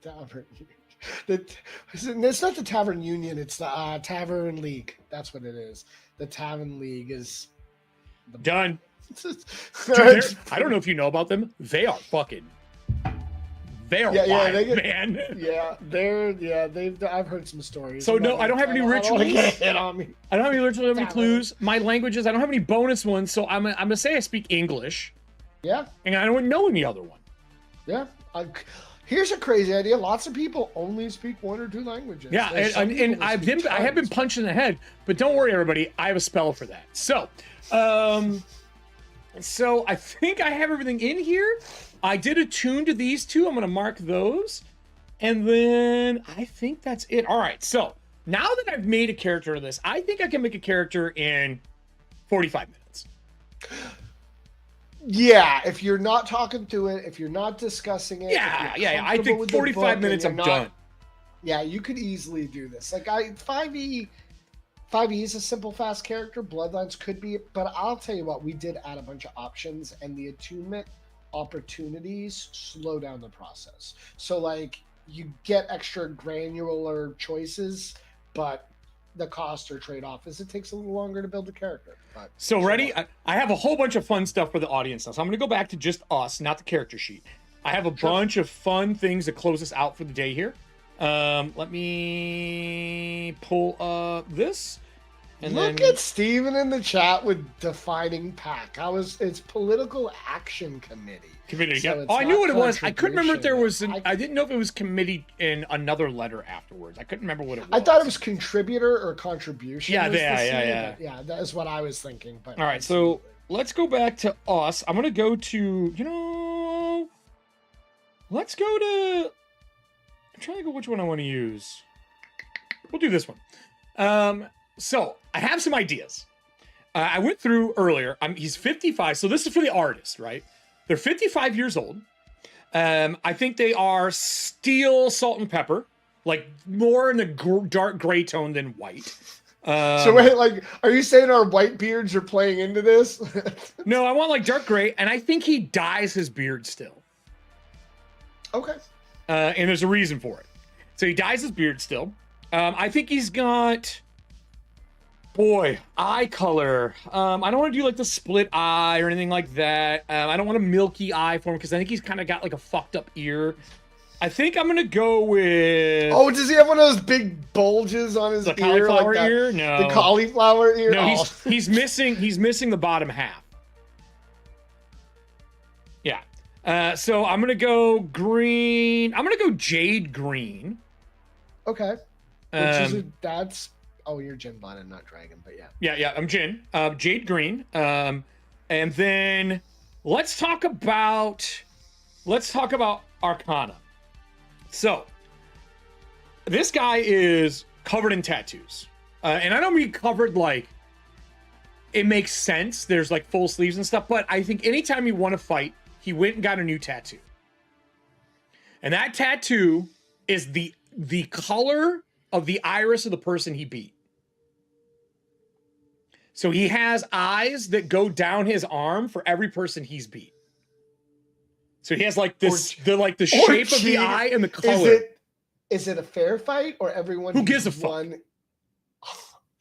Tavern union. It's not the tavern union, it's the tavern league. That's what it is. The tavern league is done. Dude, I don't know if you know about them. They are fucking wild, man. I've heard some stories. So no, I don't have any rituals. Hit on me. I don't have any rituals, I don't have any clues. My languages, I don't have any bonus ones, so I'm gonna say I speak English. Yeah. And I don't know any other one. Yeah. Here's a crazy idea. Lots of people only speak 1 or 2 languages. Yeah, and I have been punched in the head, but don't worry, everybody. I have a spell for that. So, so I think I have everything in here. I did attune to these 2. I'm going to mark those. And then I think that's it. All right. So now that I've made a character of this, I think I can make a character in 45 minutes. Yeah. If you're not talking to it, if you're not discussing it. Yeah. I think 45 minutes I'm done. Yeah. You could easily do this. Like 5e is a simple, fast character. Bloodlines could be, but I'll tell you what, we did add a bunch of options, and the attunement opportunities slow down the process. So like you get extra granular choices, but the cost or trade-off is it takes a little longer to build a character. But so ready? I have a whole bunch of fun stuff for the audience now. So I'm going to go back to just us, not the character sheet. I have a bunch of fun things to close us out for the day here. Let me pull up this. And look at Steven in the chat with defining PAC. It's Political Action Committee. So I knew what it was. I couldn't remember if there was I didn't know if it was committee in another letter afterwards. I couldn't remember what it was. I thought it was contributor or contribution. Yeah, Yeah, that is what I was thinking. But all right, so let's go back to us. I'm gonna go to, let's go to, I'm trying to go which one I want to use. We'll do this one. So I have some ideas. I went through earlier. He's 55, so this is for the artist, right? They're 55 years old. I think they are steel, salt, and pepper, like more in the dark gray tone than white. So wait, like, are you saying our white beards are playing into this? No, I want like dark gray, and I think he dyes his beard still. Okay. And there's a reason for it. So he dyes his beard still. I think he's got... Boy, eye color. I don't want to do like the split eye or anything like that. I don't want a milky eye for him because I think he's kind of got like a fucked up ear. I think I'm gonna go with. Oh, does he have one of those big bulges on his the ear? cauliflower like that? ear? No. The cauliflower ear? No, Oh. he's missing the bottom half. Yeah. So I'm gonna go green. I'm gonna go jade green. Okay. That's you're Jin Bond, not Dragon, but yeah. Yeah, I'm Jin. Jade green. And then let's talk about Arcana. So this guy is covered in tattoos. And I don't mean covered like it makes sense. There's like full sleeves and stuff, but I think anytime he won a fight, he went and got a new tattoo. And that tattoo is the color of the iris of the person he beat. So he has eyes that go down his arm for every person he's beat. So he has like this, the shape of the eye and the color. Is it a fair fight or everyone? Who gives a fuck?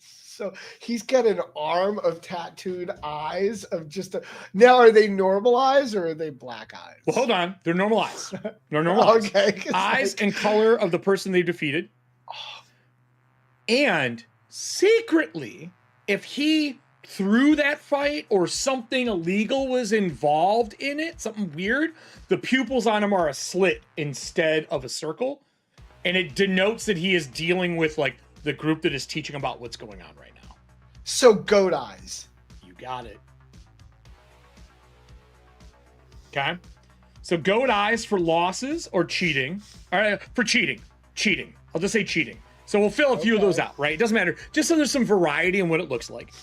So he's got an arm of tattooed eyes of just now. Are they normal eyes or are they black eyes? Well, hold on. They're normal eyes. They're normal eyes. Okay. Eyes and color of the person they defeated. And secretly, if he through that fight or something illegal was involved in it, something weird, the pupils on him are a slit instead of a circle. And it denotes that he is dealing with like the group that is teaching about what's going on right now. So goat eyes. You got it. Okay. So goat eyes for losses or cheating. All right, for cheating. Cheating. I'll just say cheating. So we'll fill a few of those out, right? It doesn't matter. Just so there's some variety in what it looks like.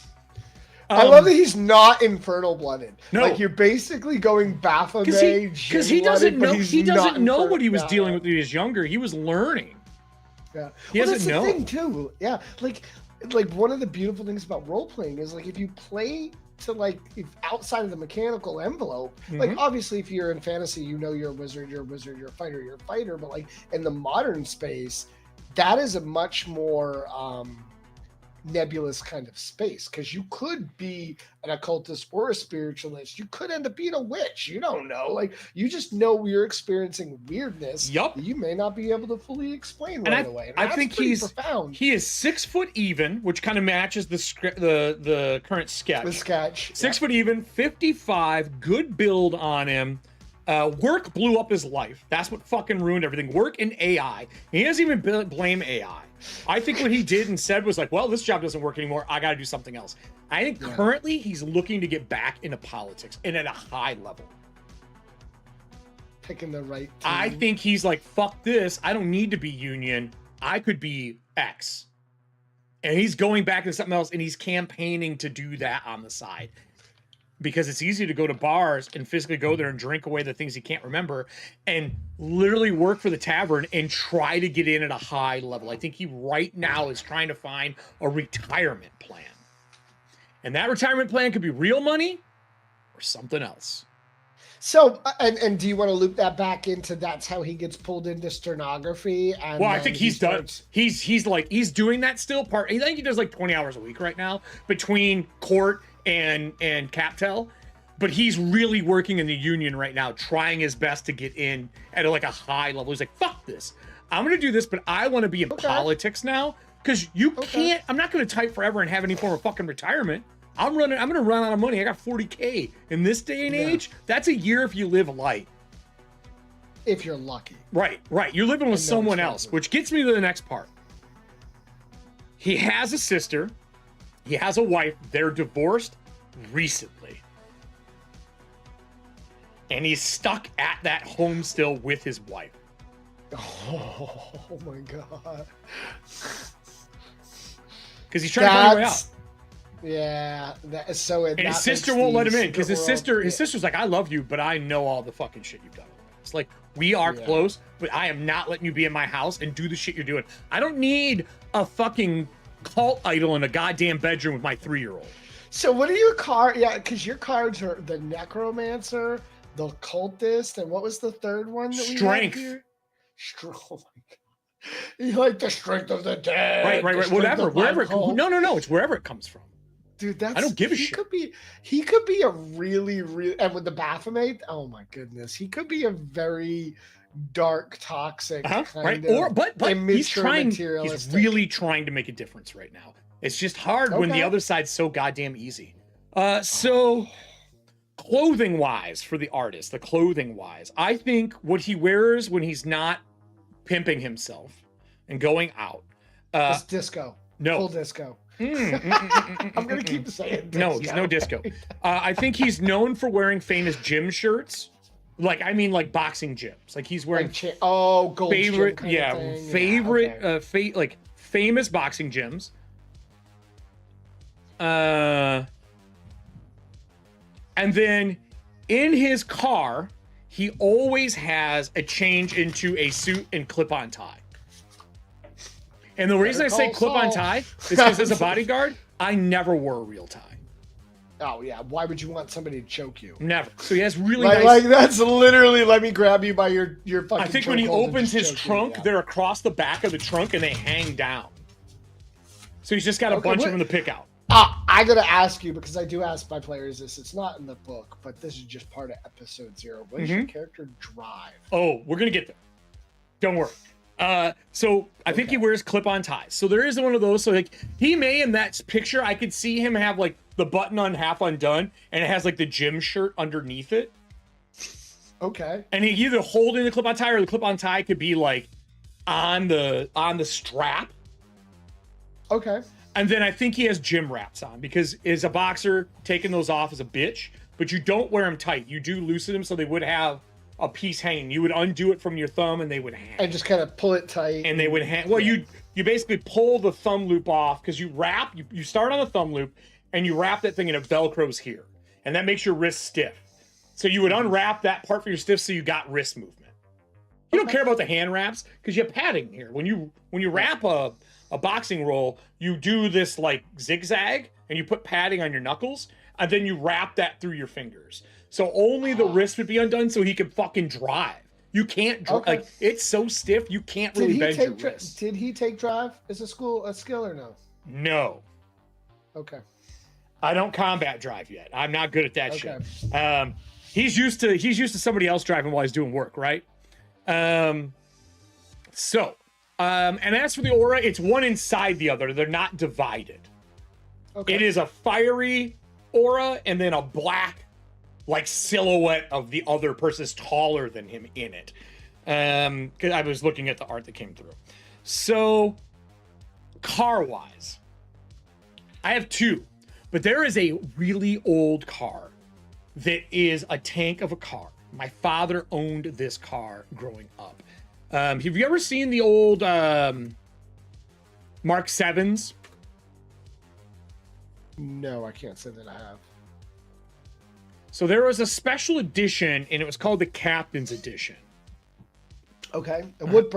I love that he's not infernal blooded. No, like you're basically going Baphomet. Because he doesn't know. He doesn't know what he was dealing with when he was younger. He was learning. Yeah, he doesn't know. That's the thing too. Yeah, like one of the beautiful things about role playing is like if you play to if outside of the mechanical envelope, like obviously if you're in fantasy, you know you're a wizard, you're a fighter, but like in the modern space, that is a much more nebulous kind of space because you could be an occultist or a spiritualist. You could end up being a witch. You don't know. Like you just know you're experiencing weirdness. Yup. You may not be able to fully explain right away. And I think he's profound. He is 6 foot even, which kind of matches the script, the current sketch. The sketch. 6 foot even, 55, good build on him. Work blew up his life. That's what fucking ruined everything. Work and AI. He doesn't even blame AI. I think what he did and said was like, well, this job doesn't work anymore. I got to do something else. I think currently he's looking to get back into politics and at a high level. Picking the right team. I think he's like, fuck this. I don't need to be union. I could be X. And he's going back into something else and he's campaigning to do that on the side. Because it's easy to go to bars and physically go there and drink away the things he can't remember and literally work for the tavern and try to get in at a high level. I think he right now is trying to find a retirement plan. And that retirement plan could be real money or something else. So, and do you want to loop that back into that's how he gets pulled into stenography? And well, I think he's done. He's doing that still part. I think he does like 20 hours a week right now between court and Captel, but he's really working in the union right now, trying his best to get in at a high level. He's like, fuck this. I'm going to do this, but I want to be in politics now because you can't, I'm not going to type forever and have any form of fucking retirement. I'm going to run out of money. I got 40K in this day and age. That's a year if you live light. If you're lucky. Right. You're living with someone else, which gets me to the next part. He has a sister. He has a wife. They're divorced recently. And he's stuck at that home still with his wife. Oh my God. Because he's trying to find a way out. Yeah. And his sister won't let him in because his sister's like, I love you, but I know all the fucking shit you've done. It's like, we are close, but I am not letting you be in my house and do the shit you're doing. I don't need a fucking cult idol in a goddamn bedroom with my 3-year-old. So what are your cards? Yeah, because your cards are the necromancer, the cultist, and what was the third one that we had here? Strength. Oh my God. You like the strength of the dead. Right. Whatever. Wherever. No. It's wherever it comes from. Dude, that's. I don't give a shit. He could be a really, and with the Baphomet, oh my goodness, he could be a very dark, toxic kind right? of Or but he's immature, trying. He's materialistic. really trying to make a difference right now. It's just hard when the Okay. other side's so goddamn easy. So clothing wise for the artist, the clothing wise, I think what he wears when he's not pimping himself and going out. It's disco. No. Full disco. I'm I'm gonna keep saying disco. No, he's no disco. I think he's known for wearing famous gym shirts. Like boxing gyms. Like he's wearing gold favorite, gym kind of thing. favorite, okay. like famous boxing gyms. And then in his car, he always has a change into a suit and clip-on tie. And the reason I say clip-on tie is because as a bodyguard, I never wore a real tie. Oh yeah, why would you want somebody to choke you? Never. So he has really Like, nice. like that's literally let me grab you by your fucking. I think when he chokehold and opens just his choke you, trunk, yeah. they're across the back of the trunk and they hang down. So he's just got a bunch of them to pick out. I gotta ask you because I do ask my players this. It's not in the book, but this is just part of episode 0. What does your character drive? Oh, we're gonna get there. Don't worry. So I think he wears clip-on ties. So there is one of those. So like he may in that picture, I could see him have like the button on half undone, and it has like the gym shirt underneath it. Okay. And he either holding the clip-on tie or the clip-on tie could be like on the strap. Okay. And then I think he has gym wraps on because as a boxer, taking those off is a bitch. But you don't wear them tight. You do loosen them so they would have a piece hanging. You would undo it from your thumb and they would hang. And just kind of pull it tight. And they would hang. Well, you basically pull the thumb loop off because you wrap. You start on the thumb loop and you wrap that thing and it velcros here, and that makes your wrist stiff. So you would unwrap that part for your stiff, so you got wrist movement. You don't care about the hand wraps because you have padding here. When you wrap a boxing roll, you do this like zigzag and you put padding on your knuckles, and then you wrap that through your fingers. So only the wrist would be undone so he could fucking drive. You can't drive. Okay. Like it's so stiff, you can't really bend your wrist. Did he take drive as a skill or no? No. Okay. I don't combat drive yet. I'm not good at that Okay. shit. He's used to somebody else driving while he's doing work, right? And as for the aura, it's one inside the other. They're not divided. Okay. It is a fiery aura and then a black, like silhouette of the other person's taller than him in it. Because I was looking at the art that came through. So, car-wise, I have 2. But there is a really old car that is a tank of a car. My father owned this car growing up. Have you ever seen the old Mark 7s? No, I can't say that I have. So there was a special edition, and it was called the Captain's Edition. Okay. And what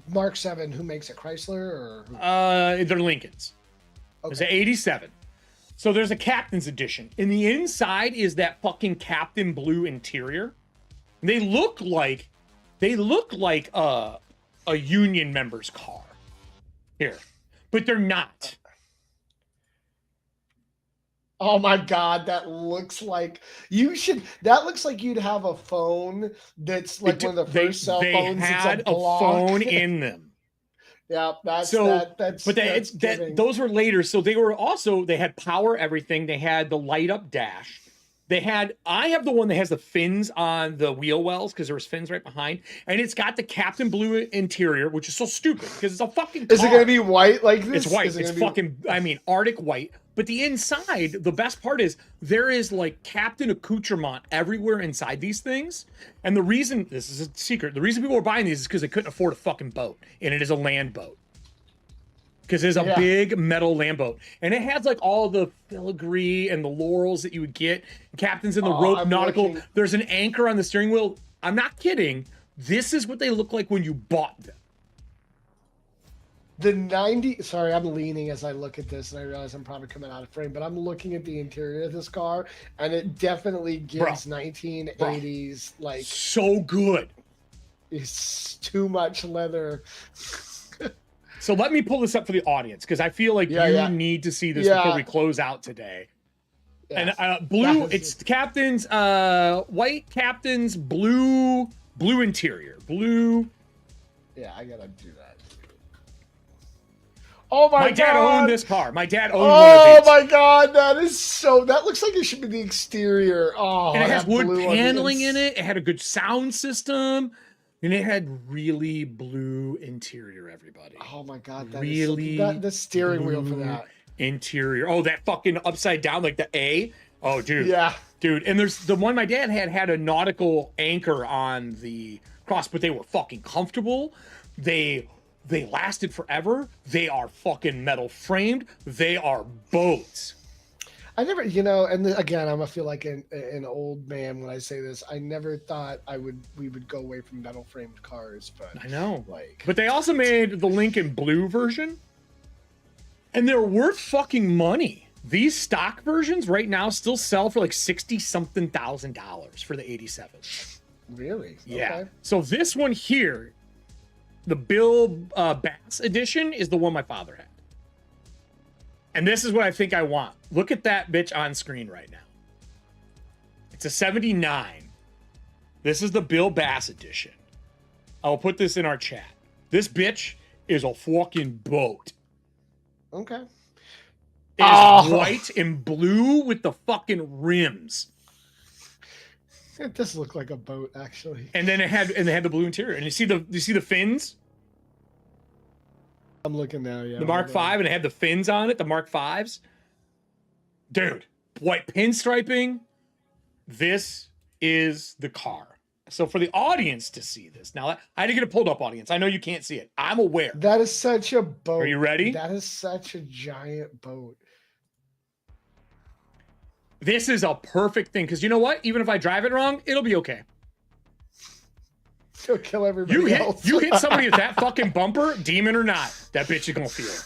Mark 7? Who makes it? Chrysler or? Who? They're Lincolns. It was an 87. So there's a Captain's Edition. And the inside is that fucking Captain Blue interior. They look like a union member's car. Here. But they're not. Oh my God, that looks like that looks like you'd have a phone that's like one of the first cell phones. They had a phone in them. Yeah, that's those were later. So they had power everything. They had the light up dash. I have the one that has the fins on the wheel wells because there was fins right behind, and it's got the Captain Blue interior, which is so stupid because it's a fucking car. Is it going to be white like this? It's white. It's fucking, Arctic white. But the inside, the best part is there is like Captain accoutrement everywhere inside these things. And the reason, this is a secret, the reason people are buying these is because they couldn't afford a fucking boat. And it is a land boat. Because it's a big metal land boat. And it has like all the filigree and the laurels that you would get. Captains in the rope, nautical. There's an anchor on the steering wheel. I'm not kidding. This is what they look like when you bought them. Sorry, I'm leaning as I look at this and I realize I'm probably coming out of frame, but I'm looking at the interior of this car and it definitely gives 1980s like so good. It's too much leather. So let me pull this up for the audience because I feel like you need to see this before we close out today. Yes. And blue, it's Captain's white Captain's blue Blue interior. Blue. Yeah, I gotta do that. Oh my god! My dad owned this car. My dad owned one Oh of these. my god, that looks like it should be the exterior. Oh, And it has that wood blue on the paneling in it. It had a good sound system. And it had really blue interior, everybody. Oh my god, that really is so, the steering wheel for blue that. Interior. Oh, that fucking upside down, like the A. Oh, dude. Yeah. Dude, and there's the one my dad had a nautical anchor on the cross, but they were fucking comfortable. They lasted forever. They are fucking metal framed. They are boats. I never, and again, I'm gonna feel like an old man when I say this. I never thought we would go away from metal framed cars, but I know. like, But they also made the Lincoln Blue version, and they're worth fucking money. These stock versions right now still sell for like $60-something thousand for the 87. really? Yeah. Okay. So this one here, the Bill Bass edition, is the one my father had. And this is what I think I want. Look at that bitch on screen right now. It's a 79. This is the Bill Bass edition. I'll put this in our chat. This bitch is a fucking boat. Okay. It is Oh. white and blue with the fucking rims. It does look like a boat, actually. And then they had the blue interior. And you see the fins? I'm looking now, yeah. The Mark V, and it had the fins on it, the Mark Vs. Dude, white pinstriping. This is the car. So for the audience to see this, now I had to get it pulled up, audience. I know you can't see it. I'm aware. That is such a boat. Are you ready? That is such a giant boat. This is a perfect thing, because you know what? Even if I drive it wrong, it'll be okay. He'll kill everybody else. You hit somebody with that fucking bumper, demon or not, that bitch is gonna feel it.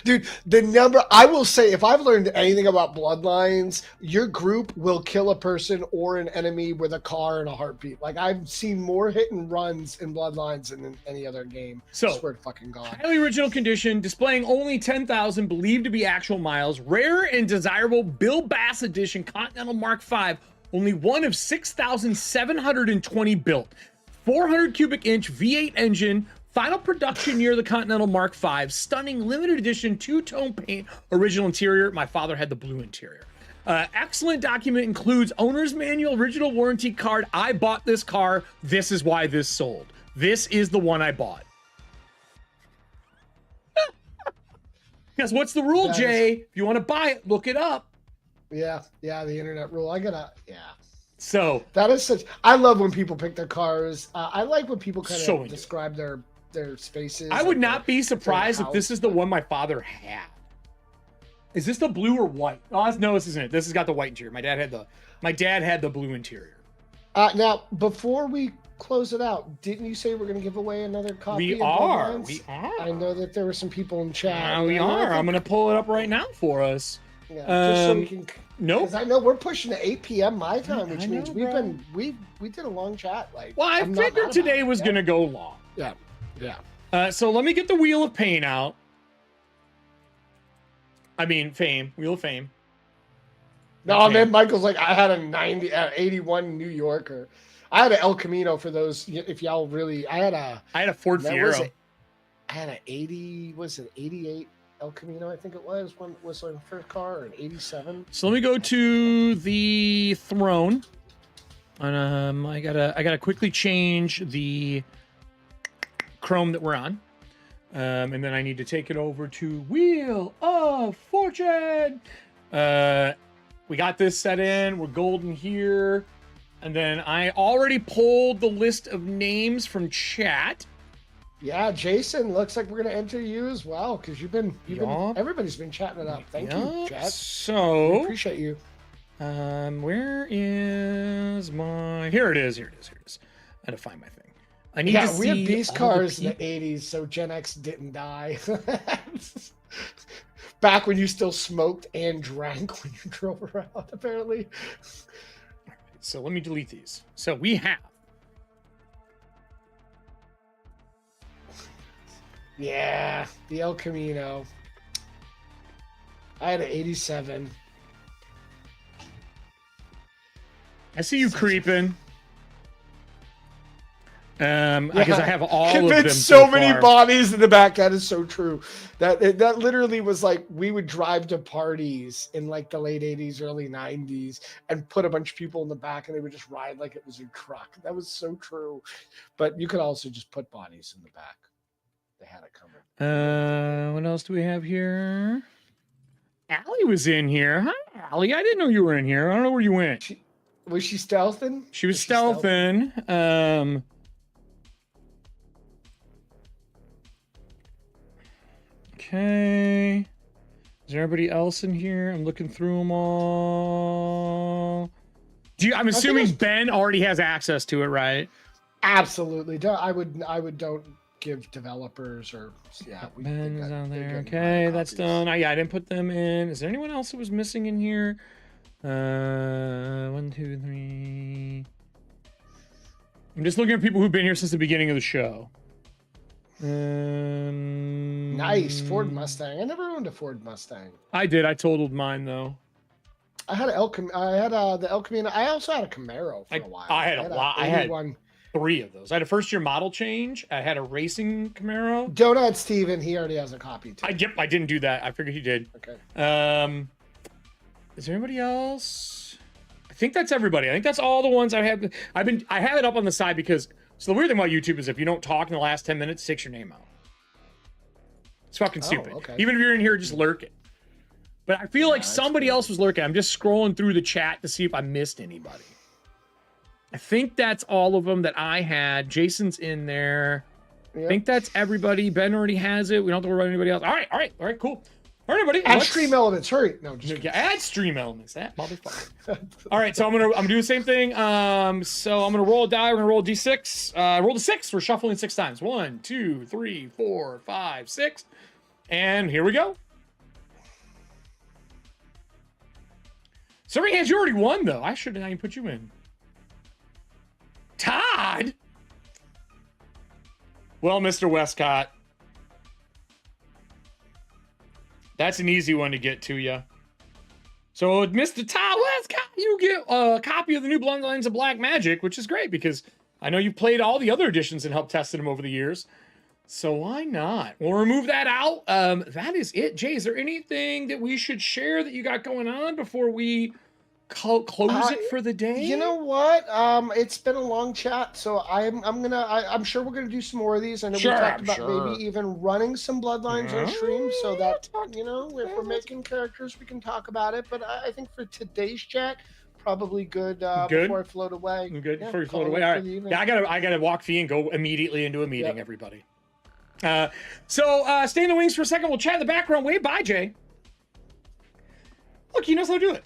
Dude, the number, I will say, if I've learned anything about Bloodlines, your group will kill a person or an enemy with a car in a heartbeat. Like, I've seen more hit and runs in Bloodlines than in any other game. So, I swear to fucking God. Highly original condition, displaying only 10,000, believed to be actual miles. Rare and desirable Bill Bass Edition Continental Mark V, only one of 6,720 built. 400 cubic inch V8 engine, final production year of the Continental Mark V, stunning limited edition two-tone paint, original interior. My father had the blue interior. Excellent document includes owner's manual, original warranty card. I bought this car. This is why this sold. This is the one I bought. Because what's the rule, Jay? If you want to buy it, look it up. Yeah, the internet rule. Yeah. So that is such. I love when people pick their cars. I like when people kind of into describe their spaces. I would not be surprised if this is the one my father had. Is this the blue or white? Oh, no, this isn't it. This has got the white interior. My dad had the blue interior. Now, before we close it out, didn't you say we're going to give away another copy? We are. I know that there were some people in chat. We are. I'm going to pull it up right now for us. Yeah, just so we can. Nope. Because I know we're pushing to 8 p.m. my time, which means know, we did a long chat. Like, well, I figured today was going to go long. Yeah. So let me get the Wheel of Pain out. I mean, Fame. Wheel of Fame. No, man, Michael's like, I had a 81 New Yorker. I had an El Camino for those. If y'all really, I had a Ford Fiero. I had an 88 El Camino, I think it was my first car, or an 87. So let me go to the throne. And I gotta quickly change the Chrome that we're on. And then I need to take it over to Wheel of Fortune. We got this set in. We're golden here. And then I already pulled the list of names from chat. Yeah, Jason, looks like we're gonna enter you as well, because you've been everybody's been chatting it up. Thank you, chat. So we appreciate you. Where is my? Here it is. I had to find my thing. I need to see. We had beast cars in the 80s, so Gen X didn't die. Back when you still smoked and drank when you drove around, apparently. So let me delete these. So we have. Yeah, the El Camino. I had an 87. I see you creeping. Because I have all of them Convinced so many far. bodies in the back. That is so true. That literally was like we would drive to parties in like the late 80s, early 90s and put a bunch of people in the back and they would just ride like it was a truck. That was so true. But you could also just put bodies in the back. They had it coming. What else do we have here? Allie was in here. Hi, Allie. I didn't know you were in here. I don't know where you went. Was she stealthing? She was stealthing. Okay. Is there anybody else in here? I'm looking through them all. I'm assuming Ben already has access to it, right? Absolutely. I would don't give developers or Ben is on there. Okay, that's done. I didn't put them in. Is there anyone else that was missing in here? 1, 2, 3. I'm just looking at people who've been here since the beginning of the show. Nice Ford Mustang. I never owned a Ford Mustang. I did. I totaled mine though. I had the El Camino. I also had a Camaro for a while. I had a lot. I had 3 of those. I had a first year model change. I had a racing Camaro. Don't add Steven. He already has a copy too. I didn't do that. I figured he did. Okay. Is there anybody else? I think that's everybody. I think that's all the ones I have. I have it up on the side because. So the weird thing about YouTube is if you don't talk in the last 10 minutes, it takes your name out. It's fucking stupid. Okay. Even if you're in here, just lurking. But I feel like somebody else was lurking. I'm just scrolling through the chat to see if I missed anybody. I think that's all of them that I had. Jason's in there. Yep. I think that's everybody. Ben already has it. We don't have to worry about anybody else. All right, cool. All right, everybody. Add stream elements. Hurry. No, just add stream elements. That motherfucker. All right, so I'm gonna do the same thing. So I'm gonna roll a die. We're gonna roll a d6. Roll the 6. We're shuffling 6 times. 1, 2, 3, 4, 5, 6. And here we go. Sorry, Hands, you already won though. I should have even put you in. Todd. Well, Mr. Westcott. That's an easy one to get to you. So, Mr. Todd Westcott, you get a copy of the new Bloodlines of Black Magic, which is great because I know you've played all the other editions and helped tested them over the years. So why not? We'll remove that out. That is it. Jay, is there anything that we should share that you got going on before we close it for the day? You know what? It's been a long chat, so I'm sure we're gonna do some more of these. I know we talked about maybe even running some Bloodlines on stream, so that if we're making characters, we can talk about it. But I think for today's chat, probably good. Before I float away. Good before you float away. All right. Yeah, I gotta walk Fee and go immediately into a meeting. Everybody. So stay in the wings for a second. We'll chat in the background. Wave bye, Jay. Look, he knows how to do it.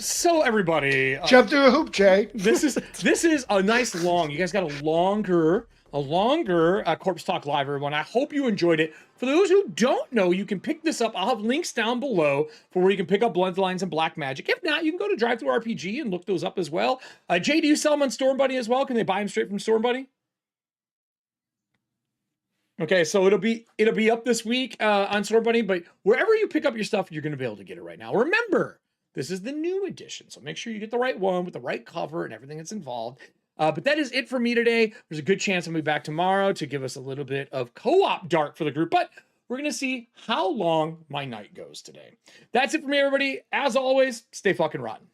So everybody, jump through a hoop, Jay. This is a nice long. You guys got a longer Corpse Talk Live, everyone. I hope you enjoyed it. For those who don't know, you can pick this up. I'll have links down below for where you can pick up Bloodlines and Black Magic. If not, you can go to DriveThruRPG and look those up as well. Jay, do you sell them on StormBunny as well? Can they buy them straight from StormBunny? Okay, so it'll be up this week on StormBunny, but wherever you pick up your stuff, you're going to be able to get it right now. Remember, this is the new edition, so make sure you get the right one with the right cover and everything that's involved. But that is it for me today. There's a good chance I'll be back tomorrow to give us a little bit of co-op dark for the group, but we're going to see how long my night goes today. That's it for me, everybody. As always, stay fucking rotten.